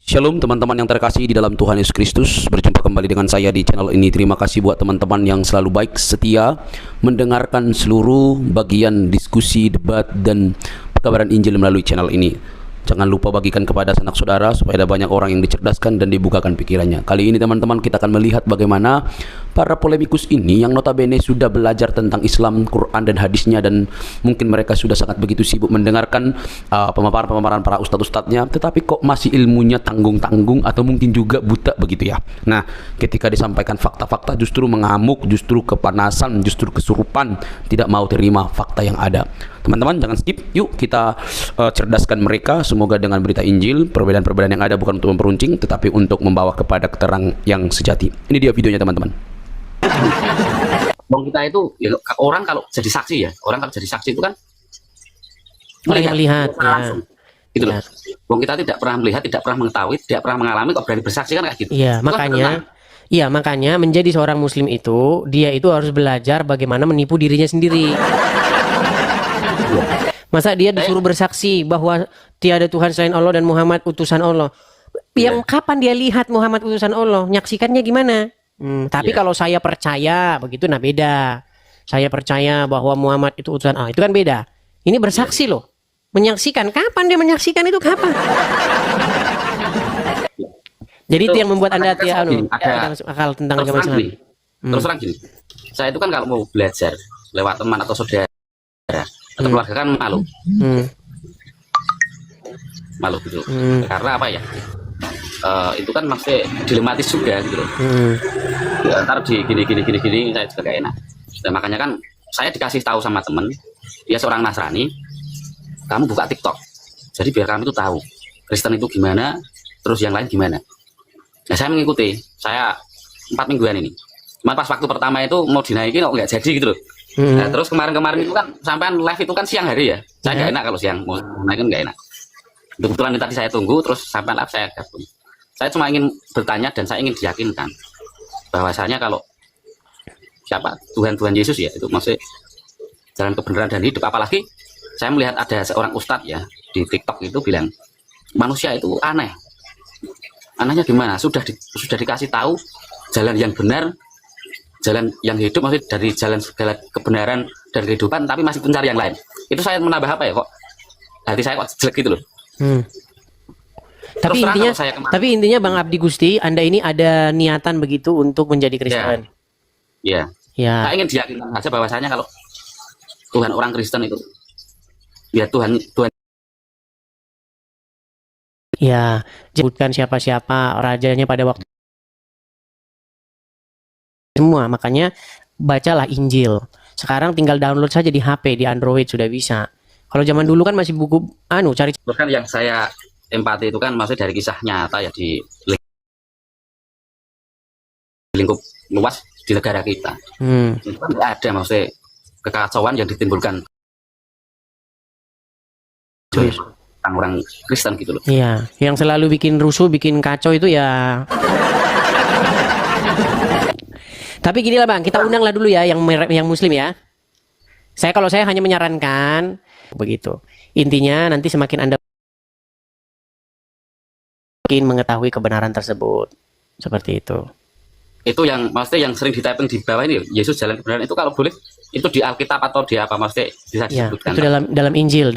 Shalom teman-teman yang terkasih di dalam Tuhan Yesus Kristus. Berjumpa kembali dengan saya di channel ini. Terima kasih buat teman-teman yang selalu baik setia mendengarkan seluruh bagian diskusi, debat, dan pekabaran Injil melalui channel ini. Jangan lupa bagikan kepada sanak saudara supaya ada banyak orang yang dicerdaskan dan dibukakan pikirannya. Kali ini teman-teman kita akan melihat bagaimana para polemikus ini yang notabene sudah belajar tentang Islam, Quran dan hadisnya, dan mungkin mereka sudah sangat begitu sibuk mendengarkan pemaparan-pemaparan para ustadz-ustadznya, tetapi kok masih ilmunya tanggung-tanggung atau mungkin juga buta begitu ya. Nah, ketika disampaikan fakta-fakta justru mengamuk, justru kepanasan, justru kesurupan, tidak mau terima fakta yang ada. Teman-teman jangan skip, yuk kita cerdaskan mereka. Semoga dengan berita Injil, perbedaan-perbedaan yang ada bukan untuk memperuncing, tetapi untuk membawa kepada keterang yang sejati. Ini dia videonya teman-teman. Wong kita itu ya, orang kalau jadi saksi ya, orang kalau jadi saksi itu kan melihat langsung, ya. gitu loh. Wong kita tidak pernah melihat, tidak pernah mengetahui, tidak pernah mengalami, kok berani bersaksi kan kayak gitu. Iya, makanya menjadi seorang muslim itu dia itu harus belajar bagaimana menipu dirinya sendiri. Masa dia disuruh bersaksi bahwa tiada Tuhan selain Allah dan Muhammad utusan Allah. Yang kapan dia lihat Muhammad utusan Allah? Nyaksikannya gimana? Tapi kalau saya percaya begitu, nah beda. Saya percaya bahwa Muhammad itu utusan Allah, itu kan beda. Ini bersaksi loh. Menyaksikan, kapan dia menyaksikan itu kapan? Jadi itu yang membuat Anda ada akal tentang agama Islam. Terus terang gini, saya itu kan kalau mau belajar lewat teman atau saudara atau keluarga kan malu. Malu gitu. Karena apa ya? Itu kan masih dilematis juga gitu loh. Ya, ntar di gini saya juga gak enak. Dan makanya kan saya dikasih tahu sama temen, dia seorang Nasrani, kamu buka TikTok. Jadi biar kamu itu tahu Kristen itu gimana, terus yang lain gimana. Nah saya mengikuti, saya 4 mingguan ini. Cuma pas waktu pertama itu mau dinaikin kok nggak jadi gitu loh. Nah, terus kemarin itu kan sampai live itu kan siang hari ya. Saya nggak enak kalau siang mau naikin, nggak enak. Kebetulan tadi saya tunggu, terus sampai live saya gabung. Saya cuma ingin bertanya dan saya ingin diyakinkan bahwasanya kalau siapa Tuhan Yesus ya itu masih jalan kebenaran dan hidup. Apalagi saya melihat ada seorang ustadz ya di TikTok itu bilang manusia itu aneh. Anehnya gimana? Sudah dikasih tahu jalan yang benar, jalan yang hidup, maksud dari jalan segala kebenaran dan kehidupan, tapi masih mencari yang lain. Itu saya menambah apa ya kok? Hati saya kok jelek gitu loh. Tapi intinya Bang Abdi Gusti, Anda ini ada niatan begitu untuk menjadi Kristen. Ya. Saya ingin diyakinkan saja bahwasanya kalau Tuhan orang Kristen itu ya Tuhan. Ya, sebutkan siapa-siapa rajanya pada waktu semua, makanya bacalah Injil. Sekarang tinggal download saja di HP, di Android sudah bisa. Kalau zaman dulu kan masih buku cari. Terus kan yang saya empati itu kan masih dari kisah nyata ya di lingkup luas di negara kita. Itu kan tidak ada maksudnya kekacauan yang ditimbulkan orang Kristen gitu loh. Iya, yang selalu bikin rusuh, bikin kacau itu ya. Tapi gini lah Bang, kita undanglah dulu ya yang Muslim ya. Kalau saya hanya menyarankan begitu. Intinya nanti semakin Anda mengetahui kebenaran tersebut, seperti itu. Itu yang maksudnya yang sering di-typing di bawah ini Yesus jalan kebenaran itu kalau boleh itu di Alkitab atau di apa maksudnya bisa disebutkan. Itu dalam Injil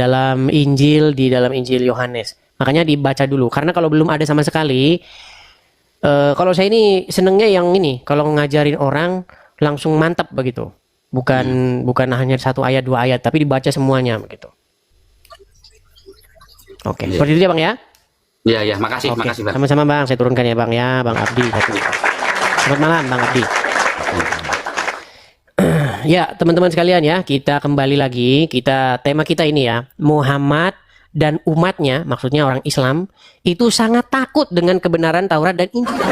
di dalam Injil Yohanes. Makanya dibaca dulu karena kalau belum ada sama sekali. Kalau saya ini senengnya yang ini, kalau ngajarin orang langsung mantap begitu. Bukan hanya 1 ayat 2 ayat, tapi dibaca semuanya begitu. Oke, seperti itu ya Bang ya. Iya, makasih Bang. Sama-sama Bang, saya turunkan ya Bang ya, Bang Abdi. Selamat malam Bang Abdi. Ya, teman-teman sekalian ya, kita kembali lagi. Tema kita ini ya, Muhammad dan umatnya, maksudnya orang Islam, itu sangat takut dengan kebenaran Taurat dan Injil.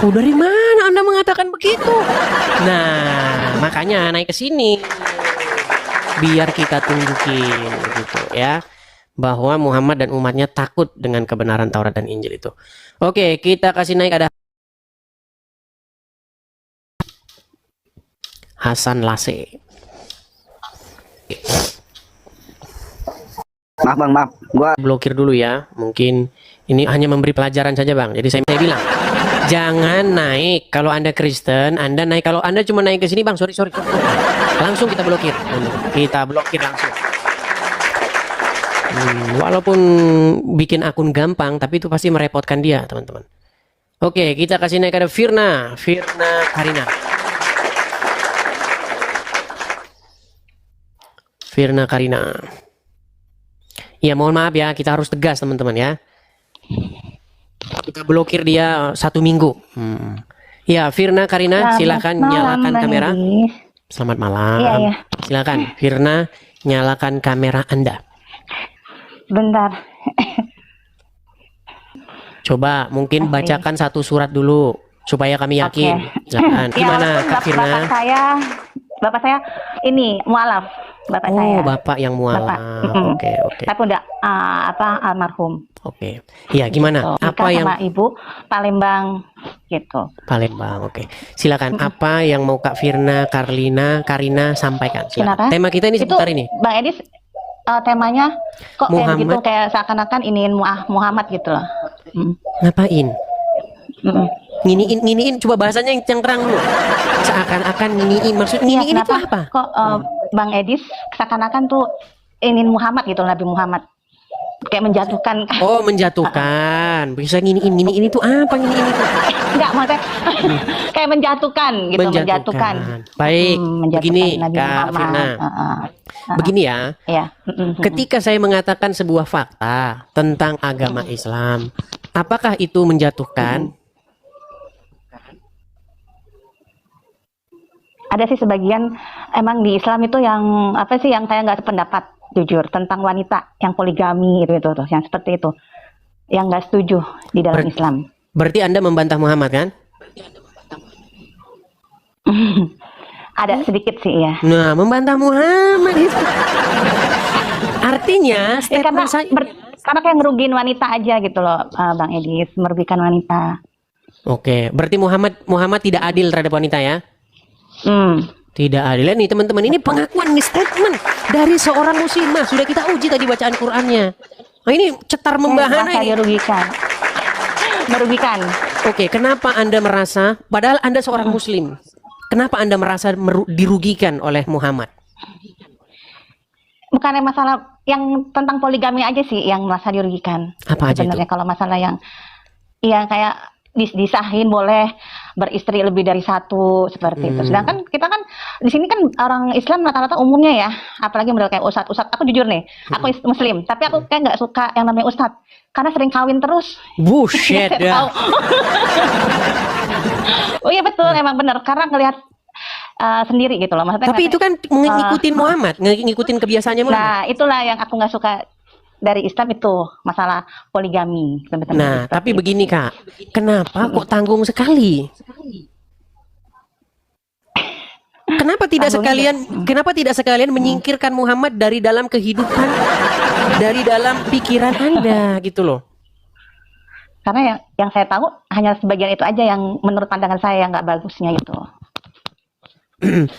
Dari mana Anda mengatakan begitu? Nah, makanya naik ke sini. Biar kita tunjukin gitu ya, bahwa Muhammad dan umatnya takut dengan kebenaran Taurat dan Injil itu. Oke, kita kasih naik ada Hasan Lase. Maaf Bang, maaf. Gua blokir dulu ya. Mungkin Ini hanya memberi pelajaran saja Bang. Jadi saya bilang, jangan naik. Kalau Anda Kristen, Anda naik. Kalau Anda cuma naik ke sini Bang, sorry. Langsung kita blokir. Kita blokir langsung. Walaupun bikin akun gampang, tapi itu pasti merepotkan dia, teman-teman. Oke, kita kasih naik ada Firna Karina. Firna Karina. Ya mohon maaf ya, kita harus tegas teman-teman ya. Kita blokir dia 1 minggu. Ya, Firna Karina, silakan nyalakan kamera. Selamat malam. Iya. Silakan, Firna, nyalakan kamera Anda. Bentar. Coba mungkin bacakan 1 surat dulu supaya kami yakin. Silakan. Gimana Kak Firna? Bapak saya ini mualaf. Bapak saya. Bapak yang mualaf. Oke. Tapi udah almarhum. Oke. Iya, gimana? Gitu. Apa yang sama ibu Palembang gitu. Palembang, oke. Silakan. Apa yang mau Kak Firna, Karina sampaikan? Silakan. Silakan. Tema kita ini sebentar ini. Bang Edis, temanya kok kayak gitu, kayak seakan-akan iniin Muhammad gitu loh. Ngapain? Nginiin, coba bahasanya yang terang dulu. Seakan-akan nginiin, maksud nginiin itu apa? Kok Bang Edis seakan-akan tuh ingin Muhammad gitu, Nabi Muhammad. Kayak menjatuhkan. Oh, menjatuhkan. Bisa nginiin itu apa nginiin itu? Enggak, maksudnya kayak menjatuhkan gitu, menjatuhkan. Baik, begini Nabi Kak Muhammad. Firna. Begini ya. Iya. Ketika saya mengatakan sebuah fakta tentang agama Islam, apakah itu menjatuhkan? Ada sih sebagian emang di Islam itu yang apa sih yang saya nggak sependapat jujur tentang wanita yang poligami itu tuh yang seperti itu yang nggak setuju di dalam Islam. Berarti Anda membantah Muhammad kan? Ada sedikit sih ya. Nah, membantah Muhammad itu. Artinya karena kayak ngerugiin wanita aja gitu loh, Bang Edis, merugikan wanita. Oke, berarti Muhammad tidak adil terhadap wanita ya? Tidak adil nih teman-teman. Ini pengakuan, nih statement dari seorang muslimah. Sudah kita uji tadi bacaan Qur'annya. Nah ini cetar membahana ini. Merugikan. Oke, kenapa Anda merasa, padahal Anda seorang muslim, kenapa Anda merasa dirugikan oleh Muhammad? Bukannya masalah yang tentang poligami aja sih yang merasa dirugikan. Apa aja sebenarnya itu? Kalau masalah yang kayak disahin boleh beristri lebih dari 1 seperti itu. Sedangkan kita kan di sini kan orang Islam rata-rata umumnya ya, apalagi model kayak ustadz. Aku jujur nih, aku muslim, tapi aku kayak nggak suka yang namanya ustadz karena sering kawin terus. Bullshit ya. Oh iya betul, emang bener karena ngelihat sendiri gitu loh. Maksudnya tapi itu kan ngikutin Muhammad, ngikutin kebiasaannya Muhammad. Nah itulah yang aku nggak suka dari Islam itu, masalah poligami. Nah, tapi begini Kak, kenapa kok tanggung sekali? Kenapa tidak sekalian menyingkirkan Muhammad dari dalam kehidupan, dari dalam pikiran Anda gitu loh? Karena yang saya tahu hanya sebagian itu aja yang menurut pandangan saya yang nggak bagusnya itu.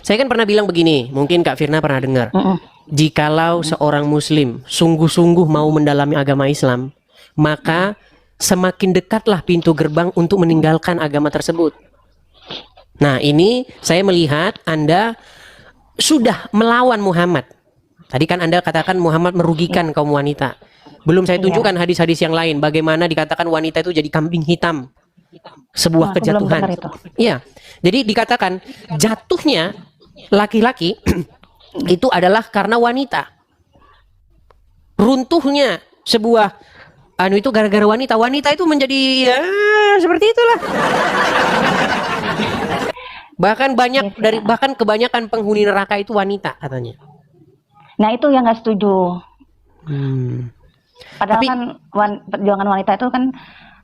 Saya kan pernah bilang begini, mungkin Kak Firna pernah dengar. Jikalau seorang muslim sungguh-sungguh mau mendalami agama Islam, maka semakin dekatlah pintu gerbang untuk meninggalkan agama tersebut. Nah, ini saya melihat Anda sudah melawan Muhammad. Tadi kan Anda katakan Muhammad merugikan kaum wanita. Belum saya tunjukkan hadis-hadis yang lain bagaimana dikatakan wanita itu jadi kambing hitam. Sebuah kejatuhan. Iya. Jadi dikatakan jatuhnya laki-laki itu adalah karena wanita. Runtuhnya sebuah itu gara-gara wanita. Wanita itu menjadi ya seperti itulah. Bahkan kebanyakan penghuni neraka itu wanita katanya. Nah, itu yang nggak setuju. Padahal kan perjuangan wanita itu kan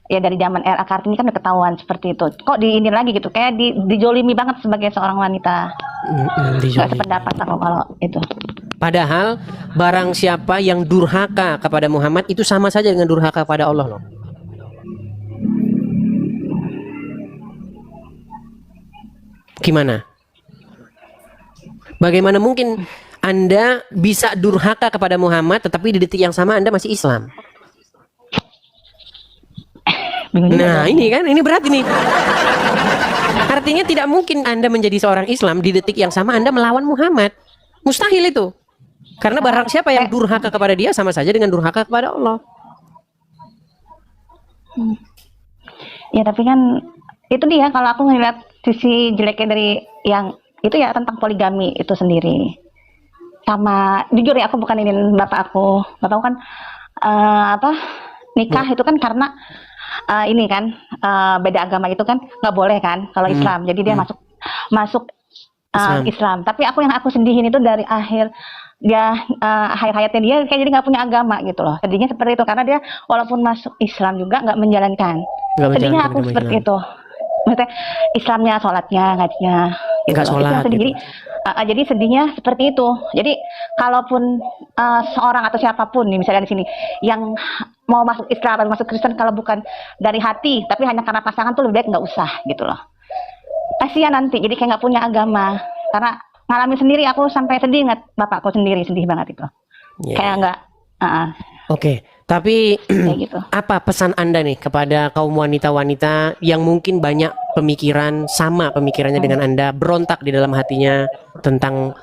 ya dari zaman era Kartini kan udah ketahuan seperti itu. Kok diinin lagi gitu, kayak dijolimi banget sebagai seorang wanita. Gak sependapat aku kalau itu. Padahal barang siapa yang durhaka kepada Muhammad itu sama saja dengan durhaka pada Allah loh. Gimana? Bagaimana mungkin Anda bisa durhaka kepada Muhammad tetapi di detik yang sama Anda masih Islam? Bingung juga Nah, dong. ini berat ini. Artinya tidak mungkin Anda menjadi seorang Islam di detik yang sama Anda melawan Muhammad. Mustahil itu. Karena barang siapa yang durhaka kepada dia sama saja dengan durhaka kepada Allah. Ya tapi kan itu dia, kalau aku ngeliat sisi jeleknya dari yang itu ya tentang poligami itu sendiri. Sama jujur ya, aku bukan ini bapak aku kan nikah itu kan karena ini kan beda agama itu kan nggak boleh kan kalau Islam. Jadi dia masuk Islam. Tapi yang aku sedihin itu dari akhir dia akhir hayatnya dia kayak jadi nggak punya agama gitu loh. Sedihnya seperti itu karena dia walaupun masuk Islam juga nggak menjalankan. Sedihnya aku seperti itu. Maksudnya Islamnya, sholatnya, ngajinya gitu. Nggak sholat, Itu sedih. gitu. Jadi sedihnya seperti itu. Jadi kalaupun seorang atau siapapun nih misalnya di sini yang mau masuk Islam atau masuk Kristen kalau bukan dari hati tapi hanya karena pasangan tuh lebih baik nggak usah gitu loh. Kasihan nanti jadi kayak nggak punya agama. Karena ngalamin sendiri, aku sampai sedih ingat bapakku sendiri, sedih banget itu. Kayak nggak Oke, tapi kayak gitu. apa pesan Anda nih kepada kaum wanita-wanita yang mungkin banyak pemikiran sama pemikirannya dengan Anda, berontak di dalam hatinya tentang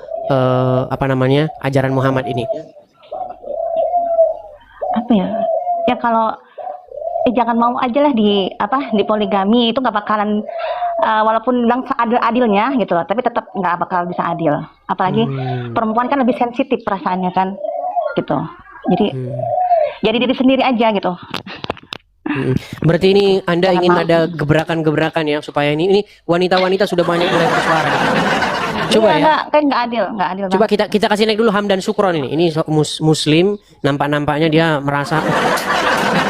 ajaran Muhammad ini? Apa ya? Ya kalau jangan mau aja lah di poligami, itu nggak bakalan walaupun bilang seadil-adilnya gitu loh, tapi tetap nggak bakal bisa adil. Apalagi perempuan kan lebih sensitif perasaannya kan, gitu. Jadi diri sendiri aja gitu. Berarti ini Anda Jangan ingin mau. ada gebrakan-gebrakan ya supaya ini wanita-wanita sudah banyak mulai bersuara. Coba ya. Nggak adil Coba banget. kita kasih naik dulu Hamdan Sukron ini. Ini muslim, nampak-nampaknya dia merasa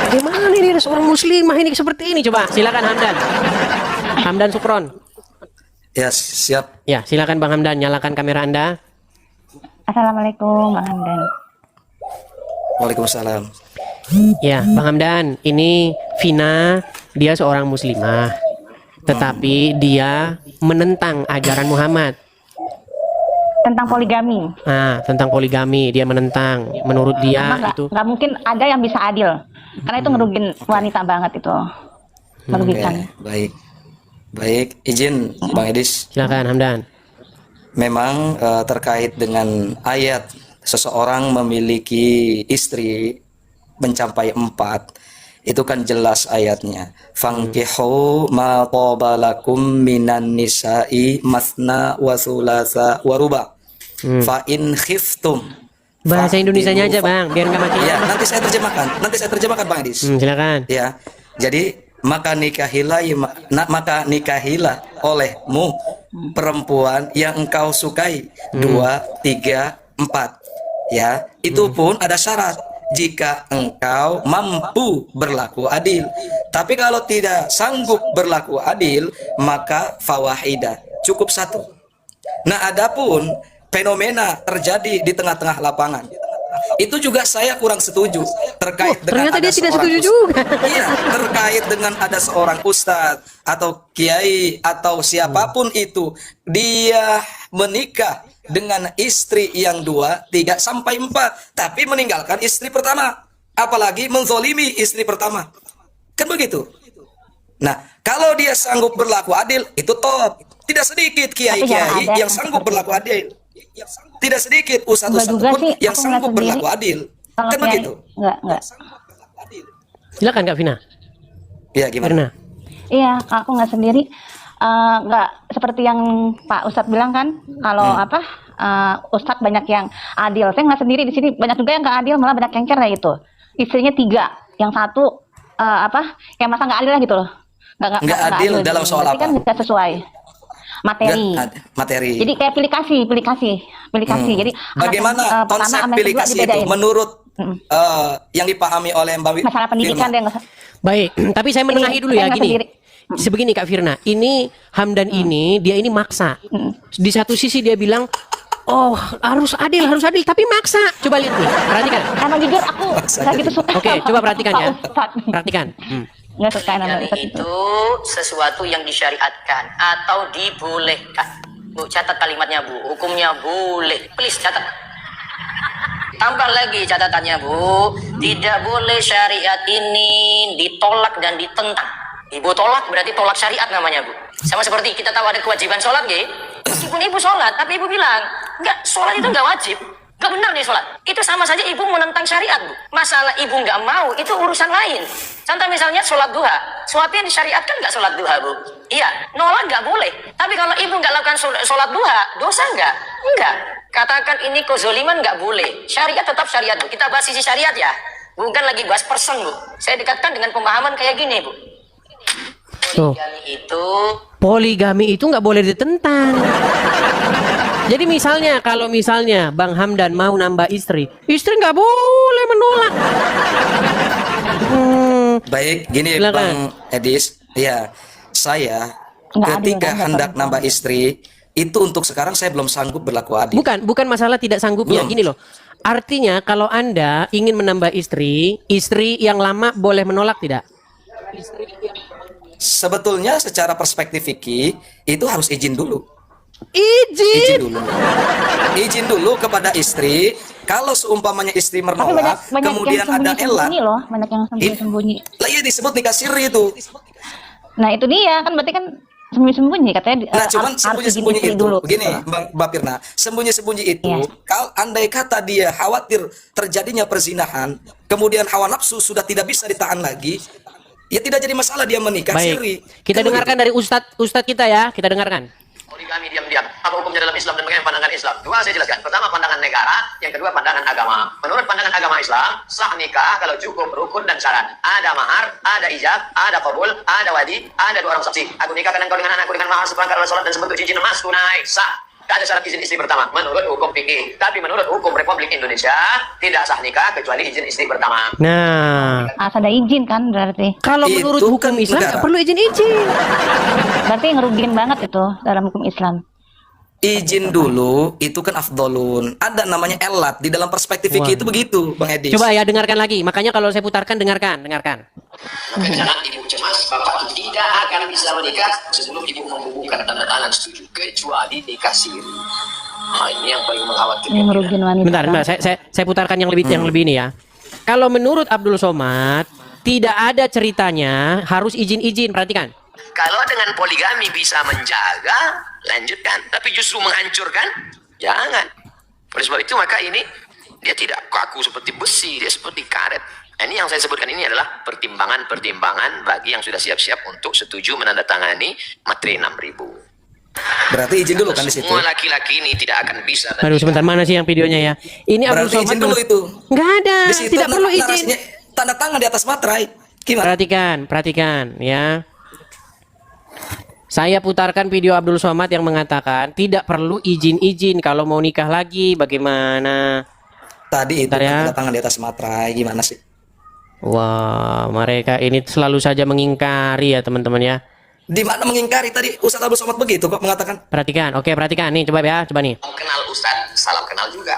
gimana ini ada seorang muslimah ini seperti ini. Coba silakan Hamdan. Hamdan Sukron. Ya, siap. Ya, silakan Bang Hamdan, nyalakan kamera Anda. Assalamualaikum Bang Hamdan. Waalaikumsalam. Ya, Bang Hamdan, ini Vina, dia seorang muslimah. Tetapi dia menentang ajaran Muhammad. Tentang poligami. Nah, tentang poligami dia menentang. Menurut dia Karena itu nggak mungkin ada yang bisa adil. Karena itu ngerugin wanita banget itu. Merugikan. Baik. Baik, izin Bang Edis. silakan Hamdan. Memang terkait dengan ayat seseorang memiliki istri mencapai 4, itu kan jelas ayatnya. Fankihu ma qabalakum minan nisa'i masna wa thulatha wa ruba. Fa in khiftum. Bahasa Indonesianya aja Bang, biar nggak makin. Ya, nanti saya terjemahkan Bang Edis. Silakan. Ya, jadi maka nikahilah olehmu perempuan yang engkau sukai 2, 3, 4. Ya, itu pun ada syarat jika engkau mampu berlaku adil. Tapi kalau tidak sanggup berlaku adil, maka fawahida, cukup 1. Nah, adapun fenomena terjadi di tengah-tengah lapangan, itu juga saya kurang setuju terkait dengan ternyata ada dia tidak seorang setuju juga. Iya, terkait dengan ada seorang ustadz atau kiai atau siapapun itu, dia menikah dengan istri yang 2, 3, sampai 4, tapi meninggalkan istri pertama, apalagi menzolimi istri pertama, kan begitu. Nah, kalau dia sanggup berlaku adil, itu top. Tidak sedikit kiai-kiai yang sanggup berlaku adil. Tidak sedikit ustadz pun yang sanggup berlaku adil. Kan begitu. Enggak. Silakan Kak Vina. Ya, gimana? Karena Iya, aku nggak sendiri. Nggak seperti yang Pak Ustadz bilang kan, kalau Ustadz banyak yang adil. Saya nggak sendiri di sini, banyak juga yang nggak adil, malah banyak yang cerai itu. Istrinya 3, yang 1 yang masa nggak adil lah gitu loh. Nggak adil dalam soal Berarti apa? kan nggak sesuai materi. Materi. Jadi kayak pilih kasih. Jadi Bagaimana anak konsep yang pilih kedua kasih itu dibedain. menurut yang dipahami oleh Mbak Masalah pendidikan Firma? dia nggak. baik, tapi saya menengahi dulu ya saya nggak gini. sendiri. Sebegini Kak Firna, ini Hamdan ini dia ini maksa. Di satu sisi dia bilang, oh harus adil, tapi maksa. Coba lihat nih, perhatikan. Emang jujur aku nggak gitu suka. Oke, coba perhatikan ya. Pak Ustadz. Perhatikan. Nggak suka nama Poligami Ustadz itu. itu sesuatu yang disyariatkan atau dibolehkan. Bu, catat kalimatnya Bu, hukumnya boleh. Please catat. Tambah lagi catatannya Bu, tidak boleh syariat ini ditolak dan ditentang. Ibu tolak berarti tolak syariat namanya Bu. Sama seperti kita tahu ada kewajiban sholat G. Meskipun ibu sholat, tapi ibu bilang, enggak, sholat itu enggak wajib. Enggak benar nih sholat. Itu sama saja ibu menentang syariat Bu. Masalah ibu enggak mau, itu urusan lain. Contoh misalnya sholat duha. Suatu yang disyariatkan enggak sholat duha Bu. Iya, nolak enggak boleh. Tapi kalau ibu enggak lakukan sholat duha, dosa enggak? Enggak. Katakan ini kezoliman nggak boleh. Syariat tetap syariat Bu. Kita bahas sisi syariat ya. Bukan lagi bahas person Bu. Saya dekatkan dengan pemahaman kayak gini Bu. Tuh. Poligami itu nggak boleh ditentang. Jadi misalnya kalau misalnya Bang Hamdan mau nambah istri nggak boleh menolak. Baik, gini Silakan. Bang Edis, ya saya Nggak adil, ketika nggak hendak adil. nambah istri itu untuk sekarang saya belum sanggup berlaku adil. Bukan masalah tidak sanggupnya. Belum. Gini loh. Artinya kalau Anda ingin menambah istri yang lama boleh menolak tidak? Sebetulnya secara perspektif fikih itu harus izin dulu. Izin. Izin dulu. Izin dulu kepada istri. Kalau seumpamanya istri Tapi menolak, banyak kemudian yang ada elat. sembunyi loh, banyak yang sembunyi. Lah iya disebut nikah siri itu. Nah itu dia kan berarti kan sembunyi katanya. Nah, cuman harus sembunyi-sembunyi izin istri itu, dulu. begini, Mbak Pirna, sembunyi-sembunyi itu, Iya. kalau andai kata dia khawatir terjadinya perzinahan, kemudian hawa nafsu sudah tidak bisa ditahan lagi, ya tidak jadi masalah dia menikah siri. Baik. Kita Kan dengarkan begitu. dari Ustadz kita ya. Kita dengarkan. Poligami diam-diam. Apa hukumnya dalam Islam dan bagaimana pandangan Islam? Dua saya jelaskan. Pertama pandangan negara, yang kedua pandangan agama. Menurut pandangan agama Islam, sah nikah kalau cukup rukun dan syarat. Ada mahar, ada ijab, ada qabul, ada wadi, ada dua orang saksi. Aku nikahkan engkau dengan anakku dengan mahar seperangkat alat salat dan sebentuk cincin emas tunai. Sah. Tidak ada syarat izin istri pertama menurut hukum fikih. Tapi menurut hukum Republik Indonesia tidak sah nikah kecuali izin istri pertama. Nah, Asal ada izin kan berarti. kalau Itu menurut hukum kan Islam negara. nggak perlu izin. Berarti ngerugiin banget itu dalam hukum Islam. Izin dulu itu kan afdolun. Ada namanya elat di dalam perspektif fikih itu begitu, Bang Edis. Coba ya dengarkan lagi. Makanya kalau saya putarkan dengarkan. Maka jangan ibu cemas, bapak tidak akan bisa menikah sebelum ibu membubuhkan tanda tangan setuju kecuali nikah siri. Nah, ini yang paling Ini mengkhawatirkan. ngerugiin wanita. Bentar, saya putarkan yang lebih ini ya. Kalau menurut Abdul Somad tidak ada ceritanya harus izin. Perhatikan. Kalau dengan poligami bisa menjaga, lanjutkan. Tapi justru menghancurkan, jangan. Oleh sebab itu maka ini dia tidak kaku seperti besi, dia seperti karet. Nah, ini yang saya sebutkan ini adalah pertimbangan bagi yang sudah siap-siap untuk setuju menandatangani materi 6.000. Berarti izin dulu kan di situ. Semua laki-laki ini tidak akan bisa. Aduh sebentar, mana sih yang videonya ya? Ini Abdul Berarti Somad izin dulu itu. Nggak ada, Di situ tidak perlu izin. narasinya tanda tangan di atas materai. Gimana? Perhatikan ya. Saya putarkan video Abdul Somad yang mengatakan tidak perlu izin kalau mau nikah lagi. Bagaimana? Tadi itu Bentar ya. tanda tangan di atas materai. Gimana sih? Wah, mereka ini selalu saja mengingkari ya teman-teman ya. Di mana mengingkari tadi Ustadz Abdul Somad begitu kok mengatakan. Perhatikan, oke perhatikan nih, coba nih. Kenal Ustadz, salam kenal juga.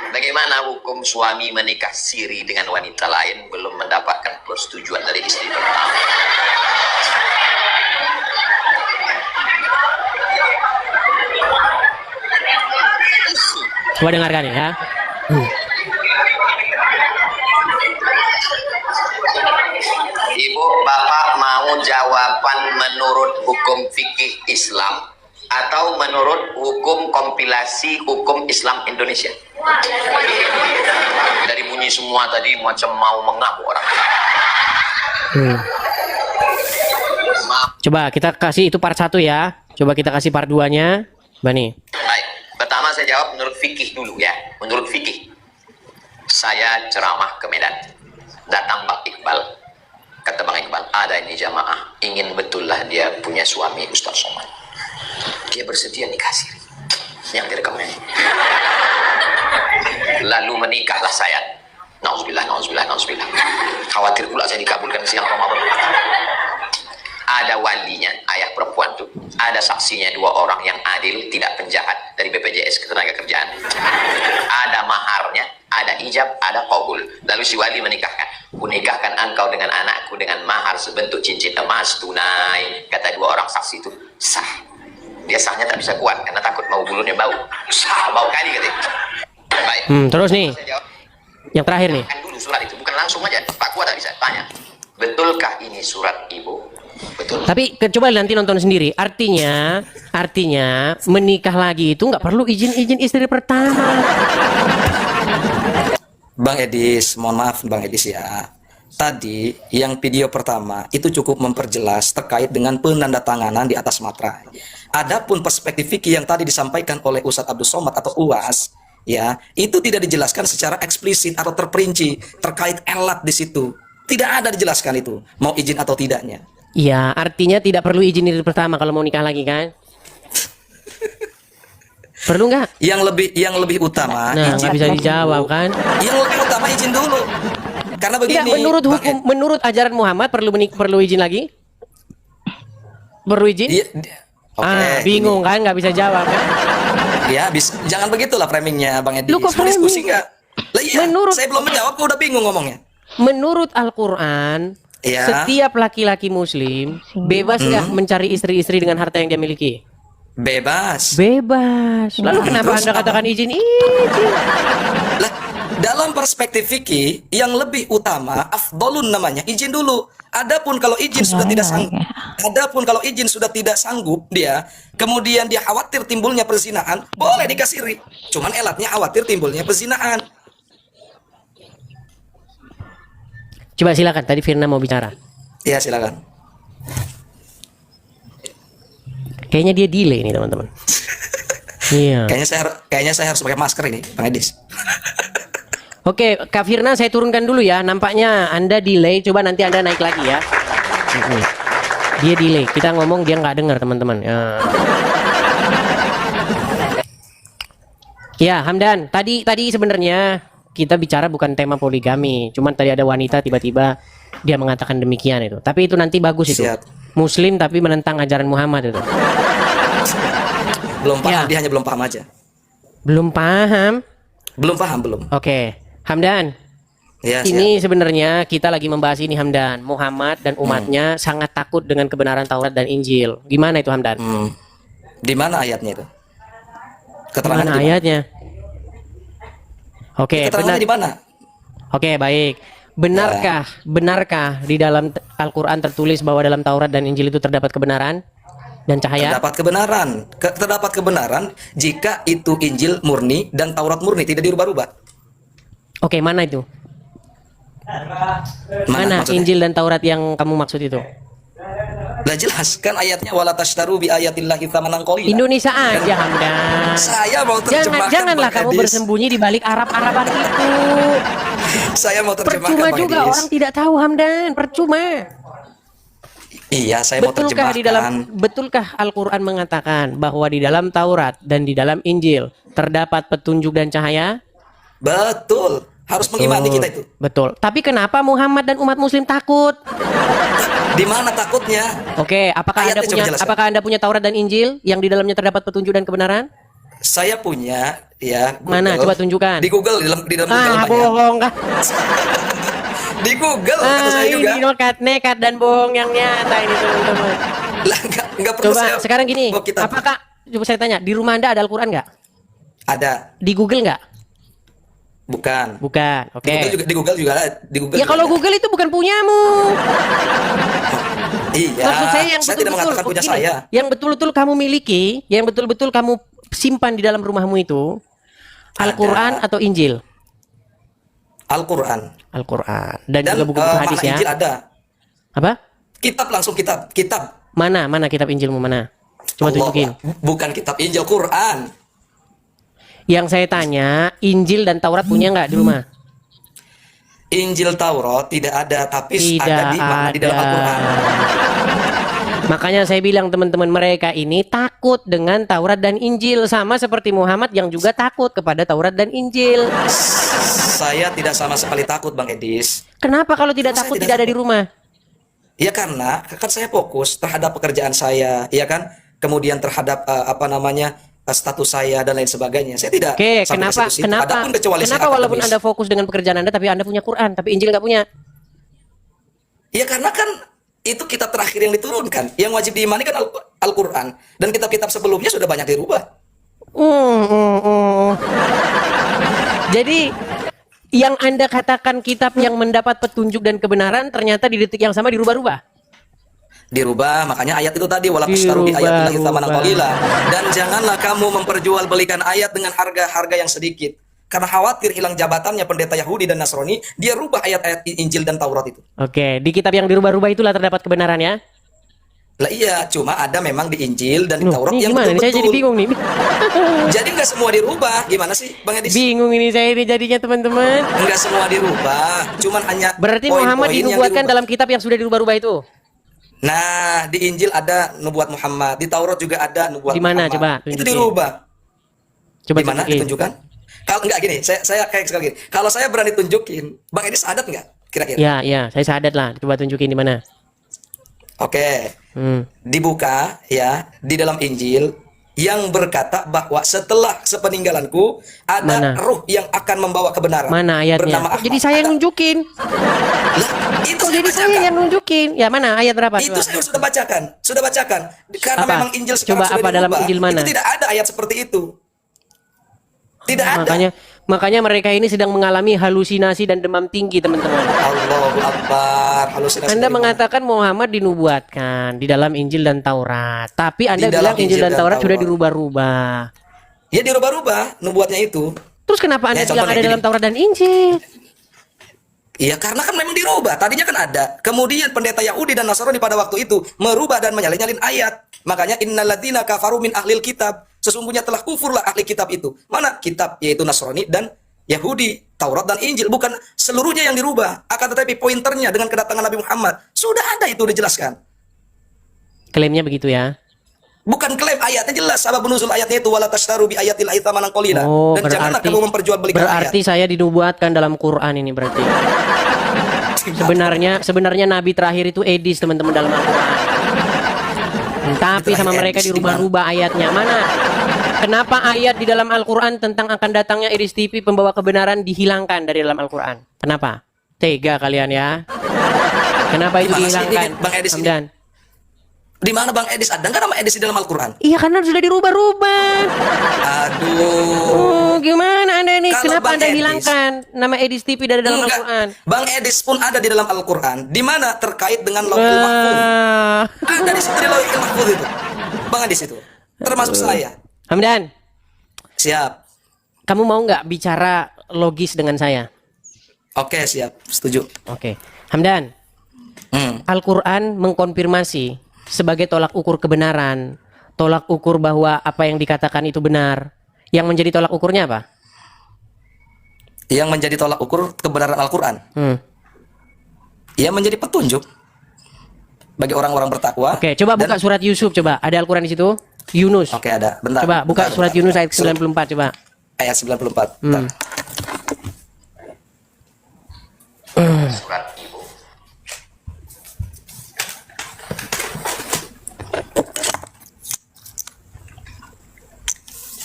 Bagaimana hukum suami menikah siri dengan wanita lain belum mendapatkan persetujuan dari istri pertama? Coba dengarkan ya. Ibu, bapak mau jawaban menurut hukum fikih Islam atau menurut hukum kompilasi hukum Islam Indonesia? Dari bunyi semua tadi macam mau mengamuk orang. Maaf. Coba kita kasih itu part 1 ya. Coba kita kasih part 2-nya. Bani. Baik, pertama saya jawab menurut fikih dulu ya. Menurut fikih, saya ceramah ke Medan. Datang Bang Iqbal. Kata Bang Iqbal, ada ini jamaah. Ingin betullah dia punya suami Ustaz Somad. Dia bersedia nikah siri. Yang direkamnya. Lalu menikahlah saya. Nauzubillah. Khawatir pula saya dikabulkan siang Ramadan. Ada walinya, ayah perempuan tuh. Ada saksinya 2 orang yang adil, tidak penjahat dari BPJS Ketenagakerjaan. Ada maharnya, ada ijab, ada qabul. Lalu si wali menikahkan. Kunikahkan engkau dengan anakku dengan mahar sebentuk cincin emas tunai. Kata 2 orang saksi itu sah. Dia sahnya tak bisa kuat karena takut mau bulunya bau. Sah bau kali katanya. Baik. Terus nih, Saya jawab yang terakhir nih. kan dulu surat itu, bukan langsung aja. Pak Kuat tadi saya tanya, betulkah ini surat ibu? Betul. Tapi coba nanti nonton sendiri. Artinya menikah lagi itu nggak perlu izin istri pertama. Bang Edis, mohon maaf Bang Edis ya. Tadi yang video pertama itu cukup memperjelas terkait dengan penandatanganan di atas materai. Adapun perspektif fikih yang tadi disampaikan oleh Ustadz Abdul Somad atau UAS, ya, itu tidak dijelaskan secara eksplisit atau terperinci terkait elat di situ. Tidak ada dijelaskan itu, mau izin atau tidaknya. Ya, artinya tidak perlu izin istri pertama kalau mau nikah lagi kan? Perlu nggak? Yang lebih utama Nah, izin nggak bisa dulu. dijawab kan? Yang lebih utama izin dulu. Karena begini. Tidak, menurut Bang hukum, menurut ajaran Muhammad perlu izin lagi? Perlu izin? Oke, bingung kan? Nggak bisa jawab kan? Ya, jangan begitulah framingnya Bang Edis. Lu kok Mau diskusi framing? nggak? Lah iya, Menurut- saya belum menjawab, kok udah bingung ngomongnya. Menurut Al-Quran, Ya. setiap laki-laki Muslim bebas nggak mencari istri-istri dengan harta yang dia miliki? Bebas. Bebas. Lalu kenapa Terus Anda apa? katakan izin? Izin. Lah, dalam perspektif fikih yang lebih utama afdolun namanya izin dulu. Adapun kalau izin sudah tidak sanggup, dia, kemudian dia khawatir timbulnya perzinahan, boleh dikasih ri. Cuman elatnya khawatir timbulnya perzinahan. Coba silakan. Tadi Firna mau bicara. Ya, silakan. Kayaknya dia delay nih teman-teman. Iya. Kayaknya saya harus pakai masker ini, Bang Edis. Oke, Kak Firna saya turunkan dulu ya. Nampaknya Anda delay. Coba nanti Anda naik lagi ya. Dia delay. Kita ngomong dia nggak dengar teman-teman. Ya, Hamdan. Tadi sebenarnya kita bicara bukan tema poligami. Cuman tadi ada wanita tiba-tiba dia mengatakan demikian itu. Tapi itu nanti bagus itu. Siap. Muslim tapi menentang ajaran Muhammad itu. Belum paham, Ya. dia hanya belum paham aja. Belum paham? Belum paham, belum. Oke. Hamdan. Ya, Ini sebenarnya kita lagi membahas ini Hamdan. Muhammad dan umatnya sangat takut dengan kebenaran Taurat dan Injil. Gimana itu Hamdan? Di mana ayatnya itu? Keterangan Mana di mana? ayatnya? Oke, Keterangannya benar. di mana? Oke, baik. Benarkah di dalam Al-Qur'an tertulis bahwa dalam Taurat dan Injil itu terdapat kebenaran dan cahaya? Terdapat kebenaran jika itu Injil murni dan Taurat murni, tidak dirubah-rubah. Oke, mana itu? Mana maksudnya? Injil dan Taurat yang kamu maksud itu? Lah jelas kan ayatnya wala tashtaru bi ayatillahi tsamanan qalila. Indonesia aja Hamdan. Saya mau terjemahkan. Janganlah Bang kamu Edis. bersembunyi di balik Arab-Araban itu. Saya mau terjemahkan Percuma Bang juga Edis. orang tidak tahu Hamdan, percuma. Iya, saya mau terjemahkan. Betulkah Al-Qur'an mengatakan bahwa di dalam Taurat dan di dalam Injil terdapat petunjuk dan cahaya? Betul. Harus mengimani kita itu. Betul. Tapi kenapa Muhammad dan umat muslim takut? Di mana takutnya? Oke, Ayatnya coba jelaskan. apakah Anda punya Taurat dan Injil yang di dalamnya terdapat petunjuk dan kebenaran? Saya punya ya. Mana? Coba tunjukkan. Di Google, di dalam Google banyak. Bohong kah? Di Google kata saya juga. Ini nekat dan bohong yang nyata ini teman-teman. Lah enggak perlu Coba saya. sekarang gini, bawa kitab. apakah coba saya tanya, di rumah Anda ada Al-Qur'an nggak? Ada? Di Google nggak? Bukan. Bukan. Oke. Di Google juga ada. Di Google. Ya juga kalau ada. Google itu bukan punyamu. Iya. Maksud saya yang saya tidak mengatakan punya gini, saya. yang betul-betul kamu miliki, yang betul-betul kamu simpan di dalam rumahmu itu Al-Qur'an atau Injil? Al-Qur'an. Al-Qur'an dan Dan juga buku-buku hadis mana ya. Injil ada. Apa? Kitab langsung kitab. Mana kitab Injilmu mana? Coba Allah, tunjukin. bukan kitab Injil, Quran. Yang saya tanya, Injil dan Taurat punya nggak di rumah? Injil Taurat tidak ada, tapi Tidak ada di mana di dalam ada. Al-Qur'an. Makanya saya bilang teman-teman mereka ini takut dengan Taurat dan Injil, sama seperti Muhammad yang juga takut kepada Taurat dan Injil. Saya tidak sama sekali takut, Bang Edis. Kenapa kalau tidak Saya takut tidak tidak ada di takut. rumah? Ya karena kan saya fokus terhadap pekerjaan saya, ya kan? Kemudian terhadap status saya dan lain sebagainya. Saya tidak Oke, sampai ke situ-situ. Adapun kecuali saya kenapa walaupun akademis. Anda fokus dengan pekerjaan Anda tapi Anda punya Quran tapi Injil nggak punya? Ya karena kan itu kitab terakhir yang diturunkan. Yang wajib diimani kan Al-Qur'an, dan kitab-kitab sebelumnya sudah banyak dirubah. Jadi yang Anda katakan kitab yang mendapat petunjuk dan kebenaran ternyata di detik yang sama dirubah-rubah. Dirubah, makanya ayat itu tadi wala tastaru bi ayatillahi tsamanan qalila. Dan janganlah kamu memperjualbelikan ayat dengan harga-harga yang sedikit. Karena khawatir hilang jabatannya pendeta Yahudi dan Nasrani, dia rubah ayat-ayat Injil dan Taurat itu. Oke, di kitab yang dirubah-rubah itulah terdapat kebenaran ya. Lah iya, cuma ada memang di Injil dan di Loh, Taurat ini yang gimana? Ini saya jadi betul-betul. bingung nih. Jadi nggak semua dirubah, gimana sih Bang Edis? Bingung ini saya ini jadinya teman-teman. Nggak semua dirubah, cuman hanya Berarti poin-poin Muhammad yang dinubuatkan dirubah. dalam kitab yang sudah dirubah-rubah itu. Nah, di Injil ada nubuat Muhammad, di Taurat juga ada nubuat Di mana? Muhammad. Coba Itu tunjukin. dirubah. Coba Di mana tunjukin. ditunjukkan? Kalau enggak gini, saya kayak sekali gini. Kalau saya berani tunjukin, Bang Edis adat nggak kira-kira? Ya, saya sadat lah. Coba tunjukin di mana. Oke. Hmm. Dibuka ya di dalam Injil yang berkata bahwa setelah sepeninggalanku ada Mana? ruh yang akan membawa kebenaran. Mana ayatnya? Bernama Kok jadi Ahmad. saya yang Ada. nunjukin? Lah, itu Kok saya jadi saya bacakan. yang nunjukin? Ya mana ayat berapa? Itu Coba. saya sudah bacakan, karena Apa? memang Injil sekarang Coba sudah apa dalam dirubah. Injil mana? Itu tidak ada ayat seperti itu. Tidak ada. Makanya mereka ini sedang mengalami halusinasi dan demam tinggi, teman-teman. Allahu Akbar. Halusinasi Anda dari mana? mengatakan Muhammad dinubuatkan di dalam Injil dan Taurat, tapi Anda Di bilang dalam Injil dan Taurat sudah Taurat. dirubah-rubah. Ya dirubah-rubah nubuatnya itu. Terus kenapa Anda Ya, bilang contohnya ada gini. dalam Taurat dan Injil? Iya, karena kan memang dirubah. Tadinya kan ada. Kemudian pendeta Yahudi dan Nasrani pada waktu itu merubah dan menyalin-nyalin ayat. Makanya innalladzina kafaru min ahlil kitab. Sesungguhnya telah kufurlah ahli kitab itu. Mana kitab? Yaitu Nasrani dan Yahudi, Taurat dan Injil. Bukan seluruhnya yang dirubah. Akan tetapi pointernya dengan kedatangan Nabi Muhammad. Sudah ada itu dijelaskan. Klaimnya begitu ya. Bukan klaim, ayatnya jelas. Sabab nuzul ayatnya itu wala tastaru bi ayatil tsamanan qalila. Oh, Dan janganlah kamu memperjualbelikan berarti saya dinubuatkan dalam Quran ini berarti. Sebenarnya nabi terakhir itu Edis, teman-teman, dalam Al-Qur'an. Tapi sama Terakhir mereka Edis dirubah-rubah ayatnya. Mana? Kenapa ayat di dalam Al-Qur'an tentang akan datangnya Edis TV pembawa kebenaran dihilangkan dari dalam Al-Qur'an? Kenapa? Tega kalian ya. Kenapa itu Gimana sih ini, dihilangkan? Bang Edis ini? Hamdan. Di mana Bang Edis? Ada nggak nama Edis di dalam Al-Quran? Iya, karena sudah dirubah-rubah. Aduh. Oh, gimana Anda ini? Kalau Kenapa Bang Anda Edis- hilangkan nama Edis TV dari dalam Enggak. Al-Qur'an? Bang Edis pun ada di dalam Al-Quran. Di mana terkait dengan Lauhul Mahfuz. Ah. Ada di situ di Lauhul Mahfuz itu. Bang Edis itu. Termasuk saya. Hamdan, Siap. kamu mau nggak bicara logis dengan saya? Oke, siap. Setuju. Oke. Hamdan, Hmm. Al-Quran mengkonfirmasi sebagai tolak ukur kebenaran, tolak ukur bahwa apa yang dikatakan itu benar. Yang menjadi tolak ukurnya apa? Yang menjadi tolak ukur kebenaran Al-Quran. Ia menjadi petunjuk bagi orang-orang bertakwa. Oke, coba buka surat Yusuf, coba. Ada Al-Quran di situ? Yunus. Oke, ada. Bentar. Coba buka bentar, surat bentar, Yunus bentar. ayat 94, coba. Ayat 94. Bentar. Surat ibu.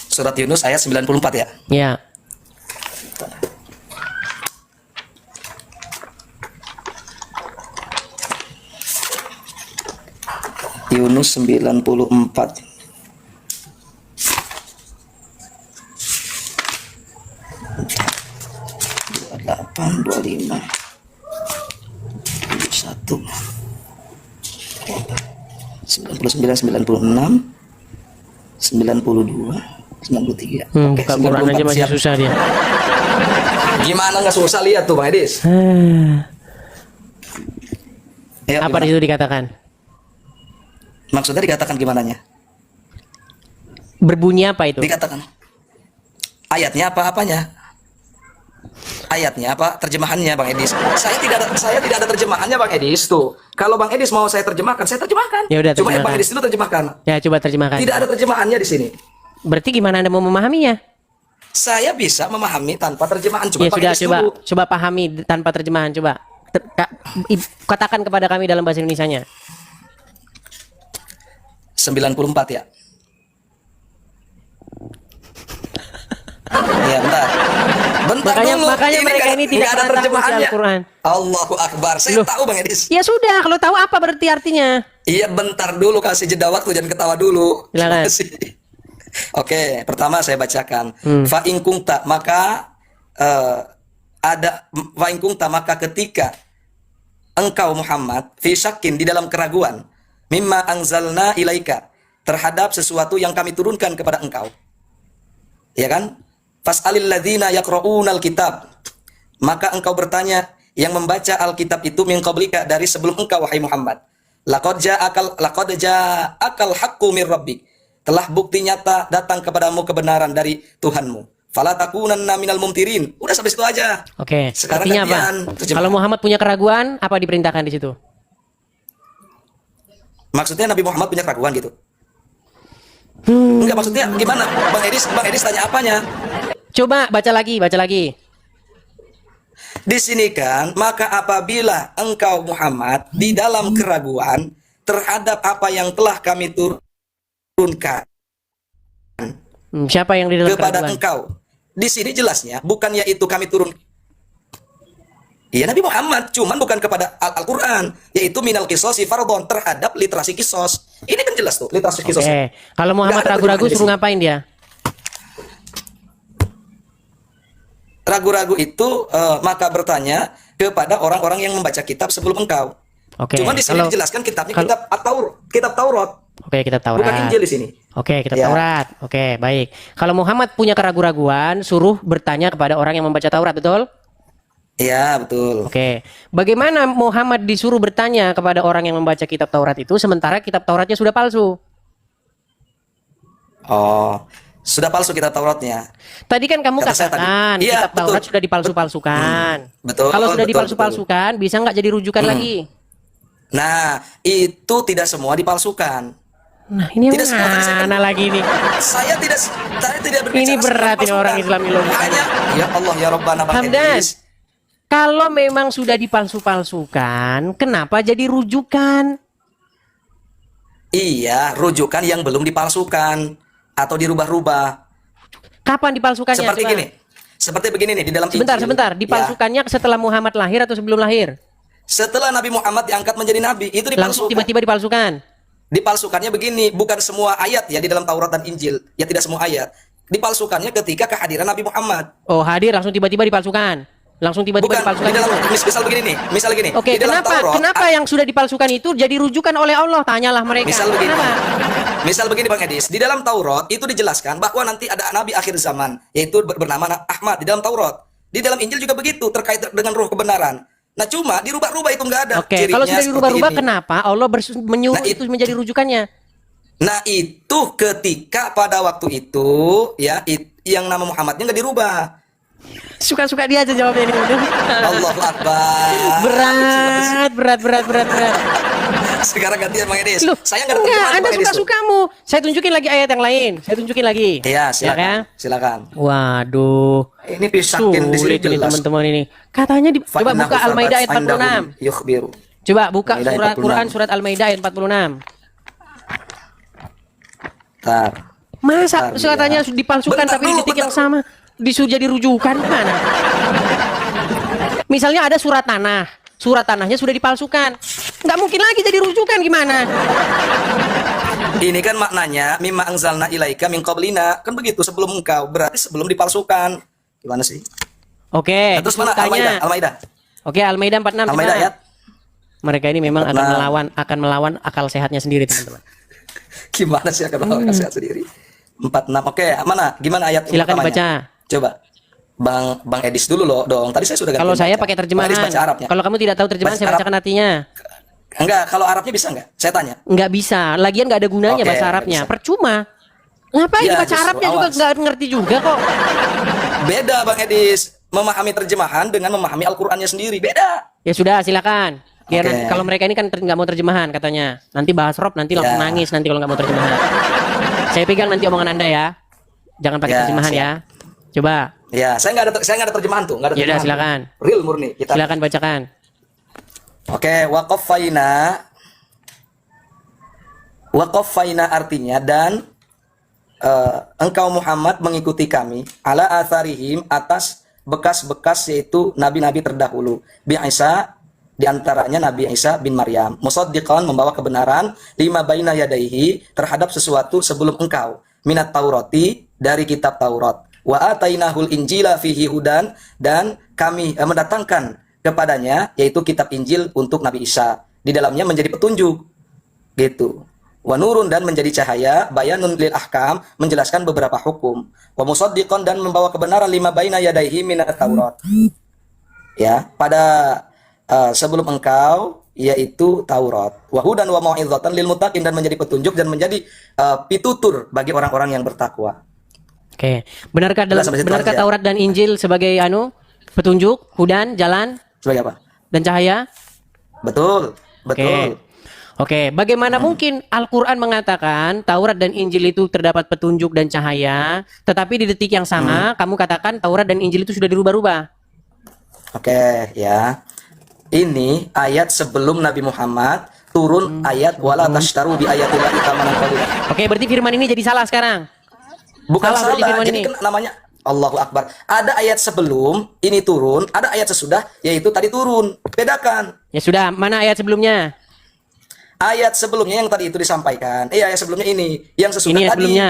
Surat Yunus ayat 94 ya. Ya. Yunus 94. Delapan, 25, 71, 99, 96, 92, 93. Oke, Buka Quran 94, aja masih siap. susah dia. Gimana nggak susah lihat tuh Bang Edis? Ya, Apa di gimana? situ dikatakan? Maksudnya dikatakan gimananya? Berbunyi apa itu? Dikatakan ayatnya apa apanya? Ayatnya apa terjemahannya Bang Edis? Saya tidak ada terjemahannya Bang Edis tuh. Kalau Bang Edis mau saya terjemahkan, saya terjemahkan. Ya udah, Cuma terjemahkan. Bang Edis dulu terjemahkan. Ya, coba terjemahkan. Tidak ada terjemahannya di sini. Berarti gimana Anda mau memahaminya? Saya bisa memahami tanpa terjemahan. Cuma Ya Bang sudah, Edis coba dulu. coba pahami tanpa terjemahan, coba. Katakan kepada kami dalam bahasa Indonesianya. 94 ya. Ya bentar. Bentar Makanya- dulu. makanya mereka nggak- ini tidak nggak ada pernah tahu terjemahannya. isi Al-Quran. Allahu Akbar. Saya Loh. tahu Bang Edis. Ya sudah, kalau tahu apa berarti artinya? Iya bentar dulu, kasih jeda waktu, jangan ketawa dulu. Silakan. Oke, pertama saya bacakan. Fa in kunta, maka ada waingkungta, maka ketika engkau Muhammad fi syakin, di dalam keraguan, mimma anzalna ilaika, terhadap sesuatu yang kami turunkan kepada engkau, ya kan? Fas'alil ladzina yaqra'unal kitab, maka engkau bertanya yang membaca Alkitab itu min qablika, dari sebelum engkau wahai Muhammad. Laqad ja'akal haqqu mir rabbik, telah bukti nyata datang kepadamu kebenaran dari Tuhanmu. Fala takunanna minal mumtirin. Udah sampai situ aja. Oke. Sekarang Artinya apa? terjemahan. Kalau Muhammad punya keraguan, apa diperintahkan di situ? Maksudnya Nabi Muhammad punya keraguan gitu? Enggak, maksudnya gimana? Bang Edis tanya apanya? Coba baca lagi, baca lagi. Di sini kan, maka apabila engkau Muhammad di dalam keraguan terhadap apa yang telah kami turunkan Siapa yang di dalam kepada keraguan? engkau. Di sini jelasnya bukan yaitu kami turun. Iya, Nabi Muhammad, cuman bukan kepada Al-Qur'an, yaitu minal qisasi fardhon, terhadap literasi kisos. Ini kan jelas tuh, literasi kisos. Oke. Kalau Muhammad Nggak ada ragu-ragu terjemahan di suruh sini. ngapain dia? Ragu-ragu itu maka bertanya kepada orang-orang yang membaca kitab sebelum engkau. Oke. Cuman di sini Kalau- dijelaskan kitabnya kalau- kitab Taurat, Oke, kita Taurat. bukan Injil di sini. Oke, kita Ya. Taurat. Oke, baik. Kalau Muhammad punya keraguan-raguan, suruh bertanya kepada orang yang membaca Taurat, betul? Iya, betul. Oke. Bagaimana Muhammad disuruh bertanya kepada orang yang membaca kitab Taurat itu sementara kitab Tauratnya sudah palsu? Oh, sudah palsu kitab Tauratnya. Tadi kan kamu Kata saya tadi. katakan Iya, kitab Taurat betul. sudah dipalsu-palsukan. Betul, Kalau sudah betul, dipalsu-palsukan, bisa nggak jadi rujukan lagi? Nah, itu tidak semua dipalsukan. Nah, ini yang Tidak semua, tadi saya kan- mana lagi nih? Saya tidak berbicara Ini berat soal ini orang dipalsukan. Islam ini logikanya. Hanya, ya Allah ya Rabbana Bang Hamdan, Edis. kalau memang sudah dipalsu-palsukan, kenapa jadi rujukan? Iya, rujukan yang belum dipalsukan atau dirubah-rubah. Kapan dipalsukannya? Seperti Coba. gini. Seperti begini nih di dalam Sebentar, Injil. sebentar. Ya, Dipalsukannya setelah Muhammad lahir atau sebelum lahir? setelah Nabi Muhammad diangkat menjadi nabi, itu Langsung dipalsukan. tiba-tiba dipalsukan. Dipalsukannya begini, bukan semua ayat ya di dalam Taurat dan Injil. Ya tidak semua ayat. Dipalsukannya ketika kehadiran Nabi Muhammad. Oh, hadir langsung tiba-tiba dipalsukan. Langsung tiba-tiba Bukan dipalsukan. di dalam gitu. misal begini nih, misal begini. Oke, Di dalam kenapa? Taurat, Kenapa yang sudah dipalsukan itu jadi rujukan oleh Allah? Tanyalah mereka. misal begini. Kenapa? Misal begini Bang Edis, di dalam Taurat itu dijelaskan bahwa nanti ada nabi akhir zaman, yaitu bernama Ahmad di dalam Taurat. Di dalam Injil juga begitu, terkait dengan ruh kebenaran. Nah, cuma dirubah-rubah itu enggak ada. Oke, Cirinya kalau sudah seperti dirubah-rubah, ini. kenapa Allah menyuruh Nah, itu menjadi rujukannya? Nah, itu ketika pada waktu itu ya yang nama Muhammadnya enggak dirubah. Suka-suka dia aja jawabnya ini. Allahu Akbar. berat. Sekarang gantian Bang Edis. Loh, Saya enggak ada enggak, terjemahan, Anda Bang Edis, tuh. suka-sukamu. Saya tunjukin lagi ayat yang lain. Saya tunjukin lagi. Iya, silakan. kan? Silakan. Waduh. Ini pisahin di sini Sulit ini jelas. teman-teman ini. Katanya coba buka Al-Maidah ayat 46. Yukhbiru. Coba buka Al-Maidah ayat surat 46. Quran surat Al-Maidah ayat 46. Bentar. Masa Bentar, katanya ya. dipalsukan Bentar tapi di dulu, titik yang bentar. sama disuruh jadi rujukan mana? Misalnya ada surat tanah. Surat tanahnya sudah dipalsukan. Nggak mungkin lagi jadi rujukan gimana? Ini kan maknanya mimma anzalna ilaika min qablina. Kan begitu sebelum engkau, berarti sebelum dipalsukan. Gimana sih? Oke, Nah, terus mana disebutkannya. Al-Maidah? Oke, Al-Maidah 46. Al-Maidah coba. ayat. Mereka ini memang 46. akan melawan akal sehatnya sendiri, teman-teman. Gimana sih akan melakukan sehat sendiri? 46. Oke, mana? Gimana ayat yang Silakan pertamanya? dibaca. Coba. Bang Edis dulu loh dong. Tadi saya sudah ganti Kalau saya baca. pakai Bang terjemahan. Edis baca Arabnya. Kalau kamu tidak tahu terjemahan, Baca saya Arab. bacakan artinya. Enggak, kalau Arabnya bisa enggak? Saya tanya. Nggak bisa. Lagian nggak ada gunanya Oke, bahasa nggak Arabnya. bisa. Percuma. Ngapain Iya, dibaca justru, Arabnya juga awas. nggak ngerti juga kok. Beda Bang Edis. Memahami terjemahan dengan memahami Al-Qur'annya sendiri. Beda. Ya sudah, silakan. Biar Oke. nanti, kalau mereka ini kan nggak mau terjemahan katanya. Nanti bahas Rob nanti langsung Ya. nangis nanti kalau nggak mau terjemahan. Saya pegang nanti omongan Anda ya. Jangan pakai Ya, terjemahan siap. ya. Coba. Ya, saya nggak ada terjemahan tuh, nggak ada Ya udah, terjemahan. silakan. Real murni kita. Silakan bacakan. Oke, waqaffaina artinya dan engkau Muhammad mengikuti kami ala atharihim atas bekas-bekas yaitu nabi-nabi terdahulu. Bi Isa di antaranya Nabi Isa bin Maryam. Musaddiqan membawa kebenaran lima baina yadaihi terhadap sesuatu sebelum engkau. Minat Taurati dari kitab Taurat. wa atainahul injila fihi hudan, dan kami mendatangkan kepadanya yaitu kitab Injil untuk Nabi Isa, di dalamnya menjadi petunjuk gitu. Wa nurun, dan menjadi cahaya, bayanun lil ahkam, menjelaskan beberapa hukum, wa musaddiqan, dan membawa kebenaran lima baina yadaihi minat Taurat. Ya, pada sebelum engkau yaitu Taurat. Wa hudan wa mau'izatan lil muttaqin, dan menjadi petunjuk dan menjadi pitutur bagi orang-orang yang bertakwa. Oke. Benarkah Jelas, Taurat dan Injil sebagai petunjuk, hudan, jalan Sebagai apa? dan cahaya? Betul, betul. Oke, bagaimana mungkin Al-Quran mengatakan Taurat dan Injil itu terdapat petunjuk dan cahaya, tetapi di detik yang sama kamu katakan Taurat dan Injil itu sudah dirubah-rubah? Oke, ya. Ini ayat sebelum Nabi Muhammad turun ayat wala tashtaru bi ayatillahi tsamanan qalila. Oke, berarti firman ini jadi salah sekarang. Bukan Salah berarti salah, firman jadi ini. namanya Allahu Akbar. Ada ayat sebelum ini turun, ada ayat sesudah yaitu tadi turun. Bedakan. Ya sudah, mana ayat sebelumnya? Ayat sebelumnya yang tadi itu disampaikan. Ayat sebelumnya ini, yang sesudah Ini ayat tadi. sebelumnya.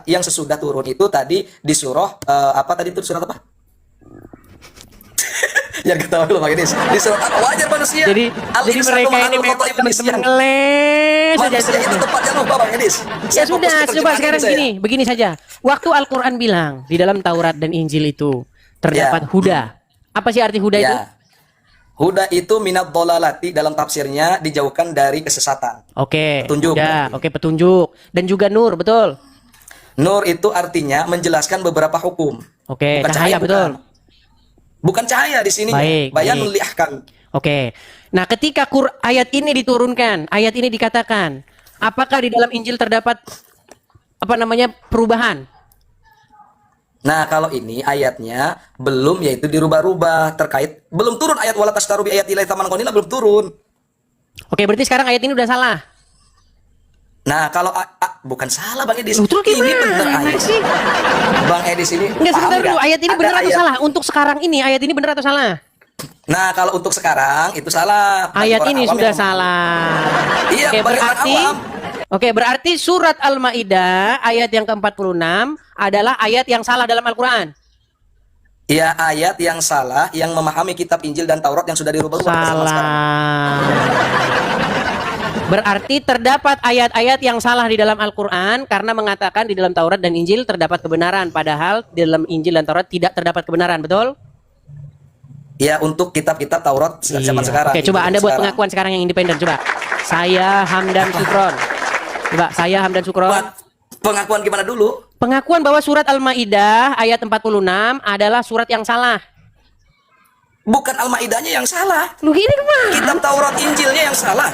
Yang sesudah turun itu tadi di surah apa tadi itu surat apa? Yang ketawa dulu Bang Edis. Di surat apa? Wajar manusia. Jadi mereka ini memang teman-teman ngeles saja. Manusia itu tempatnya lupa Bang Edis. Ya sudah, coba sekarang begini saja. Waktu Al-Quran bilang di dalam Taurat dan Injil itu terdapat huda. Apa sih arti huda itu? Ya. Huda itu minat dolalati, dalam tafsirnya dijauhkan dari kesesatan. Oke, Petunjuk. huda. Oke, petunjuk. Dan juga nur, betul. Nur itu artinya menjelaskan beberapa hukum. Oke, Bukan cahaya, betul. Bukan cahaya di sini. Baik, Bayanul baik. li ahkam. Oke. Nah, ketika ayat ini diturunkan, ayat ini dikatakan, apakah di dalam Injil terdapat perubahan? Nah, kalau ini ayatnya belum, yaitu dirubah-rubah terkait, belum turun ayat wala tashtaru bi ayatillahi tsamanan qalila, belum turun. Oke, berarti sekarang ayat ini udah salah. Nah, kalau bukan salah Bang Edis. Terus Ini gimana? benar ayat. Sih? Bang Edis ini. Enggak, sebentar paham dulu. nggak? Ayat ini Ada benar atau ayat- salah? Untuk sekarang ini, ayat ini benar atau salah? Nah, kalau untuk sekarang itu salah. Bagi Ayat orang ini awam sudah yang salah. Iya, Oke, bagi orang berarti awam. Oke, berarti surat Al-Maidah ayat yang ke-46 adalah ayat yang salah dalam Al-Qur'an. Ya, ayat yang salah yang memahami kitab Injil dan Taurat yang sudah dirubah-rubah sampai sekarang. Salah. Berarti terdapat ayat-ayat yang salah di dalam Al-Quran karena mengatakan di dalam Taurat dan Injil terdapat kebenaran, padahal di dalam Injil dan Taurat tidak terdapat kebenaran, betul? Ya, untuk kitab-kitab Taurat zaman Iya. sekarang. Oke, coba Injil Anda buat sekarang. pengakuan sekarang yang independen, coba. Saya Hamdan Sukron. Coba, saya Hamdan Sukron. Pengakuan gimana dulu? Pengakuan bahwa surat Al-Maidah ayat 46 adalah surat yang salah. Bukan Al-Maidahnya yang salah. Lu gini kemana? Kitab Taurat Injilnya yang salah.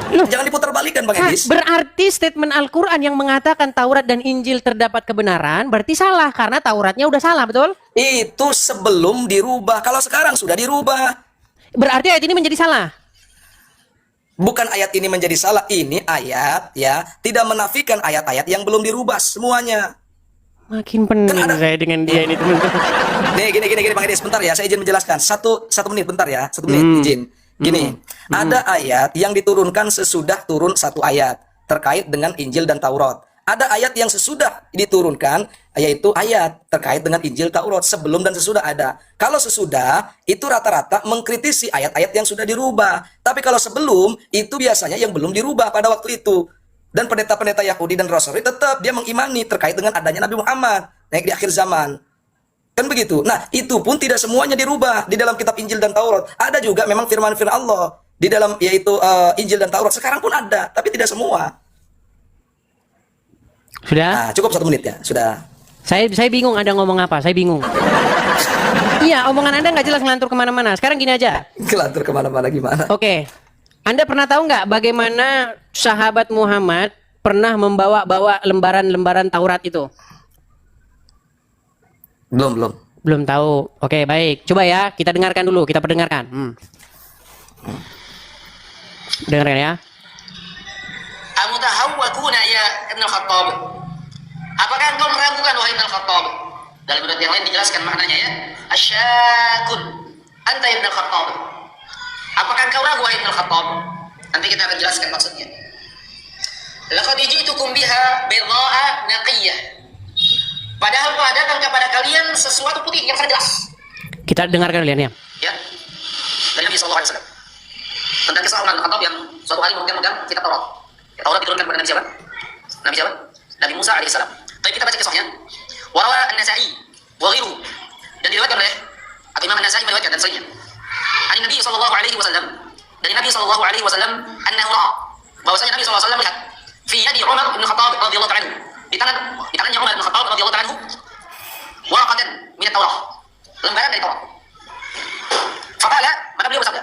Jangan diputar-balikan Bang Edis. Berarti statement Al-Quran yang mengatakan Taurat dan Injil terdapat kebenaran berarti salah karena Tauratnya udah salah, betul? Itu sebelum dirubah. Kalau sekarang sudah dirubah. Berarti ayat ini menjadi salah. Bukan ayat ini menjadi salah. Ini ayat ya tidak menafikan ayat-ayat yang belum dirubah semuanya. Makin pening Kan ada- saya dengan dia ini, teman-teman. Nih gini Bang Edis, bentar ya, saya izin menjelaskan. Satu menit, bentar ya, 1 menit izin. Gini, ada ayat yang diturunkan sesudah turun satu ayat terkait dengan Injil dan Taurat. Ada ayat yang sesudah diturunkan, yaitu ayat terkait dengan Injil Taurat. Sebelum dan sesudah ada. Kalau sesudah, itu rata-rata mengkritisi ayat-ayat yang sudah dirubah. Tapi kalau sebelum, itu biasanya yang belum dirubah pada waktu itu. Dan pendeta-pendeta Yahudi dan Nasrani tetap dia mengimani terkait dengan adanya Nabi Muhammad naik di akhir zaman. Kan begitu. Nah, itu pun tidak semuanya dirubah di dalam kitab Injil dan Taurat. Ada juga memang firman-firman Allah di dalam yaitu Injil dan Taurat. Sekarang pun ada, tapi tidak semua. Sudah? Nah, cukup 1 menit ya, sudah. Saya bingung Anda ngomong apa, saya bingung. Iya, omongan Anda nggak jelas ngelantur kemana-mana. Sekarang gini aja. Kelantur kemana-mana gimana? Oke. Anda pernah tahu nggak bagaimana sahabat Muhammad pernah membawa lembaran-lembaran Taurat itu? Belum. Belum tahu. Oke, baik. Coba ya, kita dengarkan dulu, kita perdengarkan. Dengarkan ya. Amutahawwakuna ya Ibn Khattab. Apakah engkau meragukan wahai Ibn Khattab? Dalam ayat yang lain dijelaskan maknanya ya. Asyakun anta Ibn Khattab. Apakah engkau ragu wahai Ibn Khattab? Nanti kita akan jelaskan maksudnya. Laqad ji'tukum biha bidha'a naqiyah. Padahal telah datang kepada kalian sesuatu putih yang sangat jelas. Kita dengarkan kalian ya. Ya. Dari Nabi sallallahu alaihi wasallam. Tentang kisah Umar bin Khattab yang suatu hari memegang kitab Taurat. Ya, Taurat diturunkan kepada Nabi siapa? Nabi siapa? Nabi Musa alaihissalam. Tapi kita baca kisahnya. Warawa An-Nasa'i wa ghairuhu. Dan diriwayatkan oleh Imam An-Nasa'i meriwayatkan dan sahihnya. Ani Nabi sallallahu alaihi wasallam. Dari Nabi sallallahu alaihi wasallam annahu ra'a. Bahwasanya Nabi sallallahu alaihi wasallam melihat fi yadi Umar bin Khattab radhiyallahu anhu. Di tangannya Umar bin Khattab radhiyallahu anhu. Waraqatan min Taurat. Lembaran dari Taurat. Faqala, maka beliau bersabda,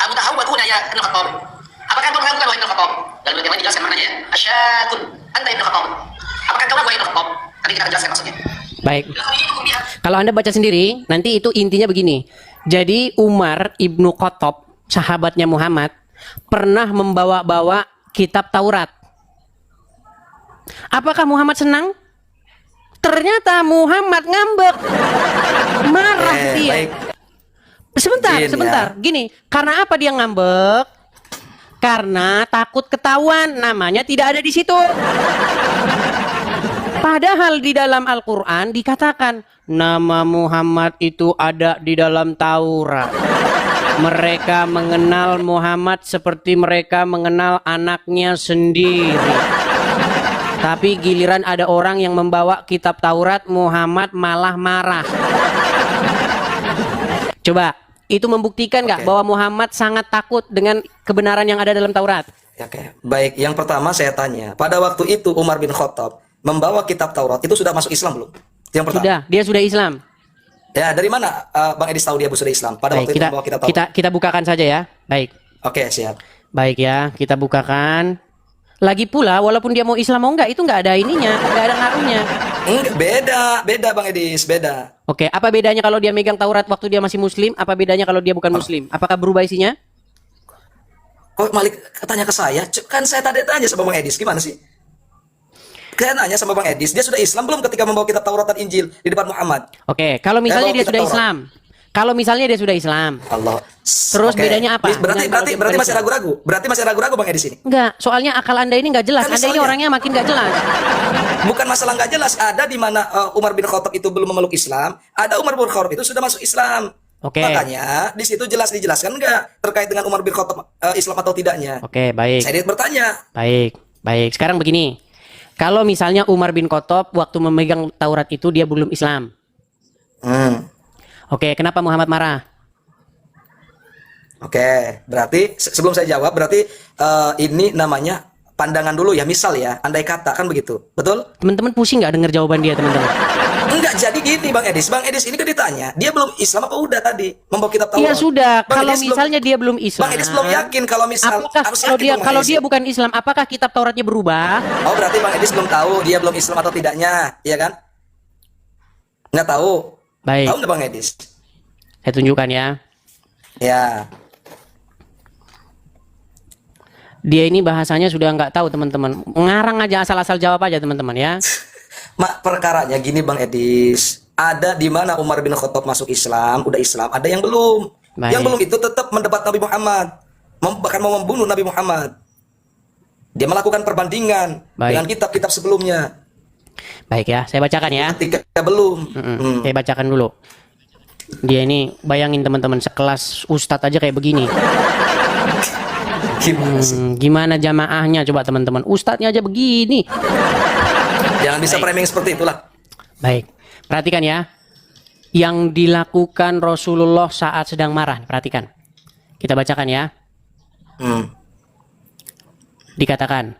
Abu tahawwaduna ya Ibn Khattab. Apakah engkau meragukan wahai Ibn Khattab? Dan yang lain dijelaskan maknanya. Asyakun anta Ibn Khattab. Apakah engkau ragu wahai Ibn Khattab? Tadi kita akan jelaskan maksudnya. Baik. Kalau Anda baca sendiri, nanti itu intinya begini. Jadi Umar ibnu Khattab, sahabatnya Muhammad, pernah membawa-bawa kitab Taurat. Apakah Muhammad senang? Ternyata Muhammad ngambek, marah dia. Baik. Sebentar. Gini, karena apa dia ngambek? Karena takut ketahuan, namanya tidak ada di situ. Padahal di dalam Al-Quran dikatakan nama Muhammad itu ada di dalam Taurat. Mereka mengenal Muhammad seperti mereka mengenal anaknya sendiri. Tapi giliran ada orang yang membawa kitab Taurat, Muhammad malah marah. Coba, itu membuktikan nggak bahwa Muhammad sangat takut dengan kebenaran yang ada dalam Taurat? Oke, baik. Yang pertama saya tanya, pada waktu itu Umar bin Khattab membawa kitab Taurat itu sudah masuk Islam belum? Yang pertama. Sudah, dia sudah Islam. Ya, dari mana Bang Edis tahu dia sudah Islam? Pada Baik, waktu itu membawa kitab Taurat. kita bukakan saja ya. Baik. Oke, siap. Baik ya, kita bukakan. Lagi pula, walaupun dia mau Islam mau enggak, itu enggak ada ininya, enggak ada ngaruhnya. Enggak, beda Bang Edis, beda. Oke, apa bedanya kalau dia megang Taurat waktu dia masih Muslim? Apa bedanya kalau dia bukan Muslim? Apakah berubah isinya? Kok Malik tanya ke saya? Kan saya tadi tanya sama Bang Edis, gimana sih? Saya nanya sama Bang Edis, dia sudah Islam belum ketika membawa kitab Taurat dan Injil di depan Muhammad? Oke, kalau misalnya bawa dia kitab sudah Taurat. Islam. Kalau misalnya dia sudah Islam. Allah. Terus Oke. bedanya apa? Berarti masih ragu-ragu. Berarti masih ragu-ragu Bang Edis ini. Enggak, soalnya akal Anda ini enggak jelas. Kan Anda ini misalnya- orangnya makin enggak jelas. Bukan masalah nggak jelas, ada di mana Umar bin Khattab itu belum memeluk Islam, ada Umar bin Khattab itu sudah masuk Islam. Oke. Makanya di situ jelas dijelaskan nggak terkait dengan Umar bin Khattab Islam atau tidaknya. Oke, baik. Saya bertanya. Baik. Sekarang begini. Kalau misalnya Umar bin Khattab waktu memegang Taurat itu dia belum Islam. Oke, kenapa Muhammad marah? Oke, berarti sebelum saya jawab, berarti ini namanya pandangan dulu ya, misal ya, andai kata kan begitu, betul? Teman-teman pusing nggak dengar jawaban dia, teman-teman? Enggak, jadi gini Bang Edis ini kan ditanya, dia belum Islam apa udah tadi membawa kitab Taurat? Iya sudah. Bang Kalau Edis misalnya dia belum Islam. Bang Edis belum yakin kalau misal Apakah harus kalau yakin dia dong, Bang Edis. bukan Islam, apakah kitab Tauratnya berubah? Oh, berarti Bang Edis belum tahu dia belum Islam atau tidaknya, iya kan? Nggak tahu. Baik. Tahu nggak Bang Edis? Saya tunjukkan ya. Ya. Dia ini bahasanya sudah nggak tahu, teman-teman. Ngarang aja, asal-asal jawab aja, teman-teman ya. Mak, perkaranya gini Bang Edis. Ada di mana Umar bin Khattab masuk Islam, udah Islam, ada yang belum. Baik. Yang belum itu tetap mendebat Nabi Muhammad. Bahkan mau membunuh Nabi Muhammad. Dia melakukan perbandingan Baik. dengan kitab-kitab sebelumnya. Baik ya, saya bacakan ya. Ketika belum. Saya bacakan dulu. Dia ini, bayangin teman-teman, sekelas ustadz aja kayak begini. Gimana sih? Gimana jamaahnya coba teman-teman? Ustadznya aja begini. Jangan bisa framing seperti itulah. Baik, perhatikan ya. Yang dilakukan Rasulullah saat sedang marah. Perhatikan. Kita bacakan ya. Dikatakan,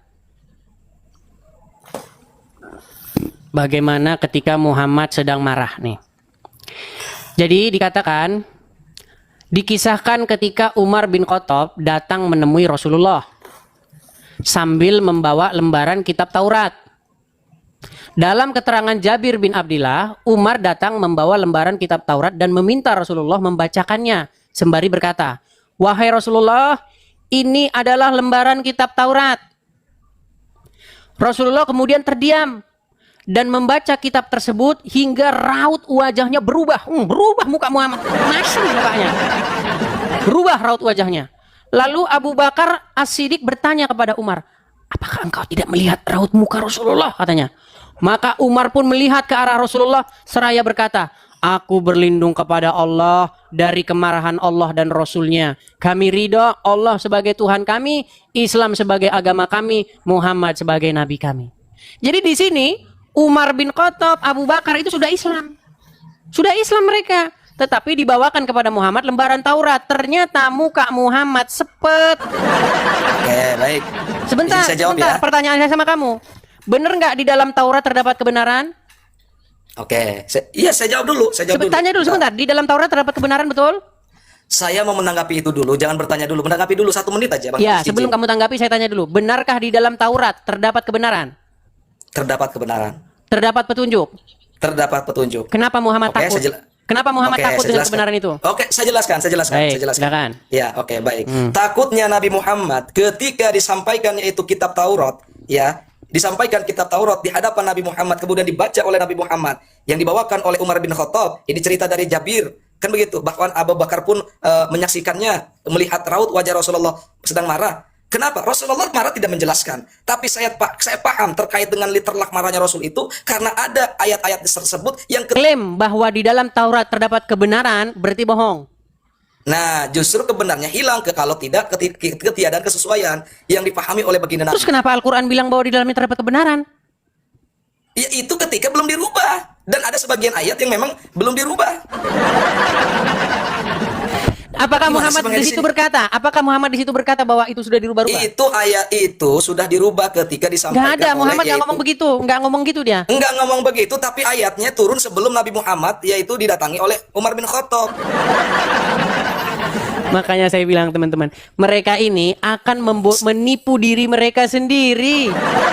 bagaimana ketika Muhammad sedang marah nih. Jadi dikatakan, dikisahkan ketika Umar bin Khattab datang menemui Rasulullah sambil membawa lembaran kitab Taurat. Dalam keterangan Jabir bin Abdillah, Umar datang membawa lembaran kitab Taurat dan meminta Rasulullah membacakannya sembari berkata, "Wahai Rasulullah, ini adalah lembaran kitab Taurat." Rasulullah kemudian terdiam dan membaca kitab tersebut hingga raut wajahnya berubah. Berubah muka Muhammad. Masih mukanya. Berubah raut wajahnya. Lalu Abu Bakar As-Siddiq bertanya kepada Umar, apakah engkau tidak melihat raut muka Rasulullah? Katanya. Maka Umar pun melihat ke arah Rasulullah seraya berkata, aku berlindung kepada Allah dari kemarahan Allah dan Rasulnya. Kami ridho Allah sebagai Tuhan kami, Islam sebagai agama kami, Muhammad sebagai Nabi kami. Jadi di sini Umar bin Khattab, Abu Bakar itu sudah Islam. Sudah Islam mereka. Tetapi dibawakan kepada Muhammad lembaran Taurat. Ternyata muka Muhammad sepet. Oke, baik. Sebentar, Izin saya jawab sebentar. ya. Pertanyaan saya sama kamu. Benar nggak di dalam Taurat terdapat kebenaran? Oke, iya saya jawab dulu. Saya jawab Tanya dulu sebentar. Di dalam Taurat terdapat kebenaran, betul? Saya mau menanggapi itu dulu, jangan bertanya dulu. Menanggapi dulu 1 menit aja, Bang. Ya, Izin. sebelum kamu tanggapi saya tanya dulu. Benarkah di dalam Taurat terdapat kebenaran? Terdapat kebenaran. Terdapat petunjuk? Terdapat petunjuk. Kenapa Muhammad Oke, takut? Kenapa Muhammad Oke, takut saya dengan jelaskan. kebenaran itu? Oke, saya jelaskan. Baik, Saya jelaskan. silakan. Ya, oke, baik. Takutnya Nabi Muhammad ketika disampaikannya itu kitab Taurat, ya, disampaikan kitab Taurat di hadapan Nabi Muhammad, kemudian dibaca oleh Nabi Muhammad, yang dibawakan oleh Umar bin Khattab. Ini cerita dari Jabir, kan begitu. Bahkan Abu Bakar pun menyaksikannya, melihat raut wajah Rasulullah sedang marah. Kenapa? Rasulullah marah tidak menjelaskan. Tapi saya paham terkait dengan literlak marahnya Rasul itu karena ada ayat-ayat tersebut yang Klaim bahwa di dalam Taurat terdapat kebenaran berarti bohong. Nah, justru kebenarnya hilang kalau tidak ketiadaan kesesuaian yang dipahami oleh baginda Nabi. Terus kenapa Al-Quran bilang bahwa di dalamnya terdapat kebenaran? Ya itu ketika belum dirubah, dan ada sebagian ayat yang memang belum dirubah. Apakah Gimana Muhammad sih, Bang, di di situ sini? berkata? Apakah Muhammad di situ berkata bahwa itu sudah dirubah-rubah? Itu ayat itu sudah dirubah ketika disampaikan Gak ada, Muhammad oleh nggak ngomong begitu, nggak ngomong gitu dia. Enggak ngomong begitu, tapi ayatnya turun sebelum Nabi Muhammad, yaitu didatangi oleh Umar bin Khattab. Makanya saya bilang teman-teman, mereka ini akan menipu diri mereka sendiri.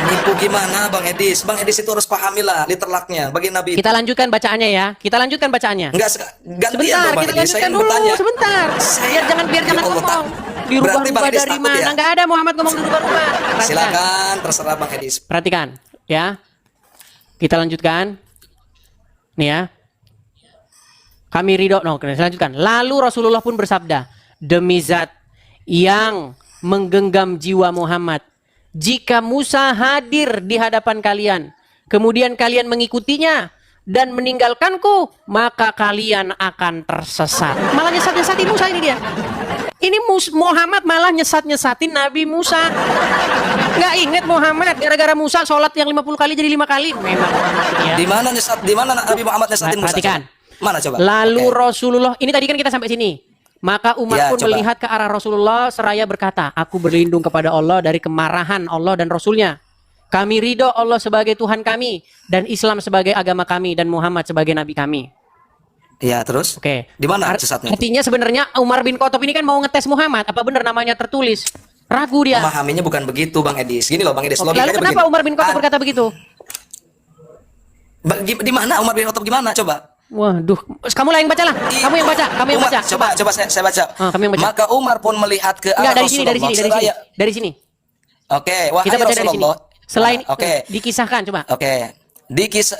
Nipu gimana Bang Edis? Bang Edis itu harus pahamilah literlaknya bagi Nabi. Kita lanjutkan bacaannya ya. Kita lanjutkan bacaannya. Enggak gantian Sebentar, dong Bang kita Edis. lanjutkan Saya dulu. bertanya. Sebentar. Saya- Biar jangan Ya Allah, ngomong. berarti Dirubah-rubah Bang Edis dari takut mana? ya? Nggak ada Muhammad ngomong dirubah-rubah. Perhatikan. Silakan, terserah Bang Edis. Perhatikan, ya. Kita lanjutkan. Nih ya. Kami ridho. No, kita lanjutkan. Lalu Rasulullah pun bersabda, demi zat yang menggenggam jiwa Muhammad, jika Musa hadir di hadapan kalian, kemudian kalian mengikutinya dan meninggalkanku, maka kalian akan tersesat. Malah nyesat-nyesatin Musa ini dia. Ini Muhammad malah nyesat-nyesatin Nabi Musa. Nggak inget Muhammad gara-gara Musa sholat yang 50 kali jadi 5 kali. Memang Muhammad ini ya. Di mana Nabi Muhammad nyesatin Musa? Perhatikan. Mana coba? Lalu Oke. Rasulullah, ini tadi kan kita sampai sini. Maka Umar Ya, pun coba. melihat ke arah Rasulullah seraya berkata, aku berlindung kepada Allah dari kemarahan Allah dan Rasulnya. Kami ridho Allah sebagai Tuhan kami dan Islam sebagai agama kami dan Muhammad sebagai Nabi kami. Ya, terus? Oke. Di mana sesatnya? Artinya sebenarnya Umar bin Khattab ini kan mau ngetes Muhammad. Apa benar namanya tertulis? Ragu dia. Memahaminya bukan begitu Bang Edis. Gini loh Bang Edis, Oke, lalu logikanya kenapa begini. Umar bin Khattab berkata begitu? Di mana Umar bin Khattab gimana coba? Waduh, kamu lah yang baca lah. Kamu yang baca, kamu yang Umar, baca. Coba saya baca. Ah, kamu yang baca. Maka Umar pun melihat ke Enggak, arah dari sini, dari sini, Rasulullah dari sini. seraya- Dari sini. Oke, wahai Kita baca dari sini. Rasulullah. Selain Oke. dikisahkan coba. Oke.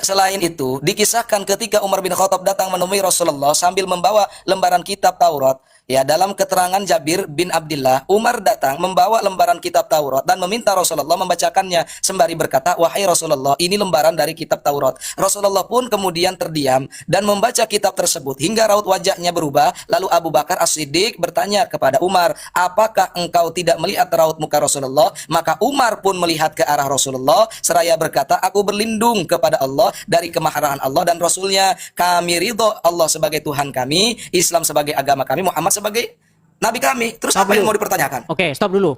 Selain itu, dikisahkan ketika Umar bin Khattab datang menemui Rasulullah sambil membawa lembaran kitab Taurat. Ya, dalam keterangan Jabir bin Abdullah, Umar datang membawa lembaran kitab Taurat dan meminta Rasulullah membacakannya sembari berkata, "Wahai Rasulullah, ini lembaran dari kitab Taurat." Rasulullah pun kemudian terdiam dan membaca kitab tersebut hingga raut wajahnya berubah. Lalu Abu Bakar As-Siddiq bertanya kepada Umar, "Apakah engkau tidak melihat raut muka Rasulullah?" Maka Umar pun melihat ke arah Rasulullah seraya berkata, "Aku berlindung kepada Allah dari kemarahan Allah dan Rasulnya. Kami ridho Allah sebagai Tuhan kami, Islam sebagai agama kami, Muhammad sebagai Nabi kami." Terus apa yang mau dipertanyakan? Oke, stop dulu.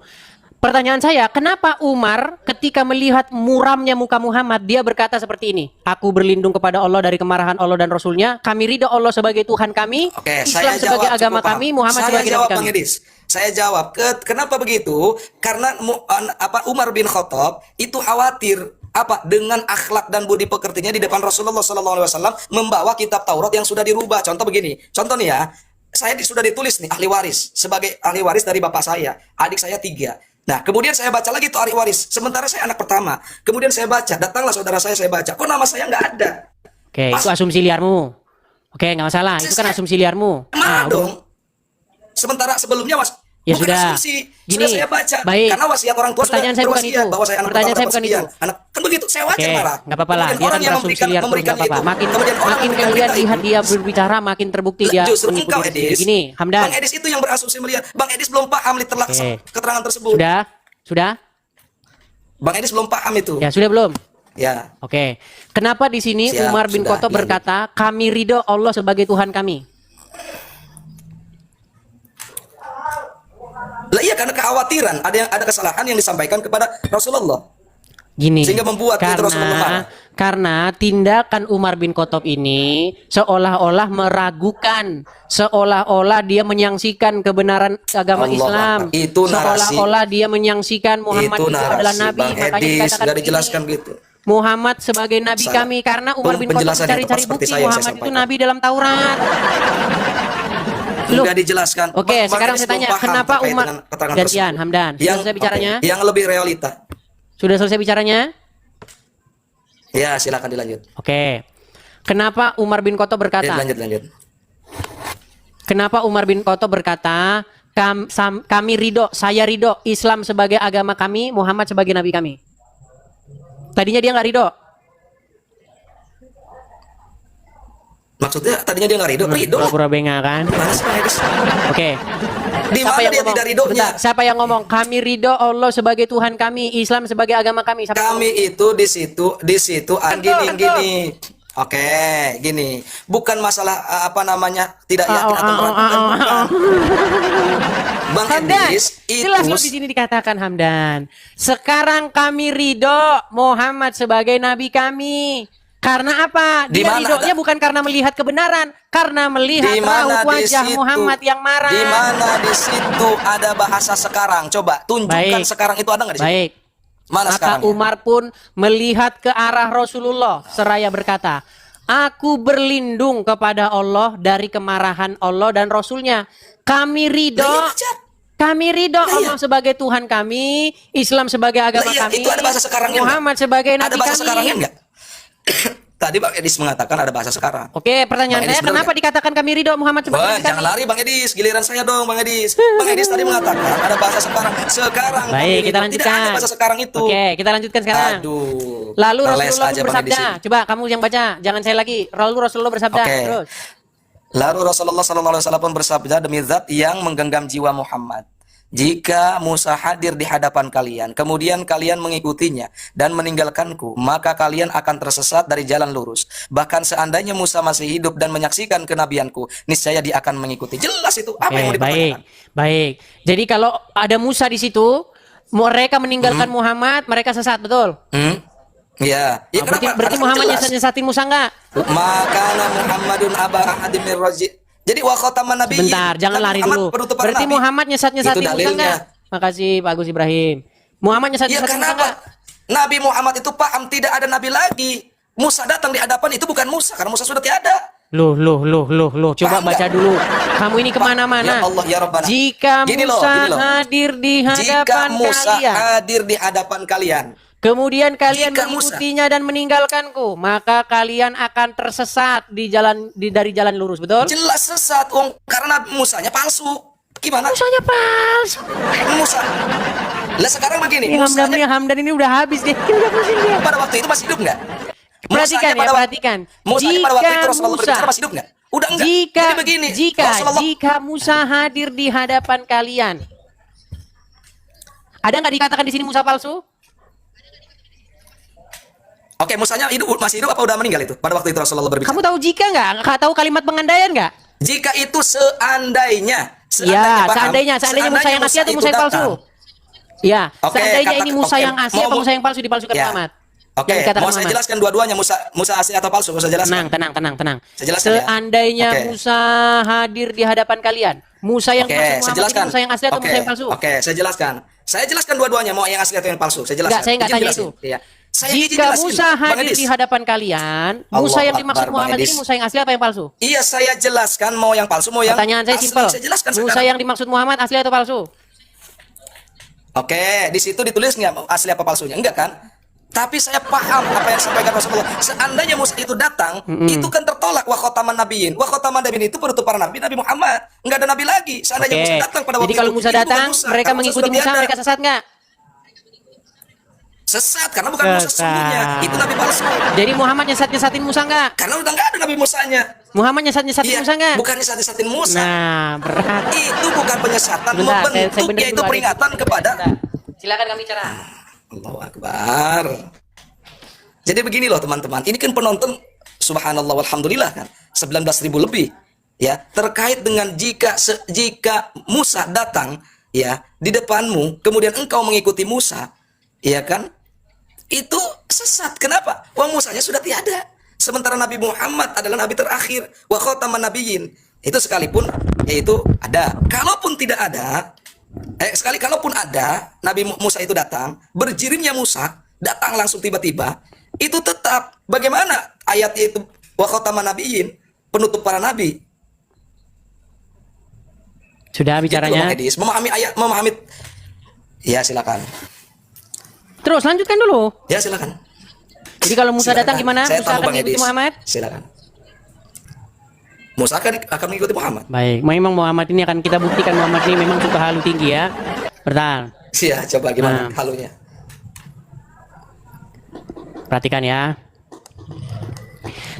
Pertanyaan saya, kenapa Umar ketika melihat muramnya muka Muhammad, dia berkata seperti ini, aku berlindung kepada Allah dari kemarahan Allah dan Rasulnya, kami ridho Allah sebagai Tuhan kami, Oke, Islam saya sebagai jawab, agama cukup kami, paham. Muhammad Saya sebagai jawab, Nabi Bang kami. Edis. Saya jawab. Kenapa begitu? Karena Umar bin Khattab itu khawatir dengan akhlak dan budi pekertinya di depan Rasulullah SAW membawa kitab Taurat yang sudah dirubah. Contoh begini. Contoh nih ya. Sudah ditulis nih ahli waris sebagai ahli waris dari bapak saya, adik saya 3. Nah, kemudian saya baca lagi tuh ahli waris. Sementara saya anak pertama. Kemudian saya baca, datanglah saudara saya baca. Kok nama saya nggak ada? Oke, itu asumsi liarmu. Oke, nggak masalah, itu kan asumsi liarmu. Mana Nah, dong? Sementara sebelumnya Ya Bukan sudah. asumsi. Gini, Sudah saya baca. baik. Karena wasiat orang tua Pertanyaan sudah saya bukan berwasiat itu. bahwa saya anak Pertanyaan pertama saya bukan sekian. itu. Anak kan begitu. Saya wajar Oke, marah. nggak apa-apa lah. Kemudian Dia orang kan yang berasumsi liar terus, memberikan nggak apa-apa. itu. Makin Kemudian orang makin memberikan kalian berita lihat itu. dia berbicara, makin terbukti dia Justru menipu engkau diri sendiri. Edis. Gini, Hamdan. Bang Edis itu yang berasumsi melihat. Bang Edis belum paham literlah Oke. keterangan tersebut. Sudah? Sudah? Bang Edis belum paham itu. Ya, sudah belum? Ya. Oke. Kenapa di sini Siap, Umar bin sudah, Khattab lanjut. berkata, "Kami ridho Allah sebagai Tuhan kami." Lah iya, karena kekhawatiran ada kesalahan yang disampaikan kepada Rasulullah. Gini, Sehingga membuat itu Rasulullah marah. karena tindakan Umar bin Khattab ini seolah-olah meragukan, seolah-olah dia menyaksikan kebenaran agama Allah Islam, Akbar. Itu narasi. seolah-olah dia menyaksikan Muhammad Itu itu adalah narasi nabi. Bang Makanya Edis dikatakan sudah begini, dijelaskan gitu. Muhammad sebagai nabi Salah. kami, karena Umar bin Khattab Penjelasan yang mencari-cari tepat seperti bukti saya Muhammad itu sampaikan. nabi dalam Taurat. Loh. Sudah dijelaskan. Oke, Bang sekarang Edis saya tanya, belum paham kenapa terkait Umar dengan keterangan gantian, tersebut. Hamdan? Sudah selesai bicaranya? Oke, yang lebih realita. Sudah selesai bicaranya? Ya, silakan dilanjut. Oke. Kenapa Umar bin Khattab berkata? Lanjut. Kenapa Umar bin Khattab berkata, kami ridho, saya ridho Islam sebagai agama kami, Muhammad sebagai nabi kami. Tadinya dia nggak ridho. Maksudnya tadinya dia nggak ridho, ridho. Pura-pura benga kan? Mana sih, Bang Edis? Oke. Di mana dia tidak ridhonya? Sebentar, siapa yang ngomong? Kami ridho Allah sebagai Tuhan kami, Islam sebagai agama kami. Siapa yang Kami itu di situ gini. Oke, gini. Bukan masalah apa namanya tidak yakin atau meragukan. Bukan. Bang Hamdan, Edis jelas loh di itu sini dikatakan Hamdan. Sekarang kami ridho Muhammad sebagai nabi kami. Karena apa? Di Dia mana ridhonya ada- bukan karena melihat kebenaran, karena melihat di mana raut di wajah situ Muhammad yang marah. Di mana di situ ada bahasa sekarang? Coba tunjukkan Baik. sekarang itu ada nggak di situ? Baik. Mana Maka sekarang? Umar pun melihat ke arah Rasulullah seraya berkata, "Aku berlindung kepada Allah dari kemarahan Allah dan Rasulnya. Kami ridho." Lah, iya, wajar. Kami ridho Lah, iya. Allah sebagai Tuhan kami, Islam sebagai agama Lah, iya, kami, itu ada bahasa sekarangnya Muhammad sebagai nabi Ada bahasa kami. sekarangnya enggak? Tadi Bang Edis mengatakan ada bahasa sekarang. Oke, pertanyaan Bang Edis, saya, benar kenapa nggak? dikatakan kami ridho Muhammad sebagai Wah, nabi jangan kami? lari Bang Edis, giliran saya dong Bang Edis. Bang Edis tadi mengatakan ada bahasa sekarang. Sekarang Baik, kami kita ridho. lanjutkan. Tidak ada bahasa sekarang itu. Oke, kita lanjutkan sekarang. Aduh. Lalu Ngeles Rasulullah aja pun Bang Edis bersabda, ini. coba kamu yang baca, jangan saya lagi. Lalu Rasulullah bersabda, Oke. terus. Lalu Rasulullah SAW pun bersabda, demi zat yang menggenggam jiwa Muhammad. Jika Musa hadir di hadapan kalian, kemudian kalian mengikutinya dan meninggalkanku, maka kalian akan tersesat dari jalan lurus. Bahkan seandainya Musa masih hidup dan menyaksikan kenabianku, niscaya dia akan mengikuti. Jelas itu. Apa yang mau Baik, dipertanyakan? baik. Jadi kalau ada Musa di situ, mereka meninggalkan Muhammad, mereka sesat, betul? Ya. Ya, berarti kenapa? berarti Karena Muhammad jelas. nyesatin Musa enggak? Maka Muhammadun aba ahadim mir raji. Jadi wa khataman nabiyyin. Bentar, jangan lari Muhammad dulu. penutup para Berarti nabi. Muhammad nyesatin Itu Musa dalilnya. enggak? Makasih Pak Agus Ibrahim. Muhammad Ya nyesatin Musa kenapa? enggak? Nabi Muhammad itu paham tidak ada nabi lagi. Musa datang di hadapan itu bukan Musa karena Musa sudah tiada. Loh. Coba Paham baca nggak? dulu. Kamu ini kemana-mana. Ya Allah, ya Rabbana. Jika Gini loh, Musa gini loh. hadir di Jika hadapan Musa kalian, hadir di hadapan kalian, kemudian kalian Jika Musa- mengikutinya dan meninggalkanku, maka kalian akan tersesat dari jalan lurus, betul? jelas sesat karena Musanya palsu. Gimana? Musanya palsu. Musa. Lah sekarang begini, Ini Musanya Hamdan ini udah habis dia. Udah pusing dia. pada waktu itu masih hidup nggak? Perhatikan Musanya ya, perhatikan. Musanya pada waktu itu Jika Rasulullah Musa- berbicara masih hidup nggak? Udah enggak. Jika Jadi begini, Rasulullah jika Musa hadir di hadapan kalian, ada nggak dikatakan di sini Musa palsu? Oke, Musanya masih hidup apa udah meninggal itu pada waktu itu Rasulullah berbicara? Kamu tahu jika nggak? Nggak tahu kalimat pengandaian nggak? Jika itu seandainya, Ya, paham? seandainya Musa yang asli atau itu Musa yang palsu? datang. Ya, Oke, seandainya ini Musa oke. yang asli atau Musa yang palsu dipalsukan Ya. Muhammad. Oke, Yang dikatakan mau saya Muhammad. jelaskan dua-duanya Musa asli atau palsu? Mau saya jelaskan. Tenang. Saya jelaskan ya. Seandainya Oke. Musa hadir di hadapan kalian, Musa yang Oke, dimaksud saya Muhammad ini jelaskan. Musa yang asli atau Oke, Musa yang palsu? Oke, saya jelaskan. Saya jelaskan dua-duanya, mau yang asli atau yang palsu. Saya jelaskan. Enggak, saya nggak Izin tanya jelasin. itu. Iya. Saya izin Jika jelasin, Musa Bang hadir Edis. di hadapan kalian, Musa Allahu yang dimaksud Akbar, Muhammad Bang ini Edis. Musa yang asli apa yang palsu? Iya, saya jelaskan mau yang palsu, mau yang Pertanyaan saya asli. simpel. Saya jelaskan Musa sekarang. yang dimaksud Muhammad asli atau palsu? Oke, di situ ditulis nggak asli apa palsunya? Enggak kan? Tapi saya paham apa yang disampaikan Rasulullah. Seandainya Musa itu datang, itu kan tertolak wa khataman nabiyyin. Wa khataman nabiyyin itu penutup para nabi, Nabi Muhammad. Enggak ada nabi lagi. Seandainya Oke. Musa datang pada waktu Jadi kalau itu, Musa itu bukan datang, Musa, mereka karena mengikuti sudah Musa, tiada. mereka sesat nggak? Sesat karena bukan Musa sesungguhnya. Itu nabi palsu. Jadi Muhammad nyesat-nyesatin Musa nggak? Karena udah nggak ada nabi Musanya. Muhammad nyesat-nyesatin Iya, Musa nggak? bukan nyesat-nyesatin Musa. Nah, berat. Itu bukan penyesatan, Bentar, saya membentuk benerin yaitu dulu, Adik. peringatan kepada Silakan kami bicara. Allahu Akbar. Jadi begini loh teman-teman, ini kan penonton subhanallah walhamdulillah kan 19.000 lebih ya, terkait dengan jika Musa datang ya di depanmu kemudian engkau mengikuti Musa, ya kan? Itu sesat. Kenapa? Wah, Musanya sudah tiada. Sementara Nabi Muhammad adalah nabi terakhir, wa khataman nabiyyin. Itu sekalipun yaitu ada. Kalaupun tidak ada, kalaupun ada Nabi Musa itu datang, berjirimnya Musa datang langsung tiba-tiba, itu tetap bagaimana ayatnya itu wa khataman nabiyyin, penutup para nabi. Sudah bicaranya. Gitu loh, memahami ayat, memahami. Ya silakan. Terus lanjutkan dulu. Ya silakan. Jadi kalau Musa Silakan. datang gimana? Saya Musa tahu, akan Bang mengikuti Edis. Muhammad? Silakan. Musa akan mengikuti Muhammad. Baik, memang Muhammad ini akan kita buktikan Muhammad ini memang suka halu tinggi ya. Bertahan. Iya, coba gimana Nah. halunya. Perhatikan ya.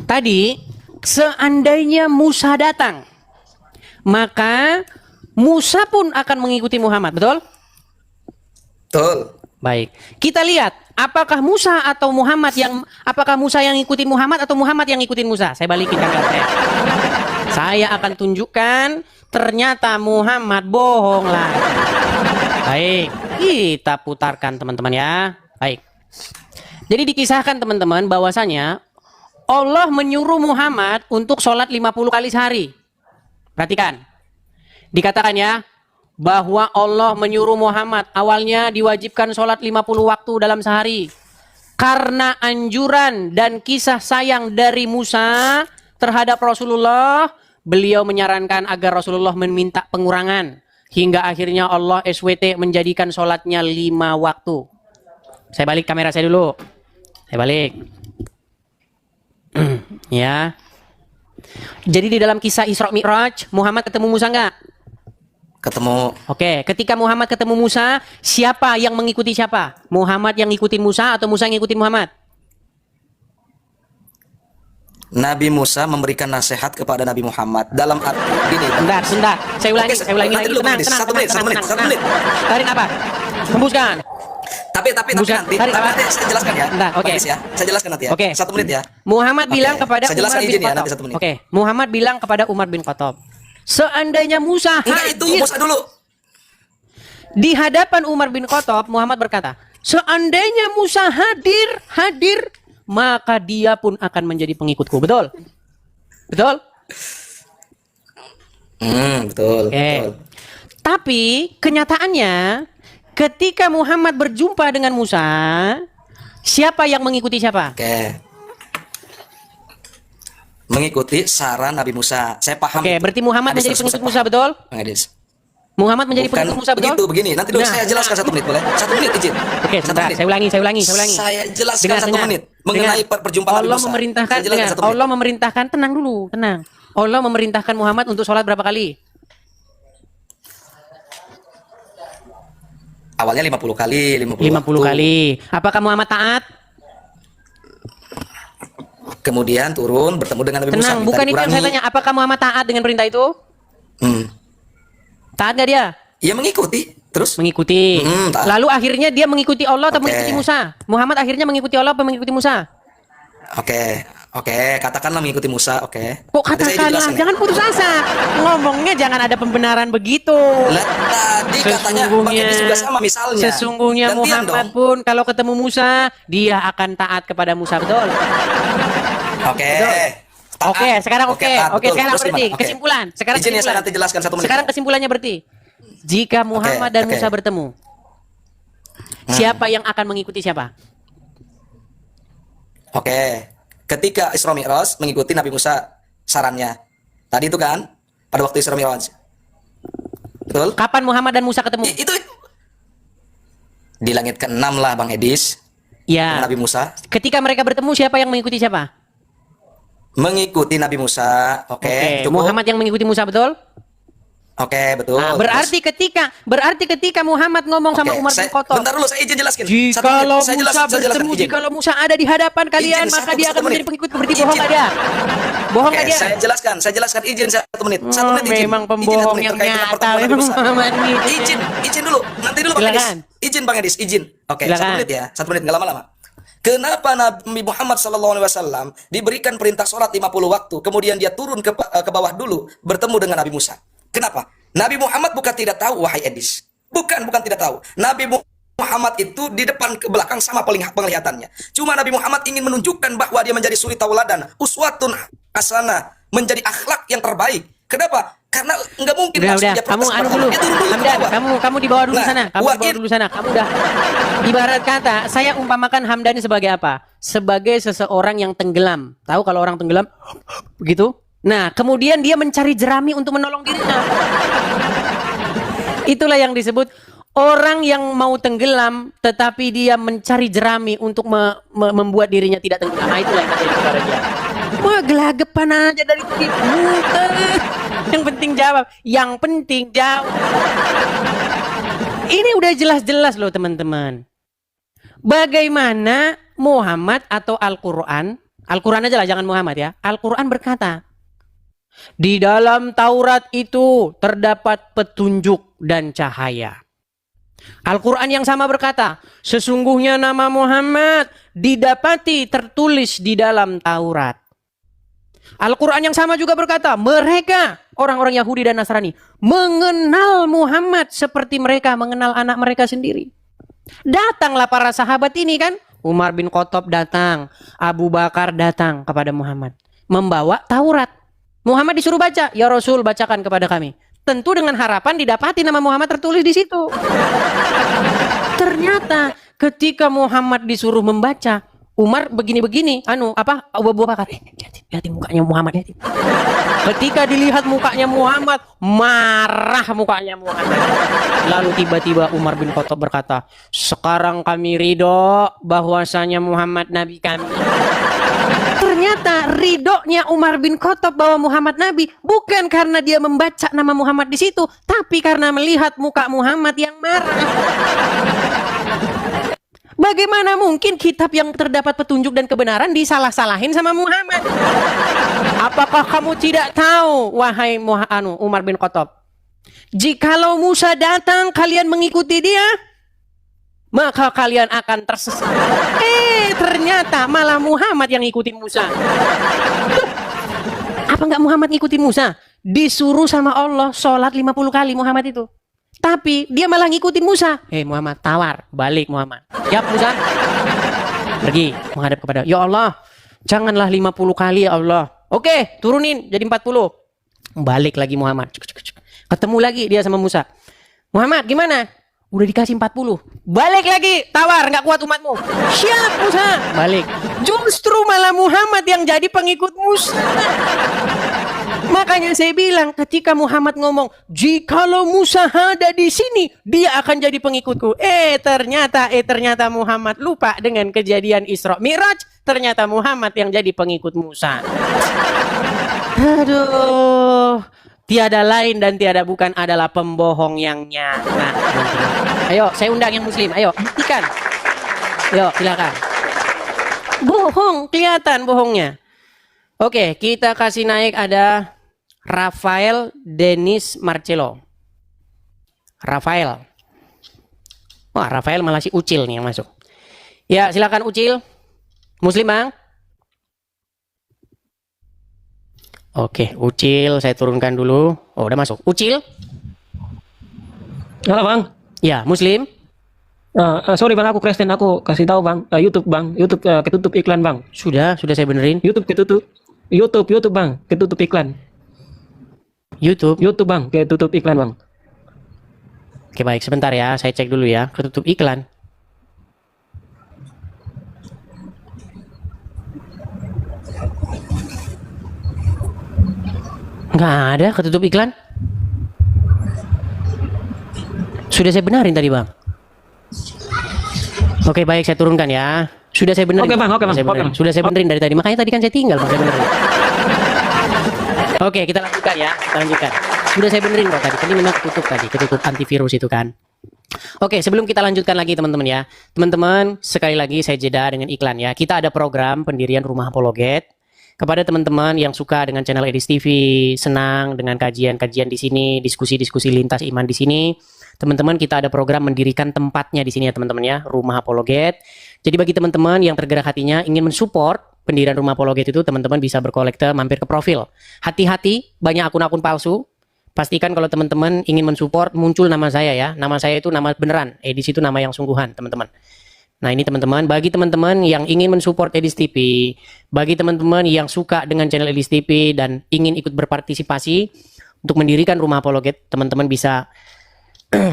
Tadi seandainya Musa datang, maka Musa pun akan mengikuti Muhammad, betul? Betul. Baik. Kita lihat apakah Musa atau Muhammad apakah Musa yang ngikutin Muhammad atau Muhammad yang ngikutin Musa? Saya balikin kakak saya. Saya akan tunjukkan ternyata Muhammad bohong lah. Baik, kita putarkan teman-teman ya. Baik. Jadi dikisahkan teman-teman bahwasanya Allah menyuruh Muhammad untuk sholat 50 kali sehari. Perhatikan. Dikatakan ya, bahwa Allah menyuruh Muhammad awalnya diwajibkan sholat 50 waktu dalam sehari. Karena anjuran dan kisah sayang dari Musa terhadap Rasulullah, beliau menyarankan agar Rasulullah meminta pengurangan. Hingga akhirnya Allah SWT menjadikan sholatnya 5 waktu. Saya balik kamera saya dulu. Saya balik. Ya. Jadi di dalam kisah Isra Mi'raj, Muhammad ketemu Musa nggak? Ketemu. Oke, ketika Muhammad ketemu Musa, siapa yang mengikuti siapa? Muhammad yang ngikutin Musa atau Musa yang ngikutin Muhammad? Nabi Musa memberikan nasihat kepada Nabi Muhammad dalam arti gini. Sebentar. Saya ulangi, Oke, saya ulangi nanti lagi. dulu, Tenang, Bang Edis. tenang, Satu menit. Tarik apa? Hembuskan. Tapi Bukan, nanti tarik apa? saya jelaskan ya. Bentar, oke. Bang Edis ya. Saya jelaskan nanti ya. Oke. 1 menit ya. Muhammad bilang Oke. kepada Saya jelaskan Umar bin izin ya, Khattab. nanti 1 menit. Oke, Muhammad bilang kepada Umar bin Khattab, seandainya Musa Enggak, itu hadir Musa dulu. di hadapan Umar bin Khattab, Muhammad berkata, seandainya Musa hadir, maka dia pun akan menjadi pengikutku. Betul? Betul? Betul. Oke. Betul. Tapi kenyataannya ketika Muhammad berjumpa dengan Musa, siapa yang mengikuti siapa? Oke. Mengikuti saran Nabi Musa. Saya paham. Oke, itu. berarti Muhammad Hadis menjadi tersebut pengikut saya Musa, paham. betul? Bang Edis. Muhammad menjadi Bukan pengikut Musa, betul? begitu, begini. Nanti dulu Nah, saya jelaskan 1 menit boleh? 1 menit izin. Oke, 1 sebentar. menit. Saya ulangi. Saya jelaskan 1 menit mengenai perjumpaan Nabi Allah Musa. memerintahkan, Saya jelaskan dengar, 1 menit. Allah memerintahkan, tenang dulu, tenang. Allah memerintahkan Muhammad untuk sholat berapa kali? Awalnya 50 kali, 50 waktu. kali. Apakah Muhammad taat? Kemudian turun bertemu dengan Nabi Musa. Tenang, minta bukan itu yang saya dikurangi. tanya. Apakah Muhammad taat dengan perintah itu? Taat gak dia? Ya mengikuti. Terus? Mengikuti. Taat. Lalu akhirnya dia mengikuti Allah atau Oke. mengikuti Musa? Muhammad akhirnya mengikuti Allah atau mengikuti Musa? Oke, katakanlah mengikuti Musa, oke. Kok Nanti saya katakanlah, jelaskan ya. jangan putus asa. Ngomongnya jangan ada pembenaran begitu. Lah, tadi katanya Bang Edis juga sama misalnya. Sesungguhnya Gantian Muhammad dong. pun kalau ketemu Musa, dia akan taat kepada Musa, betul? Oke. Taat. Oke, sekarang oke. taat, Oke, betul. sekarang Terus berarti gimana? Oke. kesimpulan. Sekarang Izin ya, saya kesimpulan. nanti jelaskan 1 menit. Sekarang kesimpulannya berarti jika Muhammad dan oke. Musa bertemu, siapa yang akan mengikuti siapa? Oke. Ketika Isra Mi'raj mengikuti Nabi Musa sarannya. Tadi itu kan pada waktu Isra Mi'raj. Betul? Kapan Muhammad dan Musa ketemu? Itu di langit ke-6 lah Bang Edis. Ya. Nabi Musa. Ketika mereka bertemu, siapa yang mengikuti siapa? Mengikuti Nabi Musa. Oke, cukup. Muhammad yang mengikuti Musa, betul? Oke, betul. Nah, berarti ketika Muhammad ngomong sama Oke, Umar bin Khattab, bentar dulu, saya izin jelaskan. jikalau Saya Musa jelaskan, bertemu, izin. jikalau Musa ada di hadapan kalian, Izin, maka satu dia akan menit. menjadi pengikut. Berarti Izin. bohong nggak dia? Bohong Oke, nggak dia? saya jelaskan izin 1 menit. 1 menit izin. Memang Izin 1 pembohong menit yang terkait dengan nyata pertemuan Nabi memang Musa. Muhammad ini. Izin dulu. Nanti dulu Bang Edis. Silakan. Izin Bang Edis, izin. Oke, 1 Silakan. menit ya. 1 menit, nggak lama-lama. Kenapa Nabi Muhammad SAW diberikan perintah sholat 50 waktu, kemudian dia turun ke bawah dulu bertemu dengan Nabi Musa? Kenapa? Nabi Muhammad bukan tidak tahu, wahai Edis. Bukan tidak tahu. Nabi Muhammad itu di depan ke belakang sama penglihatannya. Cuma Nabi Muhammad ingin menunjukkan bahwa dia menjadi suri tauladan, uswatun hasanah, menjadi akhlak yang terbaik. Kenapa? Karena nggak mungkin langsung Udah, dia kamu protes anu pertama. dulu. Dia turun dulu ke Hamdan, bawah. kamu dibawa dulu Nah, sana. Kamu dibawa dulu sana. Kamu udah ibarat kata, saya umpamakan Hamdani sebagai apa? Sebagai seseorang yang tenggelam. Tahu kalau orang tenggelam begitu? Nah, kemudian dia mencari jerami untuk menolong dirinya. Itulah yang disebut orang yang mau tenggelam tetapi dia mencari jerami untuk membuat dirinya tidak tenggelam. Nah, itulah yang terjadi kepada dia. Wah, gelagapan aja dari tadi. Yang penting jawab. Yang penting jawab. Ini udah jelas-jelas loh teman-teman. Bagaimana Muhammad atau Al-Quran. Al-Quran aja lah, jangan Muhammad ya. Al-Quran berkata, di dalam Taurat itu terdapat petunjuk dan cahaya. Al-Quran yang sama berkata, sesungguhnya nama Muhammad didapati tertulis di dalam Taurat. Al-Quran yang sama juga berkata, mereka, orang-orang Yahudi dan Nasrani, mengenal Muhammad seperti mereka mengenal anak mereka sendiri. Datanglah para sahabat ini kan, Umar bin Khattab datang, Abu Bakar datang kepada Muhammad, membawa Taurat. Muhammad disuruh baca, ya Rasul bacakan kepada kami. Tentu dengan harapan didapati nama Muhammad tertulis di situ. Ternyata ketika Muhammad disuruh membaca, Umar begini-begini, Abu Bakar, lihat mukanya Muhammad. Ketika dilihat mukanya Muhammad, marah mukanya Muhammad. Lalu tiba-tiba Umar bin Khattab berkata, sekarang kami ridho bahwasanya Muhammad Nabi kami. Ternyata ridhonya Umar bin Khattab bahwa Muhammad Nabi bukan karena dia membaca nama Muhammad di situ, tapi karena melihat muka Muhammad yang marah. Bagaimana mungkin kitab yang terdapat petunjuk dan kebenaran disalah-salahin sama Muhammad? Apakah kamu tidak tahu, wahai Umar bin Khattab? Jikalau Musa datang, kalian mengikuti dia, maka kalian akan tersesat. Ternyata malah Muhammad yang ngikutin Musa. Apa enggak Muhammad ngikutin Musa? Disuruh sama Allah sholat 50 kali Muhammad itu. Tapi dia malah ngikutin Musa. Muhammad, tawar, balik Muhammad. Ya Musa. Pergi menghadap kepada, ya Allah, janganlah 50 kali ya Allah. Oke, turunin jadi 40. Balik lagi Muhammad. Ketemu lagi dia sama Musa. Muhammad, gimana? Udah dikasih 40. Balik lagi, tawar, nggak kuat umatmu. Siap Musa. Balik. Justru malah Muhammad yang jadi pengikut Musa. Makanya saya bilang ketika Muhammad ngomong, jikalau Musa ada di sini, dia akan jadi pengikutku. Ternyata Muhammad lupa dengan kejadian Isra Mi'raj. Ternyata Muhammad yang jadi pengikut Musa. Aduh. Tiada lain dan tiada bukan adalah pembohong yang nyata. Ayo, saya undang yang muslim. Ayo, buktikan. Ayo, silakan. Bohong, kelihatan bohongnya. Oke, kita kasih naik ada Rafael Denis Marcelo. Rafael. Wah, Rafael malah si Ucil nih yang masuk. Ya, silakan Ucil. Muslim, Bang. Oke, Ucil saya turunkan dulu. Oh, udah masuk. Ucil. Halo Bang. Ya, Muslim. Sorry Bang, aku Kristen. Aku kasih tahu Bang. YouTube Bang. YouTube ketutup iklan Bang. Sudah saya benerin. YouTube ketutup. YouTube Bang. Ketutup iklan. YouTube Bang. Ketutup iklan Bang. Oke baik, sebentar ya. Saya cek dulu ya. Ketutup iklan. Nggak ada ketutup iklan. Sudah saya benarin tadi Bang. Oke, baik, saya turunkan ya. Sudah saya benerin. Oke, Bang. Saya benerin. Sudah saya benerin dari tadi. Makanya tadi kan saya tinggal, Bang, saya benerin. Oke, kita lanjutkan ya. Kita lanjutkan. Sudah saya benerin kok tadi. Tadi memang ketutup tadi, ketutup antivirus itu kan. Oke, sebelum kita lanjutkan lagi teman-teman ya. Teman-teman, sekali lagi saya jeda dengan iklan ya. Kita ada program pendirian Rumah Apologet. Kepada teman-teman yang suka dengan channel Edis TV, senang dengan kajian-kajian di sini, diskusi-diskusi lintas iman di sini, teman-teman kita ada program mendirikan tempatnya di sini ya teman-teman ya, Rumah Apologet. Jadi bagi teman-teman yang tergerak hatinya ingin mensupport pendirian Rumah Apologet itu, teman-teman bisa berkolekte mampir ke profil. Hati-hati, banyak akun-akun palsu. Pastikan kalau teman-teman ingin mensupport muncul nama saya ya. Nama saya itu nama beneran, Edis itu nama yang sungguhan teman-teman. Nah ini teman-teman, bagi teman-teman yang ingin mensupport Edis TV, bagi teman-teman yang suka dengan channel Edis TV dan ingin ikut berpartisipasi untuk mendirikan Rumah Apologet, teman-teman bisa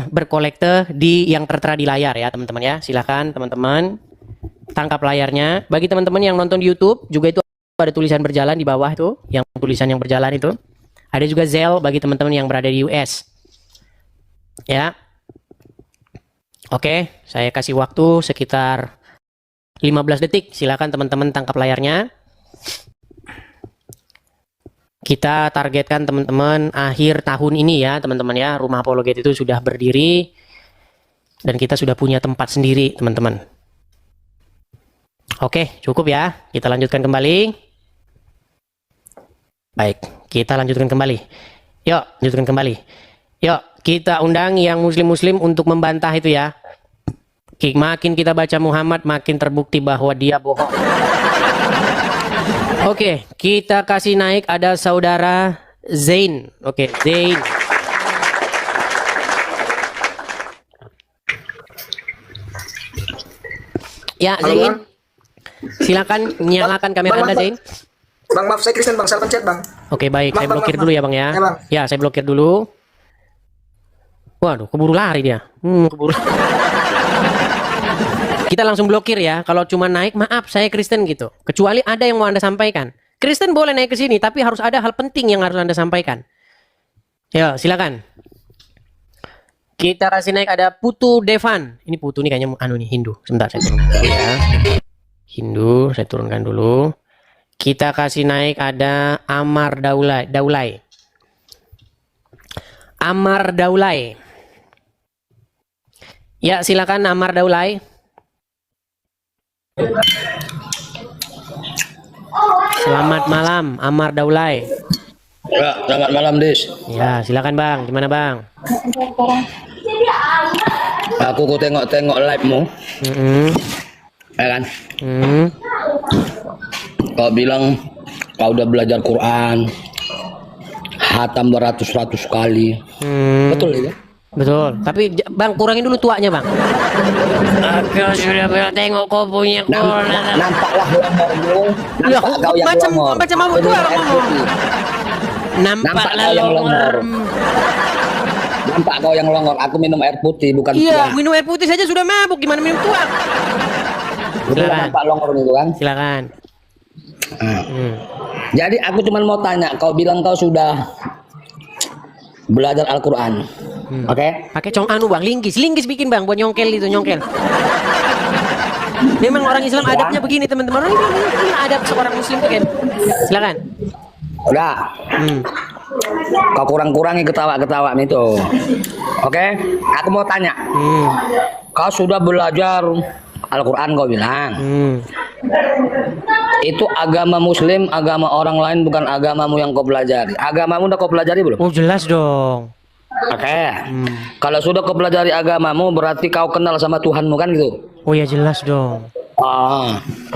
berkolekte di yang tertera di layar ya teman-teman ya. Silahkan teman-teman tangkap layarnya. Bagi teman-teman yang nonton di YouTube juga itu ada tulisan berjalan di bawah tuh, yang tulisan yang berjalan itu. Ada juga Zelle bagi teman-teman yang berada di US. Ya. Oke, saya kasih waktu sekitar 15 detik. Silakan teman-teman tangkap layarnya. Kita targetkan teman-teman akhir tahun ini ya, teman-teman ya. Rumah Apologet itu sudah berdiri dan kita sudah punya tempat sendiri, teman-teman. Oke, cukup ya. Kita lanjutkan kembali. Baik, kita lanjutkan kembali. Yuk, lanjutkan kembali. Yuk, kita undang yang muslim-muslim untuk membantah itu ya. Makin kita baca Muhammad, makin terbukti bahwa dia bohong. Oke, kita kasih naik ada saudara Zain. Oke, Zain. Ya, Zain. Silakan nyalakan kamera Anda, Zain. Bang, maaf saya Kristen bang, salah pencet bang. Oke, baik, Maaf, saya bang, blokir maaf, dulu ya bang ya. Ya, bang. Ya, saya blokir dulu. Waduh, keburu lari dia. Keburu. Kita langsung blokir ya. Kalau cuma naik, maaf saya Kristen gitu. Kecuali ada yang mau Anda sampaikan. Kristen boleh naik ke sini, tapi harus ada hal penting yang harus Anda sampaikan. Ya, silakan. Kita kasih naik ada Putu Devan. Ini Putu nih kayaknya nih Hindu. Sebentar saya turunkan dulu ya. Hindu, saya turunkan dulu. Kita kasih naik ada Amar Daulay. Amar Daulay. Ya, silakan Amar Daulay. Selamat malam, Amar Daulay. Ya, selamat malam, Dis. Ya, silakan Bang. Gimana Bang? Aku tengok-tengok live-mu, ya kan? Kau bilang kau udah belajar Quran, hatam beratus-ratus kali. Betul ya? Betul. Tapi Bang, kurangin dulu tuanya Bang. Aku sudah pernah tengok kau punya Quran. Nampaklah longormu. Ya, Nampak kau yang macam longor. apa tua Bang ngomong. Nampaklah kau yang longor. Nampak kau yang longor. Aku minum air putih, bukan Iya, tua. minum air putih saja sudah mabuk. Gimana minum tua? Betul, Silakan. nampak longor itu kan? Silakan. Jadi aku cuma mau tanya, kau bilang kau sudah belajar Al-Quran, oke? Pakai cong anu Bang, linggis bikin Bang buat nyongkel itu, nyongkel. Memang orang Islam adabnya begini teman-teman. Ini adab seorang muslim kan. Silakan. Udah. Kau kurang-kurangi ketawa-ketawa itu. Oke? Aku mau tanya. Kau sudah belajar Al-Quran kau bilang. Itu agama muslim, agama orang lain, bukan agamamu yang kau pelajari. Agamamu udah kau pelajari belum? Oh jelas dong. Oke. Kalau sudah kau pelajari agamamu, berarti kau kenal sama Tuhanmu kan gitu? Oh ya jelas dong.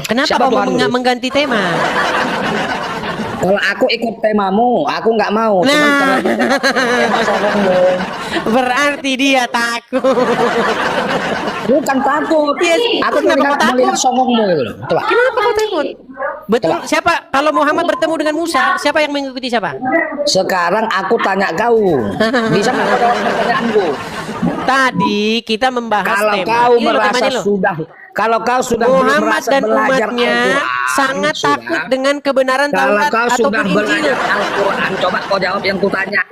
Kenapa Siapa kau Tuhanmu? mengganti tema? Kalau aku ikut temamu, aku nggak mau. Nah, berarti dia takut. Bukan takut. Aku kenapa kau takut? melihat songongmu gitu loh. Coba. Kenapa kau takut? Betul. Coba. Siapa? Kalau Muhammad bertemu dengan Musa, siapa yang mengikuti siapa? Sekarang aku tanya kau. Bisa nggak kau jawab pertanyaanku? Tadi kita membahas Kalau tema. kau Ini loh merasa temanya loh. sudah, kalau kau sudah Muhammad merasa dan belajar umatnya Al-Quran, sangat sudah. takut dengan kebenaran Kalau Taurat kau sudah ataupun Injil. belajar Al-Quran, coba kau jawab yang kutanya.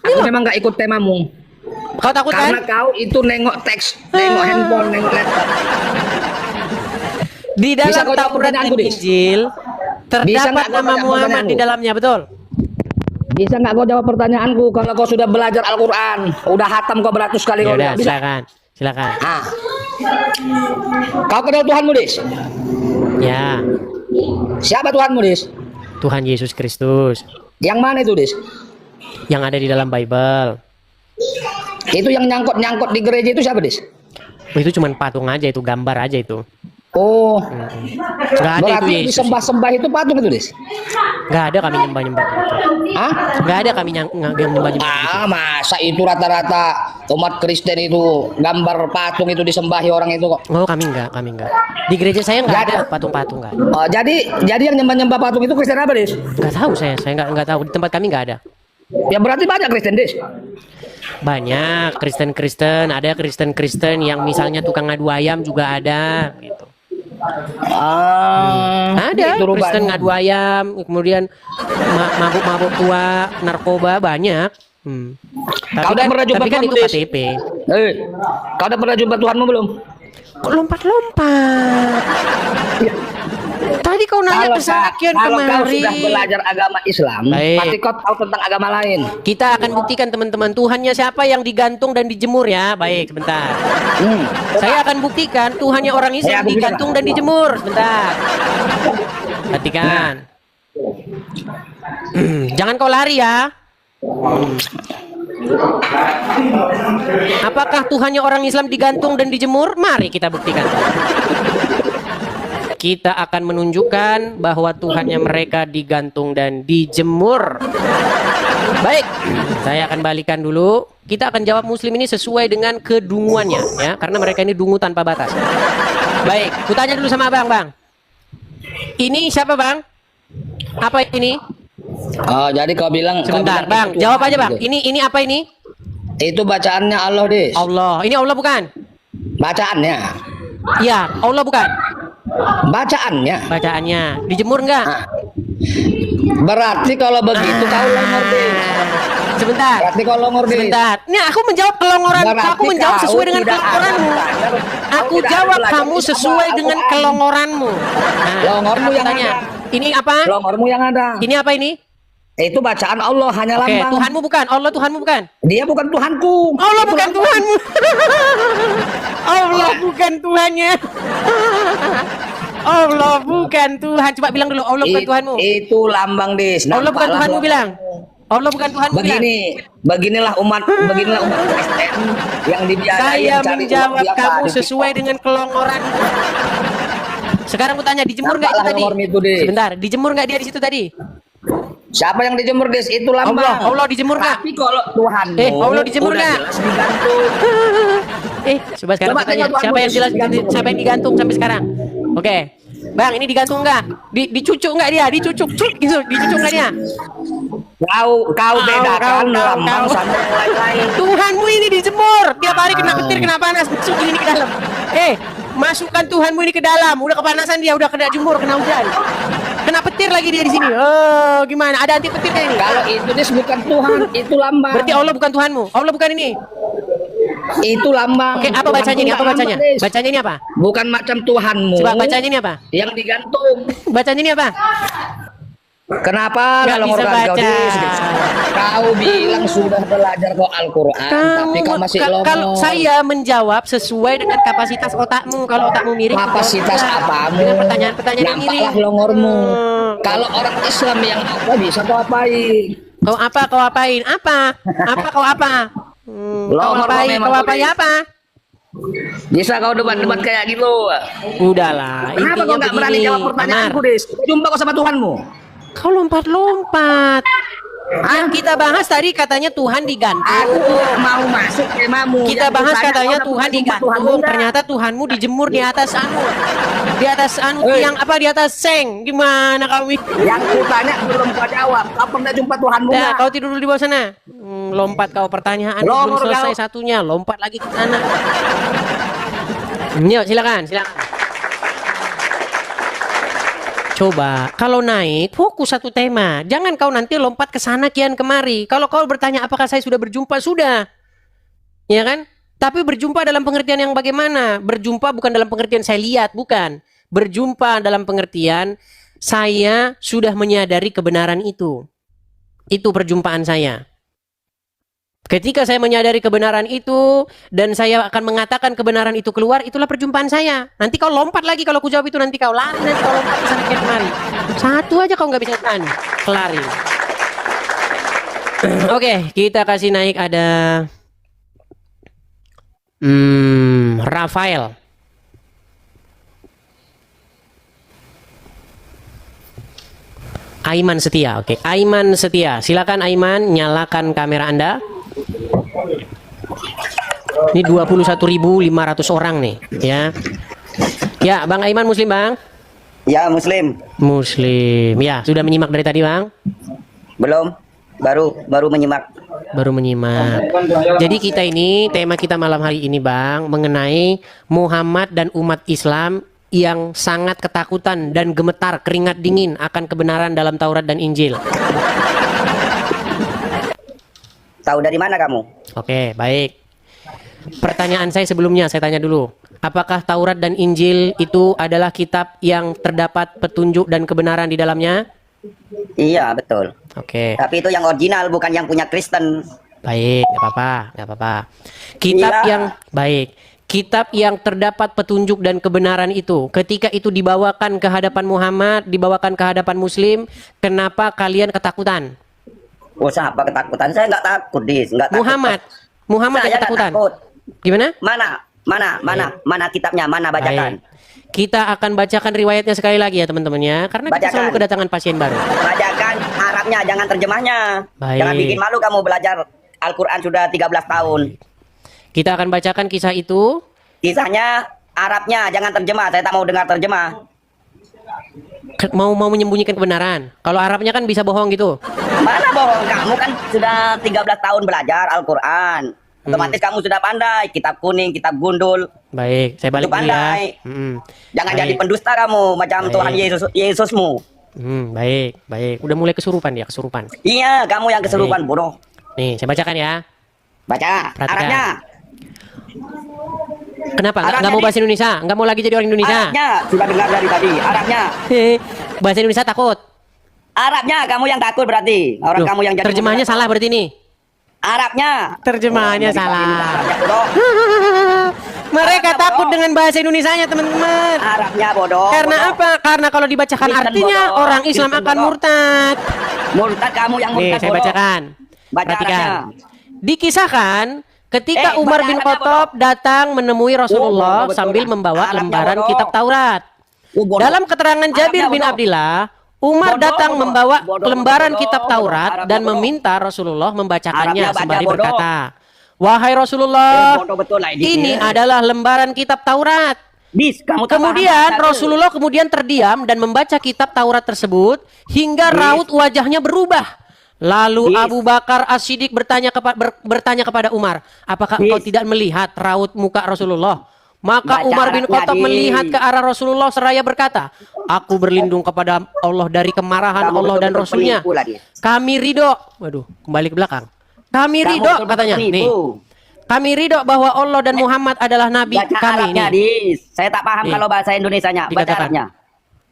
Aku memang nggak ikut temamu. Kau takut Karena kan? kau itu nengok teks, nengok handphone, nengok laptop. Di Bisa dalam kau jawab Taurat dan pertanyaanku, Dis? Injil Bisa terdapat nggak kau nama jawab Muhammad pertanyaanku? di dalamnya, betul? Bisa nggak kau jawab pertanyaanku kalau kau sudah belajar Al-Quran? Udah hatam kau beratus kali. Ya kau udah, bisa. silakan. Silakan. Ah. Kau kenal Tuhanmu, Dis? Ya, Siapa Tuhanmu, Dis? Tuhan Yesus Kristus Yang mana itu, Dis? yang ada di dalam Bible. Itu yang nyangkut-nyangkut di gereja itu siapa, Dis? Oh, itu cuma patung aja, itu gambar aja itu. Oh, Nggak ada itu berarti Yesus. disembah-sembah itu patung itu, Dis? Nggak ada kami nyembah-nyembah gitu. Hah? Nggak ada kami nyembah-nyembah gitu. Ah, masa itu rata-rata umat Kristen itu gambar patung itu disembahi orang itu kok. Oh, kami enggak. Di gereja saya nggak Nggak ada ada. patung-patung, nggak ada. Oh, jadi yang nyembah-nyembah patung itu Kristen apa, Dis? Nggak tahu saya nggak tahu. Di tempat kami nggak ada. Ya berarti banyak Kristen, Dis. Banyak Kristen-Kristen, ada Kristen-Kristen yang misalnya tukang ngadu ayam juga ada gitu. Ada itu Kristen rupanya. ngadu ayam, kemudian mabuk-mabuk tua, narkoba banyak. Kau udah pernah jumpa tapi kan Tuhanmu, itu Dis? KTP. Kau udah pernah jumpa Tuhanmu belum? Kok lompat-lompat? Tadi kau nanya ke saya kian kalau kau kemari. sudah belajar agama Islam, Baik. pasti kau tahu tentang agama lain. Kita akan buktikan teman-teman Tuhannya siapa yang digantung dan dijemur ya. Baik, sebentar. Saya akan buktikan Tuhannya orang Ya, Islam buktikan. digantung dan dijemur. Sebentar. Perhatikan. Jangan kau lari ya. Apakah Tuhannya orang Islam digantung dan dijemur? Mari kita buktikan. Kita akan menunjukkan bahwa Tuhannya mereka digantung dan dijemur. Baik, saya akan balikan dulu. Kita akan jawab Muslim ini sesuai dengan kedunguannya, ya, karena mereka ini dungu tanpa batas. Baik, kutanya dulu sama abang, bang. Ini siapa, bang? Apa ini? Oh, jadi kau bilang Sebentar, kau bilang bang. itu Jawab Tuhan aja, bang. gitu. Ini apa ini? Itu bacaannya Allah, Dis. Allah. Ini Allah bukan? Bacaannya. Iya, Allah bukan. Bacaannya. Bacaannya. Dijemur enggak? Berarti kalau begitu kau longor, Dis. Sebentar. Berarti kau longor, Dis. Sebentar. Ini aku menjawab kelongoran. Berarti Aku menjawab kau sesuai dengan tidak ada kelongoranmu. belajar. Kau Aku tidak ada jawab belajar kamu Islam sesuai dengan Al-Quran. kelongoranmu. Nah, Longormu yang tanya. ada. Ini apa? Longormu yang ada. Ini apa ini? Itu bacaan Allah, hanya Oke, lambang. Tuhanmu bukan. Allah Tuhanmu bukan. Dia bukan Tuhanku. Allah Itu bukan lambang. Tuhanmu. Allah bukan Tuhannya. Allah bukan Tuhan. Coba bilang dulu, Allah bukan Tuhanmu. Itu lambang, Dis. Allah bukan Nampaklah Tuhanmu lambang. bilang. Allah bukan Tuhanmu bilang. Beginilah umat Kristen yang dibiayain Saya cari menjawab uang kamu di sesuai dengan kelongoran. Sekarang aku tanya, dijemur nggak itu Nampaklah tadi? longormu itu, Dis. Sebentar, dijemur nggak dia di situ tadi? Siapa yang dijemur, Des? Itu lambang. Allah dijemur nggak? Tapi kalau Tuhan, Allah dijemur udah nggak? jelas digantung. Coba sekarang Coba aku tanya, tanya Tuhanmu, siapa yang jelas digantung. siapa yang digantung sampai sekarang? Oke. Bang, ini digantung nggak? Dicucuk nggak dia? Dicucuk, gitu. Dicucuk nggak dia? Kau bedakan lambang kau. sama yang lain-lain. Tuhanmu ini dijemur. Tiap hari kena petir, kena panas, masuk ini ke dalam. Masukkan Tuhanmu ini ke dalam. Udah kepanasan dia, udah kena jemur, kena hujan. Kena petir lagi dia di sini. Oh, gimana? Ada anti petirnya ini? Kalau itu Des bukan Tuhan, itu lambang. Berarti Allah bukan Tuhanmu. Allah bukan ini. Itu lambang. Oke, apa Tuhan bacanya itu ini? Apa lambang, bacanya? Des. Bacanya ini apa? Bukan macam Tuhanmu. Coba bacanya ini apa? Yang digantung. Bacanya ini apa? Kenapa Nggak kalau bisa orang kau baca. Kau bilang sudah belajar kau Al-Quran, tapi kau masih longor. Kalau saya menjawab sesuai dengan kapasitas otakmu. Kalau otakmu miring, Kapasitas jawab apamu? dengan pertanyaan-pertanyaan yang miring. Nampaklah longormu. Kalau orang Islam yang apa bisa kau apain? Kau apa? Kau apain? Apa? Apa kau apa? Kau Longor apain? memang Kau kau apain Des. apa? Bisa kau debat-debat kayak gitu? Udahlah. Kenapa kau nggak berani jawab pertanyaanku, Des? Jumpa kau sama Tuhanmu. Kau lompat-lompat. Yang kita bahas tadi katanya Tuhan digantung. Aku tidak mau masuk temamu. Kita Yang bahas kutanya, katanya kau dapat Tuhan jumpa digantung. Tuhanmu nggak? Ternyata Tuhanmu dijemur di atas anu. Di atas anu tiang apa? Di atas seng. Gimana kamu? Yang kutanya belum kau jawab. Kau pernah jumpa Tuhanmu Dah, nggak? kau tidur dulu di bawah sana. Lompat kau pertanyaan belum Longor selesai kau. satunya, lompat lagi ke sana. Yuk, silakan. Coba kalau naik fokus satu tema. Jangan kau nanti lompat ke sana kian kemari. Kalau kau bertanya apakah saya sudah berjumpa, sudah. Ya kan? Tapi berjumpa dalam pengertian yang bagaimana? Berjumpa bukan dalam pengertian saya lihat, bukan. Berjumpa dalam pengertian saya sudah menyadari kebenaran itu. Itu perjumpaan saya. Ketika saya menyadari kebenaran itu dan saya akan mengatakan kebenaran itu keluar, itulah perjumpaan saya. Nanti kau lompat lagi kalau aku jawab itu, nanti kau lari, nanti kau lompat ke sana kemari. Satu aja kau nggak bisa tahan, kelari. Oke, kita kasih naik ada Rafael. Aiman Setia, oke. Aiman Setia, silakan Aiman, nyalakan kamera Anda. Ini 21.500 orang nih, ya. Ya, Bang Aiman Muslim, Bang? Ya, Muslim. Muslim. Ya, sudah menyimak dari tadi, Bang? Belum. Baru menyimak. Baru menyimak. Jadi kita ini, tema kita malam hari ini, Bang, mengenai Muhammad dan umat Islam yang sangat ketakutan dan gemetar keringat dingin akan kebenaran dalam Taurat dan Injil. Tahu dari mana kamu? Oke, baik. Pertanyaan saya sebelumnya, saya tanya dulu. Apakah Taurat dan Injil itu adalah kitab yang terdapat petunjuk dan kebenaran di dalamnya? Iya, betul. Oke. Tapi itu yang original, bukan yang punya Kristen. Baik, nggak apa-apa, nggak apa-apa. Kitab Iya. yang baik. Kitab yang terdapat petunjuk dan kebenaran itu, ketika itu dibawakan ke hadapan Muhammad, dibawakan ke hadapan Muslim, kenapa kalian ketakutan? Oh, siapa ketakutan? Saya nggak takut, Dis. Nggak takut. Muhammad Saya yang nggak ketakutan. takut. Gimana? Mana kitabnya? Mana bacakan? Baik. Kita akan bacakan riwayatnya sekali lagi ya teman-teman ya, karena kita Bacakan. selalu kedatangan pasien baru. Bacakan Arabnya, jangan terjemahnya. Baik. Jangan bikin malu kamu belajar Al-Quran sudah 13 tahun. Kita akan bacakan kisah itu. Kisahnya Arabnya, jangan terjemah. Saya tak mau dengar terjemah. Mau menyembunyikan kebenaran. Kalau Arabnya kan bisa bohong gitu. Mana bohong, kamu kan sudah 13 tahun belajar Al-Quran. Otomatis kamu sudah pandai. Kitab kuning, kitab gundul. Baik, saya balik Itu dulu ya. pandai. Jangan Baik. jadi pendusta kamu macam Baik. Tuhan Yesusmu. Baik. Udah mulai kesurupan ya, kesurupan. Iya, kamu yang keserupan, Baik. bodoh. Nih, saya bacakan ya. Baca Perhatikan. Arabnya. Kenapa? Nggak Arabnya mau di- bahasa Indonesia? Nggak mau lagi jadi orang Indonesia? Arabnya sudah dengar dari tadi. Arabnya. Bahasa Indonesia takut. Arabnya kamu yang takut berarti. Orang Loh, kamu yang jadi terjemahnya salah berarti nih. Arabnya. Terjemahannya Oh, salah. Arabnya bodoh. Mereka Arabnya takut bodoh. dengan bahasa Indonesianya, teman-teman. Arabnya bodoh. Karena bodoh. apa? Karena kalau dibacakan Kristen artinya bodoh. orang Islam Kristen akan bodoh. murtad. Murtad kamu yang Nih, murtad. saya bodoh. bacakan. Baca Perhatikan. Arabnya. Dikisahkan ketika Eh, Umar baca bin Arabnya, Khattab datang menemui Rasulullah bodoh, betul. sambil membawa Arabnya lembaran bodoh. kitab Taurat. Bodoh. Dalam keterangan Jabir Arabnya bin bodoh. Abdillah, Umar Bodoh, datang bodoh. membawa Bodoh, lembaran bodoh, kitab bodoh. Taurat Arabnya dan bodoh. meminta Rasulullah membacakannya Arabnya baca sembari bodoh. berkata, "Wahai Rasulullah, Bodoh betul lah ini adalah lembaran kitab Taurat." Dis, kamu tak Kemudian paham, Rasulullah kemudian terdiam dan membaca kitab Taurat tersebut hingga raut wajahnya berubah. Lalu Yes. Abu Bakar As-Siddiq bertanya kepada Umar, "Apakah Yes. engkau tidak melihat raut muka Rasulullah?" Maka Baca Umar bin Arabnya, Khattab Dis. melihat ke arah Rasulullah seraya berkata, "Aku berlindung kepada Allah dari kemarahan Kamu Allah dan betul-betul Rasulnya. penipu lah, Dis. Kami ridho." Waduh, kembali ke belakang. Kami Kamu ridho betul-betul katanya. penipu. Nih. Kami ridho bahwa Allah dan Muhammad adalah nabi Baca kami. Arabnya, Nih. Dis. Saya tak paham Nih. kalau bahasa Indonesianya. Baca Dikatakan. Arabnya.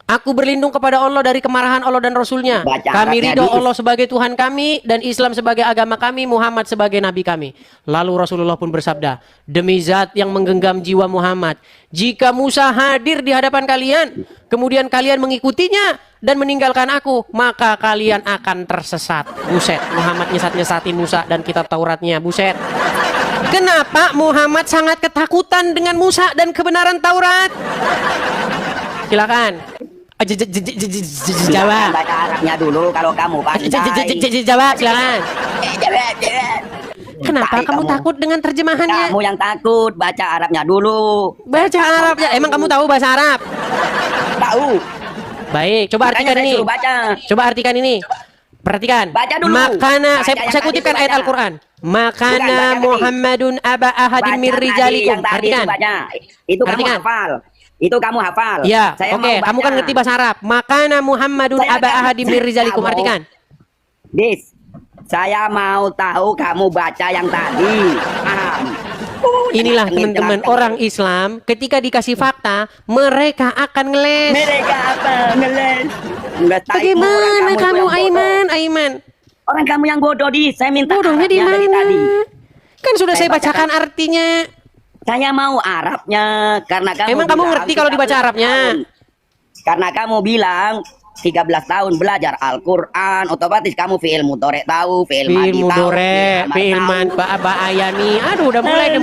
Aku berlindung kepada Allah dari kemarahan Allah dan Rasulnya. Baca Kami Arabnya, ridho Dis. Allah sebagai Tuhan kami dan Islam sebagai agama kami, Muhammad sebagai nabi kami. Lalu Rasulullah pun bersabda, "Demi zat yang menggenggam jiwa Muhammad, jika Musa hadir di hadapan kalian, kemudian kalian mengikutinya dan meninggalkan aku, maka kalian akan tersesat." Buset, Muhammad nyesat-nyesatin Musa dan kitab Tauratnya. Buset. Kenapa Muhammad sangat ketakutan dengan Musa dan kebenaran Taurat? Silakan. Jawab. Baca Arabnya dulu kalau kamu pandai. Jawab, silakan. Jawab. Kenapa Tai kamu takut dengan terjemahannya? Kamu yang takut, baca Arabnya dulu. Baca Arabnya. Emang kamu tahu bahasa Arab? Tahu. Baik, coba Makanya artikan saya ini. suruh baca. Coba artikan ini. Perhatikan. Baca dulu. Makana, Baca saya yang kutipkan tadi ayat baca. Al-Quran. Bukan, Makana baca tadi. Muhammadun aba ahadin min Baca tadi, rijalikum. yang tadi itu Perhatikan. baca. Itu kamu Perhatikan. hafal. Itu kamu hafal. Ya, Saya oke. mau Kamu baca. kan ngerti bahasa Arab. Makana Muhammadun Saya aba nggak ahadin min ngerti. rijalikum. Kamu- Artikan. Dis, saya mau tahu kamu baca yang tadi. Paham? Inilah teman-teman, orang Islam ketika dikasih fakta mereka akan ngeles. Mereka apa? Ngeles. Nggak tahu Bagaimana orang kamu itu yang bodoh. Aiman? Orang kamu yang bodoh saya minta Bodohnya di Arabnya dari mana? tadi. Kan sudah saya Saya bacakan artinya. Saya mau Arabnya karena kamu Emang kamu bilang ngerti kalau 13 dibaca Arabnya? tahun. Karena kamu bilang 13 tahun belajar Al-Quran, otomatis kamu fi'il mudhari tahu, fi'il madi Fi'il tahu, mudhari, fi'il man, ba'ayani. Aduh, udah mulai.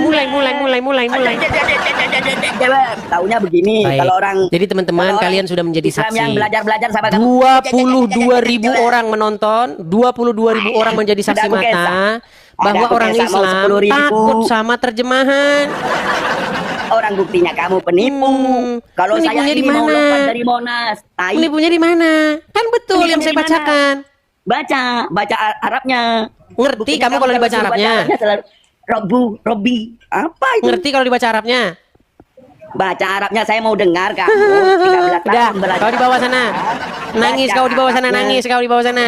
Taunya begini, Baik. kalau orang Jadi teman-teman, kalau orang kalian sudah menjadi Islam saksi. yang belajar sama kamu 22.000 orang menonton, 22.000 orang menjadi saksi Udah, Bukesa. mata Ada bahwa orang Bukesa mau Islam 10.000. takut sama terjemahan. orang buktinya kamu penipu. Kalau saya Menipunya di ini mau mana? lompat dari Monas, tai. Menipunya di mana? Kan betul yang saya Menipunya di mana? bacakan. Baca Arabnya. Ngerti Buktinya kamu kalau dibaca selalu Arabnya? selalu Robi, apa itu? Ngerti kalau dibaca Arabnya? Baca Arabnya saya mau dengar kamu. 13 Udah, tahun belajar. kau di bawah sana. Nangis Baca kau di bawah sana, Arabnya. nangis kau di bawah sana.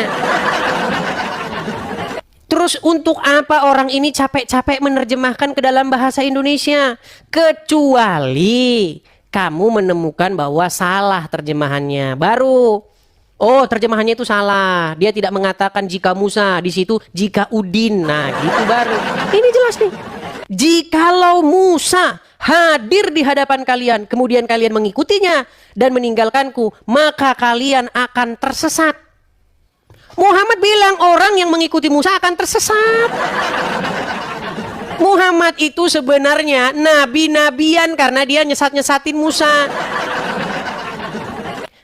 Terus untuk apa orang ini capek-capek menerjemahkan ke dalam bahasa Indonesia? Kecuali kamu menemukan bahwa salah terjemahannya. Baru, oh terjemahannya itu salah. Dia tidak mengatakan jika Musa, di situ jika Udin. Nah gitu baru. Ini jelas nih. Jikalau Musa hadir di hadapan kalian, kemudian kalian mengikutinya dan meninggalkanku, maka kalian akan tersesat. Muhammad bilang orang yang mengikuti Musa akan tersesat. Muhammad itu sebenarnya nabi-nabian karena dia nyesat-nyesatin Musa.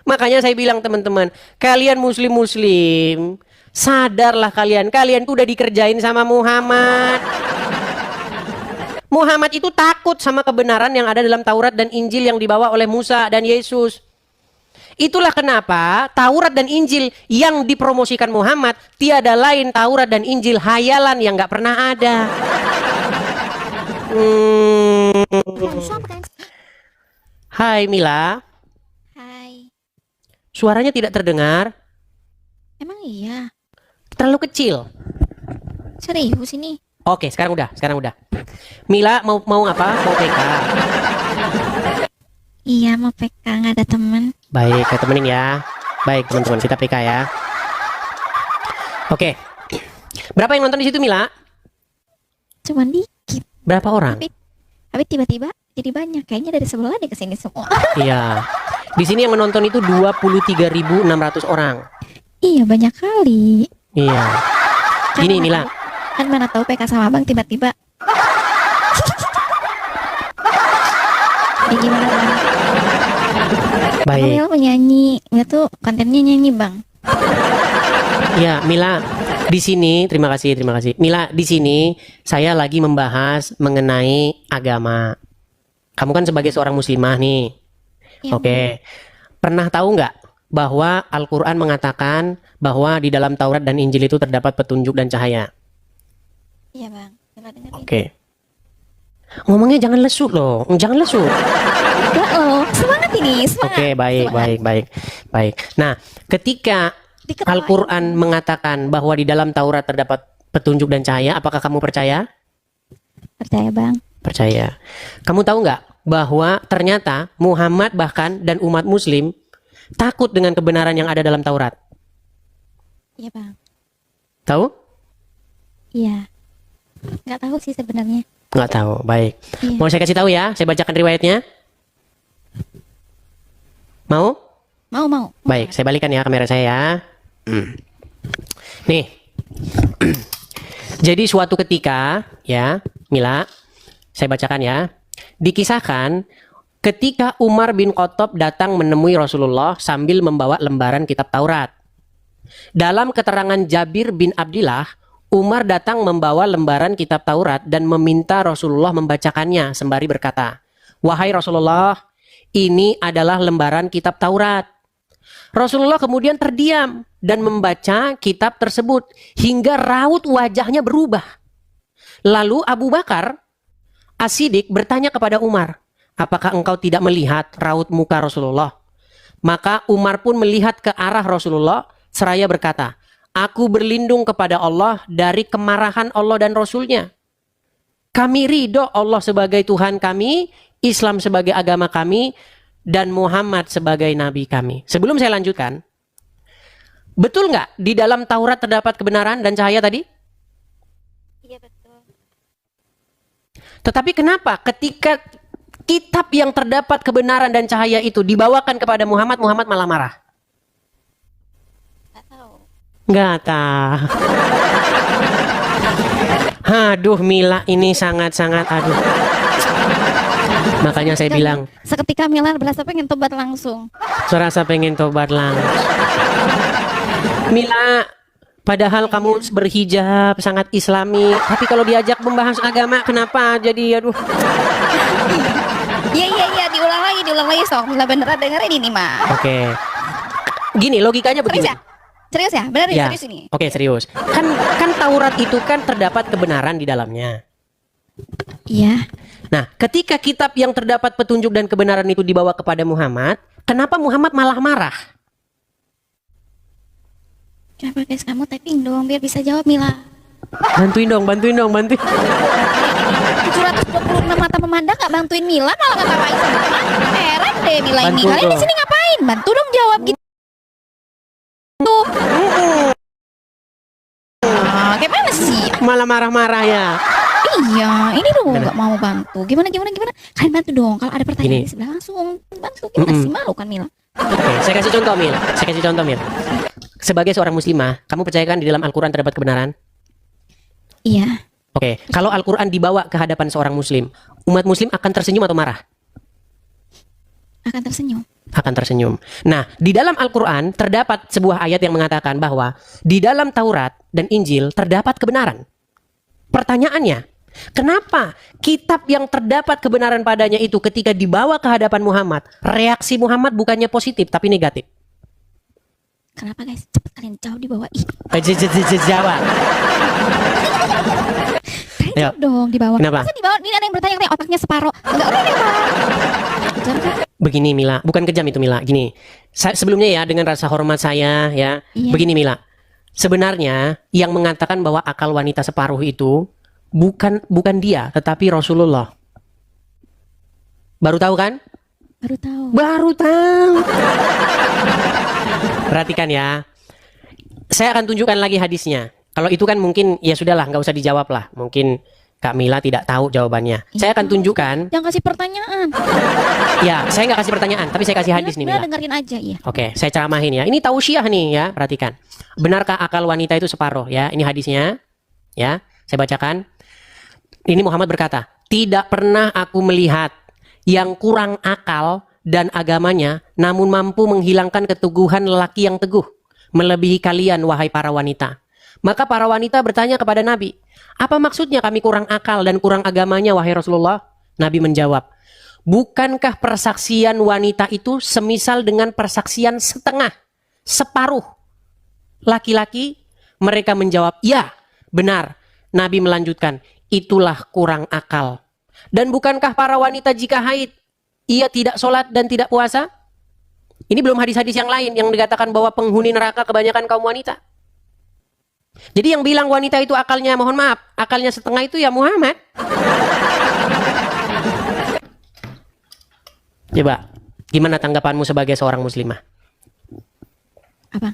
Makanya saya bilang teman-teman, kalian muslim-muslim, sadarlah kalian tuh udah dikerjain sama Muhammad. Muhammad itu takut sama kebenaran yang ada dalam Taurat dan Injil yang dibawa oleh Musa dan Yesus. Itulah kenapa Taurat dan Injil yang dipromosikan Muhammad tiada lain Taurat dan Injil hayalan yang nggak pernah ada. Hai Mila, Hai, suaranya tidak terdengar, emang iya? terlalu kecil. Serius ini? Oke, sekarang udah. Mila mau apa? Mau PK. Iya, mau PK, nggak ada temen. Baik, saya temenin ya. Baik teman-teman, kita PK ya. Oke. Berapa yang nonton di situ Mila? Cuman dikit. Berapa orang? Tapi tiba-tiba jadi banyak. Kayaknya dari sebelah deh kesini semua. Iya. Di sini yang menonton itu 23.600 orang. Iya, banyak kali. Iya. Gini Mila. Kan mana tahu PK sama abang tiba-tiba. Ya gimana bang? Baik. Mila menyanyi. Mila tuh kontennya nyanyi bang. Ya, Mila, di sini terima kasih. Mila, di sini saya lagi membahas mengenai agama. Kamu kan sebagai seorang muslimah nih. Ya, Oke. Pernah tahu nggak bahwa Al-Qur'an mengatakan bahwa di dalam Taurat dan Injil itu terdapat petunjuk dan cahaya? Iya bang. Mila dengerin. Oke. Ngomongnya jangan lesu loh. Jangan lesu. Enggak loh. Semangat ini. Semangat. Oke, baik. Nah, ketika Diketawain. Al-Qur'an mengatakan bahwa di dalam Taurat terdapat petunjuk dan cahaya, apakah kamu percaya? Percaya bang. Percaya. Kamu tahu nggak bahwa ternyata Muhammad bahkan dan umat muslim takut dengan kebenaran yang ada dalam Taurat? Iya bang. Tahu? Iya. Nggak tahu sih sebenarnya. Nggak tahu. Baik. Iya. Mau saya kasih tahu ya? Saya bacakan riwayatnya. Mau? Mau. Baik, saya balikan ya kamera saya ya. Nih. Jadi suatu ketika ya, Mila, saya bacakan ya. Dikisahkan ketika Umar bin Khattab datang menemui Rasulullah sambil membawa lembaran kitab Taurat. Dalam keterangan Jabir bin Abdillah, Umar datang membawa lembaran kitab Taurat dan meminta Rasulullah membacakannya sembari berkata, "Wahai Rasulullah, ini adalah lembaran kitab Taurat." Rasulullah kemudian terdiam dan membaca kitab tersebut hingga raut wajahnya berubah. Lalu Abu Bakar As-Siddiq bertanya kepada Umar, "Apakah engkau tidak melihat raut muka Rasulullah?" Maka Umar pun melihat ke arah Rasulullah seraya berkata, "Aku berlindung kepada Allah dari kemarahan Allah dan Rasulnya." Kami ridho Allah sebagai Tuhan kami, Islam sebagai agama kami, dan Muhammad sebagai nabi kami. Sebelum saya lanjutkan, betul nggak di dalam Taurat terdapat kebenaran dan cahaya tadi? Iya betul. Tetapi kenapa ketika kitab yang terdapat kebenaran dan cahaya itu dibawakan kepada Muhammad, Muhammad malah marah? Nggak tahu. Nggak tahu. Aduh Mila ini sangat-sangat aduh. Makanya saya bilang, Seketika Mila berasa pengen tobat langsung. serasa pengen tobat langsung. Mila, padahal kamu berhijab sangat islami, tapi kalau diajak membahas agama kenapa jadi aduh. Iya, diulang lagi sok. Mila beneran dengerin ini mah. Oke. Gini logikanya begini. Serius ya? Bener Ya. serius ini. Oke, serius. Kan Taurat itu kan terdapat kebenaran di dalamnya. Iya. Nah, ketika kitab yang terdapat petunjuk dan kebenaran itu dibawa kepada Muhammad, kenapa Muhammad malah marah? Coba guys, kamu typing dong biar bisa jawab Mila. Bantuin dong. 726 mata memandang gak bantuin Mila, malah ngetawain sama. Heran deh Mila ini. Bantu Kalian di dong. sini ngapain? Bantu dong jawab gitu. Kayak mana sih? Malah marah-marah ya. Iya, ini dong nggak mau bantu. Gimana? Kalian bantu dong. Kalau ada pertanyaan Gini. di sebelah langsung bantu. Gimana sih, malu kan Mila? Oke, saya kasih contoh, Mil. Sebagai seorang muslimah, kamu percayakan di dalam Al-Quran terdapat kebenaran? Iya. Oke, kalau Al-Quran dibawa ke hadapan seorang muslim, umat muslim akan tersenyum atau marah? Akan tersenyum. Akan tersenyum. Nah, di dalam Al-Quran terdapat sebuah ayat yang mengatakan bahwa di dalam Taurat dan Injil terdapat kebenaran. Pertanyaannya, kenapa kitab yang terdapat kebenaran padanya itu ketika dibawa ke hadapan Muhammad, reaksi Muhammad bukannya positif tapi negatif? Kenapa guys? Cepet kalian jawab di bawah. Ih, Jawab. kalian Ayo. jawab dong di bawah. Kenapa? Masa di bawah ini ada yang bertanya katanya otaknya separoh. Enggak udah deh, Bang. Jawab kan? Begini Mila, bukan kejam itu Mila. Gini, sebelumnya ya dengan rasa hormat saya ya. Iya. Begini Mila, sebenarnya yang mengatakan bahwa akal wanita separuh itu bukan dia, tetapi Rasulullah. Baru tahu kan? Baru tahu. Baru tahu. Perhatikan ya. Saya akan tunjukkan lagi hadisnya. Kalau itu kan mungkin ya sudahlah, nggak usah dijawab lah. Mungkin Kak Mila tidak tahu jawabannya. Saya akan tunjukkan. Jangan kasih pertanyaan. Ya, saya nggak kasih pertanyaan, tapi saya kasih hadis nih Mila Mila. dengerin aja ya. Oke, saya ceramahin ya. Ini tausiah nih ya, perhatikan. Benarkah akal wanita itu separuh ya? Ini hadisnya. Ya, saya bacakan. Ini Muhammad berkata, "Tidak pernah aku melihat yang kurang akal dan agamanya namun mampu menghilangkan keteguhan lelaki yang teguh melebihi kalian wahai para wanita." Maka para wanita bertanya kepada Nabi, "Apa maksudnya kami kurang akal dan kurang agamanya wahai Rasulullah?" Nabi menjawab, "Bukankah persaksian wanita itu semisal dengan persaksian setengah, separuh laki-laki?" Mereka menjawab, "Ya, benar." Nabi melanjutkan, "Itulah kurang akal. Dan bukankah para wanita jika haid, ia tidak sholat dan tidak puasa?" Ini belum hadis-hadis yang lain yang dikatakan bahwa penghuni neraka kebanyakan kaum wanita. Jadi yang bilang wanita itu akalnya, mohon maaf, akalnya setengah itu ya Muhammad. Coba, gimana tanggapanmu sebagai seorang muslimah? Abang,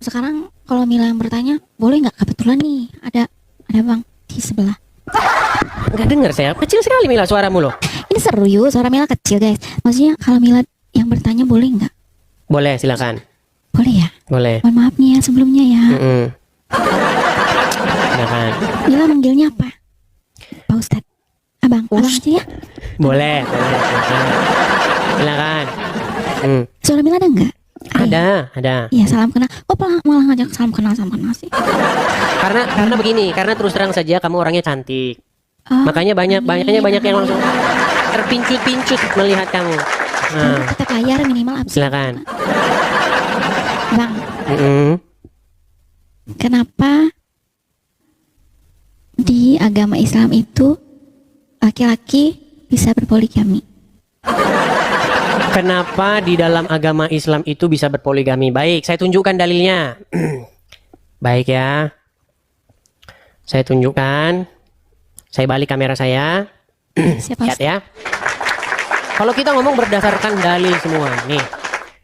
sekarang kalau Mila yang bertanya, boleh nggak? Kebetulan nih ada Bang di sebelah. Nggak dengar saya, kecil sekali Mila suaramu loh. Ini seru yuk, suara Mila kecil guys. Maksudnya kalau Mila yang bertanya boleh nggak? Boleh, silakan. Boleh ya? Boleh. Mohon maaf nih ya sebelumnya ya. Silakan. Mila manggilnya apa? Pak Ustadz. Abang aja ya. Boleh, silakan. Silakan. Suara Mila ada nggak? Ada. Iya, salam kenal. Kok malah ngajak salam kenal sih? Karena begini, karena terus terang saja kamu orangnya cantik. Oh, Makanya banyak yang langsung terpincut-pincut melihat kamu. Nah, Kita layar minimal abis. silakan. Bang, kenapa di agama Islam itu laki-laki bisa berpoligami? Kenapa di dalam agama Islam itu bisa berpoligami? Baik, saya tunjukkan dalilnya. Baik ya. Saya tunjukkan. Saya balik kamera saya. Siapa Lihat ya. Kalau kita ngomong berdasarkan dalil semua nih.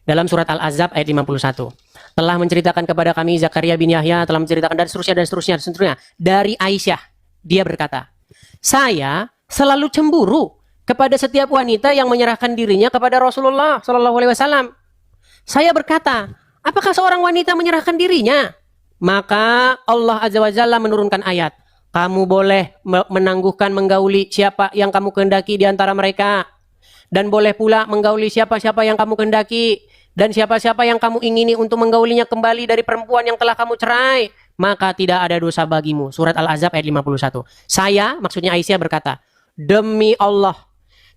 Dalam surat Al-Ahzab ayat 51. Telah menceritakan kepada kami Zakaria bin Yahya, telah menceritakan dan seterusnya. Dari Aisyah, dia berkata, saya selalu cemburu kepada setiap wanita yang menyerahkan dirinya kepada Rasulullah Shallallahu Alaihi Wasallam. Saya berkata, apakah seorang wanita menyerahkan dirinya? Maka Allah Azza wa Jalla menurunkan ayat, kamu boleh menangguhkan menggauli siapa yang kamu kehendaki di antara mereka, dan boleh pula menggauli siapa-siapa yang kamu kehendaki, dan siapa-siapa yang kamu ingini untuk menggaulinya kembali dari perempuan yang telah kamu cerai, maka tidak ada dosa bagimu. Surat Al-Ahzab ayat 51. Saya, maksudnya Aisyah berkata, demi Allah,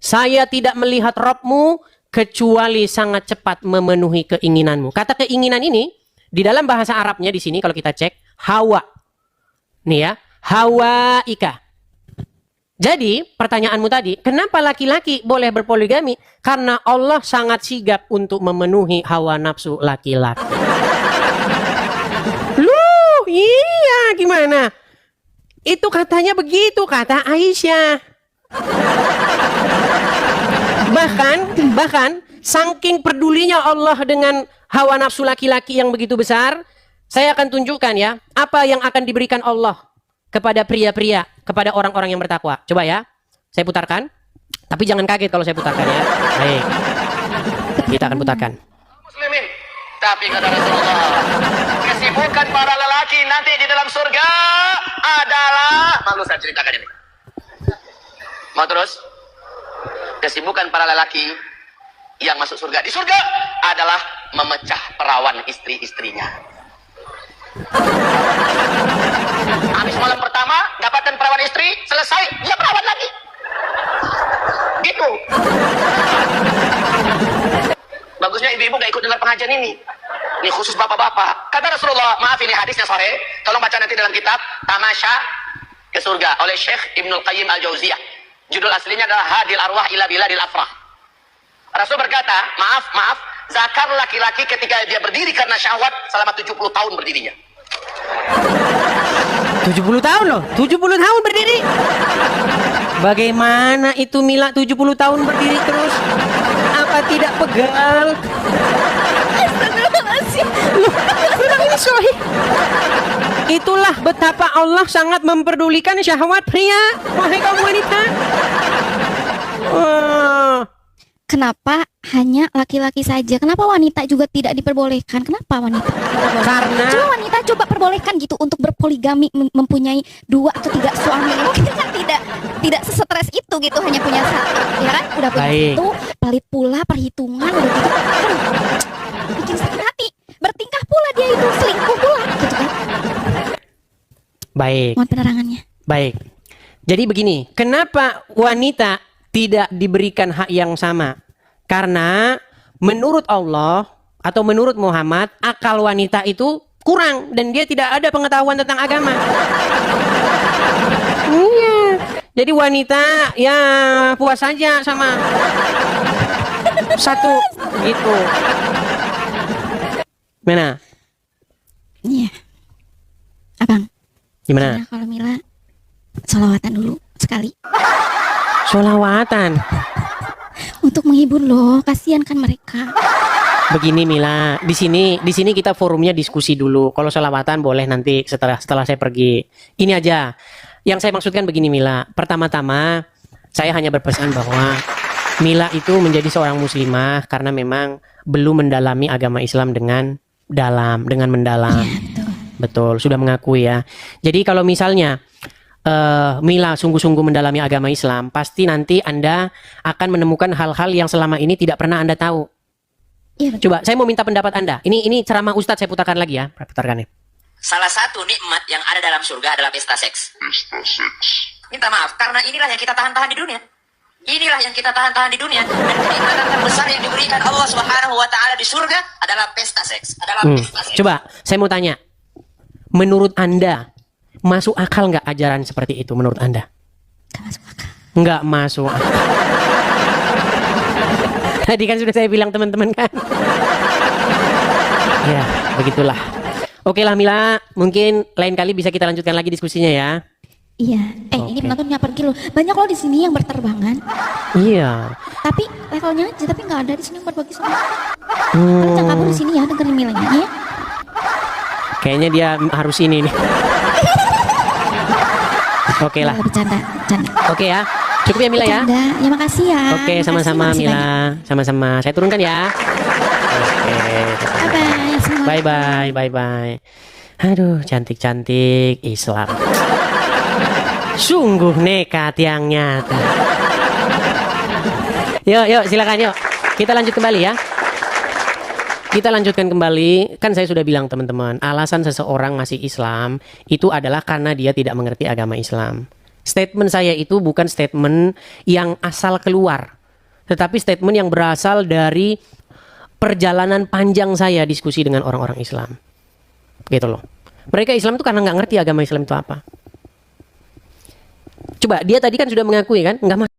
saya tidak melihat Rabbmu kecuali sangat cepat memenuhi keinginanmu. Kata keinginan ini di dalam bahasa Arabnya di sini kalau kita cek hawa. Nih ya, hawa ika. Jadi pertanyaanmu tadi, kenapa laki-laki boleh berpoligami? Karena Allah sangat sigap untuk memenuhi hawa nafsu laki-laki. Loh, iya gimana? Itu katanya begitu, kata Aisyah. Bahkan saking pedulinya Allah dengan hawa nafsu laki-laki yang begitu besar, saya akan tunjukkan ya, apa yang akan diberikan Allah kepada pria-pria, kepada orang-orang yang bertakwa. Coba ya, saya putarkan. Tapi jangan kaget kalau saya putarkan ya. Baik. Kita akan putarkan. Muslimin. Tapi kata Rasulullah, kesibukan para lelaki nanti di dalam surga adalah, malu saya ceritakan ini. Mau terus? Kesibukan para lelaki yang masuk surga di surga adalah memecah perawan istri-istrinya. Habis malam pertama dapatkan perawan istri, selesai dia perawan lagi. Gitu. Bagusnya ibu-ibu gak ikut dengar pengajian ini. Ini khusus bapak-bapak. Kata Rasulullah, maaf ini hadisnya sahih, tolong baca nanti dalam kitab Tamasya ke Surga oleh Syekh Ibnul Qayyim Al-Jauziyah. Judul aslinya adalah Hadil Arwah ila Biladil Afrah. Rasul berkata, maaf, zakar laki-laki ketika dia berdiri karena syahwat selama 70 tahun berdirinya. 70 tahun loh, 70 tahun berdiri. Bagaimana itu Mila 70 tahun berdiri terus? Apa tidak pegal? Astagfirullahaladzim. Ini sahih. Itulah betapa Allah sangat memperdulikan syahwat pria. Wahai kaum wanita. Kenapa hanya laki-laki saja? Kenapa wanita juga tidak diperbolehkan? Kenapa wanita? Karena Coba wanita coba perbolehkan gitu untuk berpoligami, mempunyai 2 atau 3 suami. Mungkin kan tidak sesetres itu gitu, hanya punya 1, ya kan? Udah punya 1, pelit pula perhitungan udah gitu. Bikin sakit hati. Bertingkah pula dia itu selingkuh pula gitu kan. baik. Mohon penerangannya. Baik. Jadi begini, kenapa wanita tidak diberikan hak yang sama? Karena menurut Allah atau menurut Muhammad, akal wanita itu kurang dan dia tidak ada pengetahuan tentang agama. Iya. Jadi wanita ya puas saja sama satu gitu. Mana? Iya. Abang. Gimana? Kalau Mila sholawatan dulu sekali. Sholawatan. Untuk menghibur loh, kasihan kan mereka. Begini Mila, di sini kita forumnya diskusi dulu. Kalau sholawatan boleh nanti setelah saya pergi. Ini aja. Yang saya maksudkan begini Mila. Pertama-tama saya hanya berpesan bahwa Mila itu menjadi seorang muslimah karena memang belum mendalami agama Islam dengan mendalam. Ya, betul, sudah mengakui ya. Jadi kalau misalnya Mila sungguh-sungguh mendalami agama Islam, pasti nanti Anda akan menemukan hal-hal yang selama ini tidak pernah Anda tahu. Ya, Coba, saya mau minta pendapat Anda. Ini ceramah Ustadz, saya putarkan lagi ya. Putarkan ya. Salah satu nikmat yang ada dalam surga adalah pesta seks. Minta maaf, karena inilah yang kita tahan-tahan di dunia. Inilah yang kita tahan-tahan di dunia. Dan kenikmatan terbesar yang diberikan Allah Subhanahu wa Ta'ala di surga adalah pesta seks. Pesta seks. Coba, saya mau tanya. Menurut Anda, masuk akal nggak ajaran seperti itu menurut Anda? Gak masuk akal. Nggak masuk akal. Tadi kan sudah saya bilang teman-teman kan. Ya, begitulah. Oke lah Mila, mungkin lain kali bisa kita lanjutkan lagi diskusinya ya. Iya. Ini penontonnya pergi loh. Banyak loh di sini yang berterbangan. Iya. Tapi levelnya aja, tapi nggak ada di sini yang berbagi sama. Kalian jangan kabur di sini ya, dengerin Milanya ya. Kayaknya dia harus ini nih. Oke lah. Bercanda. Oke ya. Cukup ya Mila ya. Bercanda. Ya makasih ya. Oke, Makasih, sama-sama makasih Mila. banyak. Sama-sama. Saya turunkan ya. Oke. Bye-bye semua. Bye-bye. Aduh, cantik-cantik Islam. Sungguh nekat yang nyata. Yuk, silakan yuk. Kita lanjut kembali ya. Kita lanjutkan kembali. Kan saya sudah bilang teman-teman, alasan seseorang masih Islam itu adalah karena dia tidak mengerti agama Islam. Statement saya itu bukan statement yang asal keluar, tetapi statement yang berasal dari perjalanan panjang saya diskusi dengan orang-orang Islam. Gitu loh. Mereka Islam itu karena nggak ngerti agama Islam itu apa. Coba, dia tadi kan sudah mengakui kan, nggak masuk.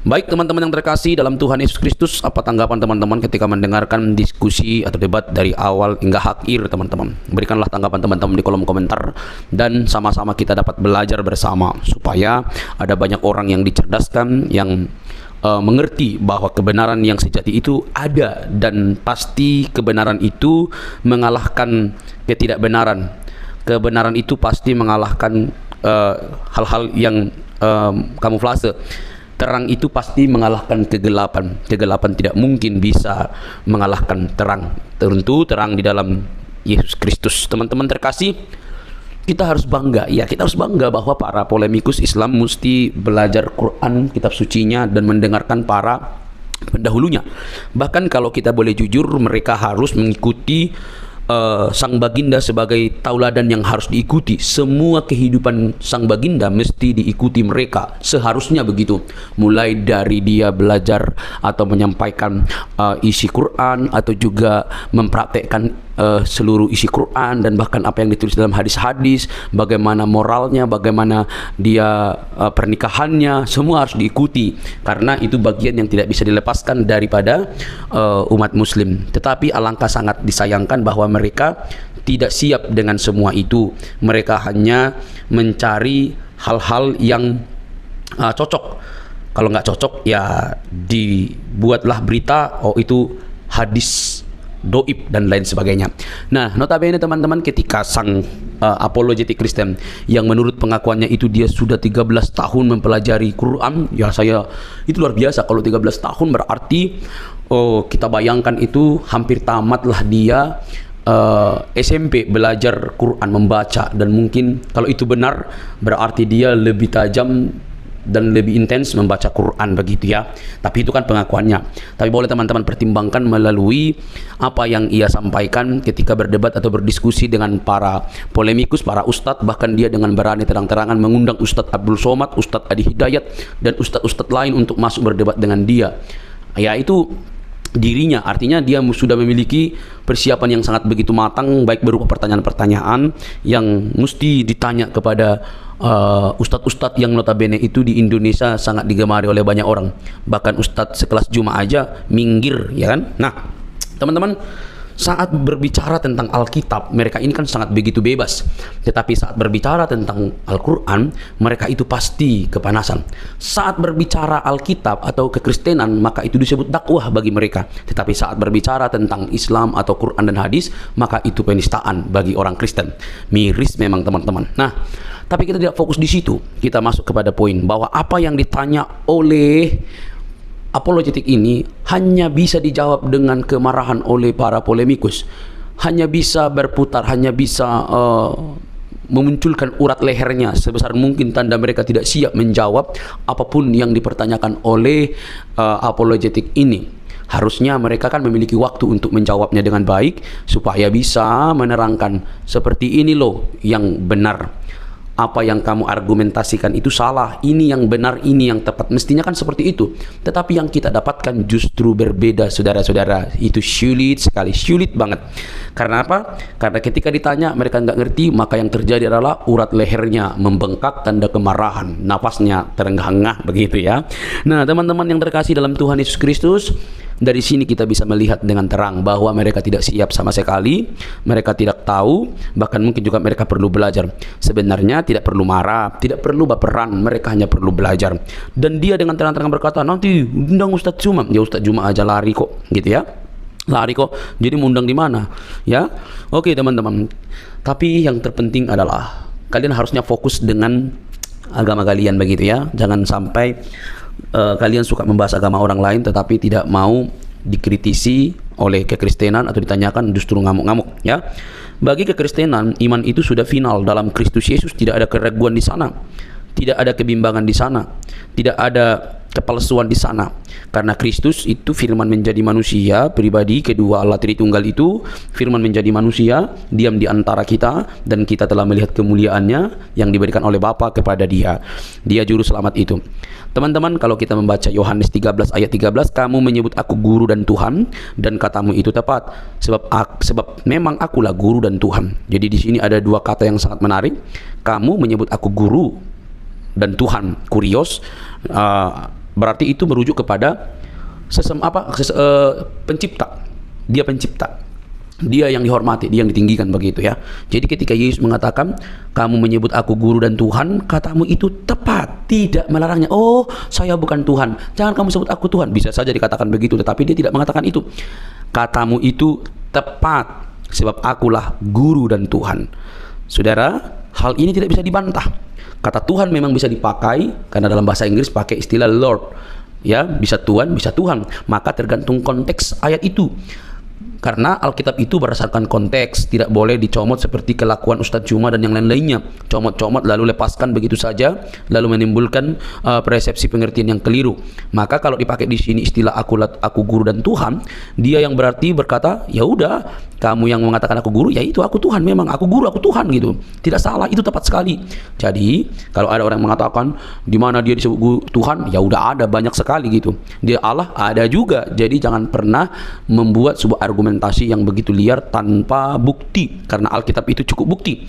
Baik teman-teman yang terkasih dalam Tuhan Yesus Kristus, apa tanggapan teman-teman ketika mendengarkan diskusi atau debat dari awal hingga akhir teman-teman? Berikanlah tanggapan teman-teman di kolom komentar dan sama-sama kita dapat belajar bersama supaya ada banyak orang yang dicerdaskan, yang mengerti bahwa kebenaran yang sejati itu ada dan pasti kebenaran itu mengalahkan ketidakbenaran. Kebenaran itu pasti mengalahkan hal-hal yang kamuflase. Terang itu pasti mengalahkan kegelapan. Kegelapan tidak mungkin bisa mengalahkan terang. Tentu terang di dalam Yesus Kristus. Teman-teman terkasih, kita harus bangga. Ya, kita harus bangga bahwa para polemikus Islam mesti belajar Quran, kitab sucinya, dan mendengarkan para pendahulunya. Bahkan kalau kita boleh jujur, mereka harus mengikuti sang baginda sebagai tauladan yang harus diikuti. Semua kehidupan sang baginda mesti diikuti mereka, seharusnya begitu. Mulai dari dia belajar atau menyampaikan isi Quran, atau juga mempraktekkan seluruh isi Quran, dan bahkan apa yang ditulis dalam hadis-hadis, bagaimana moralnya, bagaimana dia pernikahannya, semua harus diikuti karena itu bagian yang tidak bisa dilepaskan daripada umat muslim. Tetapi alangkah sangat disayangkan bahwa mereka tidak siap dengan semua itu. Mereka hanya mencari hal-hal yang cocok. Kalau nggak cocok ya dibuatlah berita, oh itu hadis doib dan lain sebagainya. Nah, notabene teman-teman, ketika sang apologetik Kristen yang menurut pengakuannya itu dia sudah 13 tahun mempelajari Quran, ya saya itu luar biasa. Kalau 13 tahun berarti kita bayangkan itu hampir tamatlah dia SMP belajar Quran, membaca, dan mungkin kalau itu benar berarti dia lebih tajam dan lebih intens membaca Quran, begitu ya. Tapi itu kan pengakuannya. Tapi boleh teman-teman pertimbangkan melalui apa yang ia sampaikan ketika berdebat atau berdiskusi dengan para polemikus, para ustadz. Bahkan dia dengan berani terang-terangan mengundang Ustadz Abdul Somad, Ustadz Adi Hidayat, dan ustadz-ustadz lain untuk masuk berdebat dengan dia. Ya, itu dirinya, artinya dia sudah memiliki persiapan yang sangat begitu matang, baik berupa pertanyaan-pertanyaan yang mesti ditanya kepada ustadz-ustadz yang notabene itu di Indonesia sangat digemari oleh banyak orang. Bahkan ustadz sekelas Juma aja minggir, ya kan? Nah, teman-teman, saat berbicara tentang Alkitab, mereka ini kan sangat begitu bebas. Tetapi saat berbicara tentang Al-Quran, mereka itu pasti kepanasan. Saat berbicara Alkitab atau kekristenan, maka itu disebut dakwah bagi mereka. Tetapi saat berbicara tentang Islam atau Quran dan hadis, maka itu penistaan bagi orang Kristen. Miris memang teman-teman. Nah, tapi kita tidak fokus di situ. Kita masuk kepada poin bahwa apa yang ditanya oleh apologetik ini hanya bisa dijawab dengan kemarahan oleh para polemikus, hanya bisa berputar, hanya bisa memunculkan urat lehernya sebesar mungkin, tanda mereka tidak siap menjawab apapun yang dipertanyakan oleh apologetik ini. Harusnya mereka kan memiliki waktu untuk menjawabnya dengan baik supaya bisa menerangkan seperti ini loh yang benar. Apa yang kamu argumentasikan itu salah, ini yang benar, ini yang tepat. Mestinya kan seperti itu. Tetapi yang kita dapatkan justru berbeda, saudara-saudara. Itu sulit sekali, sulit banget. Karena apa? Karena ketika ditanya mereka nggak ngerti, maka yang terjadi adalah urat lehernya membengkak, tanda kemarahan, napasnya terengah-engah, begitu ya. Nah, teman-teman yang terkasih dalam Tuhan Yesus Kristus, Dari sini kita bisa melihat dengan terang bahwa mereka tidak siap sama sekali, mereka tidak tahu, bahkan mungkin juga mereka perlu belajar. Sebenarnya tidak perlu marah, tidak perlu baperan, mereka hanya perlu belajar. Dan dia dengan terang-terang berkata, nanti undang Ustadz Juma. Ya Ustadz Juma aja lari kok, gitu ya. Lari kok, jadi mengundang di mana? Ya, oke teman-teman. Tapi yang terpenting adalah kalian harusnya fokus dengan agama kalian begitu ya. Jangan sampai kalian suka membahas agama orang lain tetapi tidak mau dikritisi oleh kekristenan atau ditanyakan justru ngamuk-ngamuk ya. Bagi kekristenan, iman itu sudah final dalam Kristus Yesus, tidak ada keraguan di sana. Tidak ada kebimbangan di sana. Tidak ada kepalsuan di sana. Karena Kristus itu firman menjadi manusia, pribadi kedua Allah Tritunggal itu firman menjadi manusia, diam di antara kita, dan kita telah melihat kemuliaannya yang diberikan oleh Bapa kepada dia. Dia juru selamat itu. Teman-teman, kalau kita membaca Yohanes 13 ayat 13, kamu menyebut aku guru dan Tuhan, dan katamu itu tepat, sebab memang akulah guru dan Tuhan. Jadi di sini ada dua kata yang sangat menarik. Kamu menyebut aku guru dan Tuhan, kurios, berarti itu merujuk kepada pencipta. Dia pencipta, dia yang dihormati, dia yang ditinggikan begitu ya. Jadi ketika Yesus mengatakan kamu menyebut aku guru dan Tuhan, katamu itu tepat, tidak melarangnya. Oh, saya bukan Tuhan, jangan kamu sebut aku Tuhan. Bisa saja dikatakan begitu, tetapi dia tidak mengatakan itu. Katamu itu tepat, sebab akulah guru dan Tuhan. Saudara, hal ini tidak bisa dibantah. Kata Tuhan memang bisa dipakai, karena dalam bahasa Inggris pakai istilah Lord. Ya, bisa Tuhan, bisa Tuhan. Maka tergantung konteks ayat itu. Karena Alkitab itu berdasarkan konteks, tidak boleh dicomot seperti kelakuan Ustadz Juma dan yang lain-lainnya. Comot-comot lalu lepaskan begitu saja, lalu menimbulkan persepsi pengertian yang keliru. Maka kalau dipakai di sini istilah aku guru dan Tuhan, dia yang berarti berkata, ya udah, kamu yang mengatakan aku guru, ya itu aku Tuhan, memang aku guru, aku Tuhan gitu. Tidak salah, itu tepat sekali. Jadi kalau ada orang yang mengatakan di mana dia disebut guru Tuhan, ya udah ada banyak sekali gitu. Dia Allah ada juga. Jadi jangan pernah membuat sebuah argumentasi yang begitu liar tanpa bukti, karena Alkitab itu cukup bukti.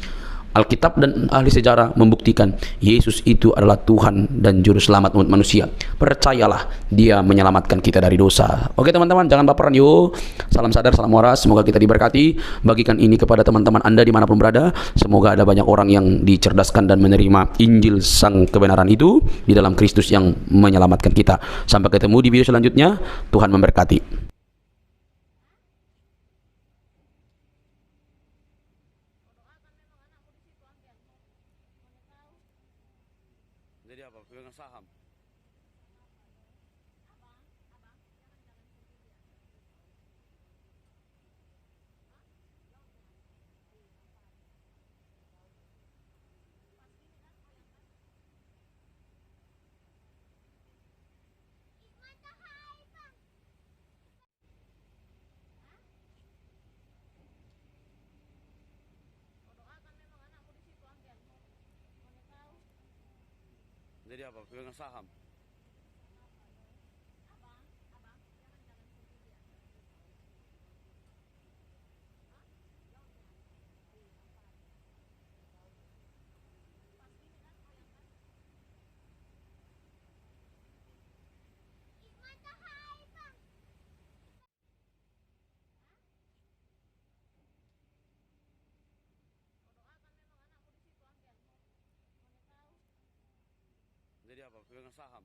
Alkitab dan ahli sejarah membuktikan Yesus itu adalah Tuhan dan juru selamat umat manusia. Percayalah, dia menyelamatkan kita dari dosa. Oke teman-teman, jangan baperan yuk. Salam sadar, salam waras, semoga kita diberkati. Bagikan ini kepada teman-teman Anda dimanapun berada. Semoga ada banyak orang yang dicerdaskan dan menerima Injil sang kebenaran itu di dalam Kristus yang menyelamatkan kita. Sampai ketemu di video selanjutnya. Tuhan memberkati. Jadi apa? Pegang saham. Jadi apa? Pegang saham. Jadi apa? Pegang saham.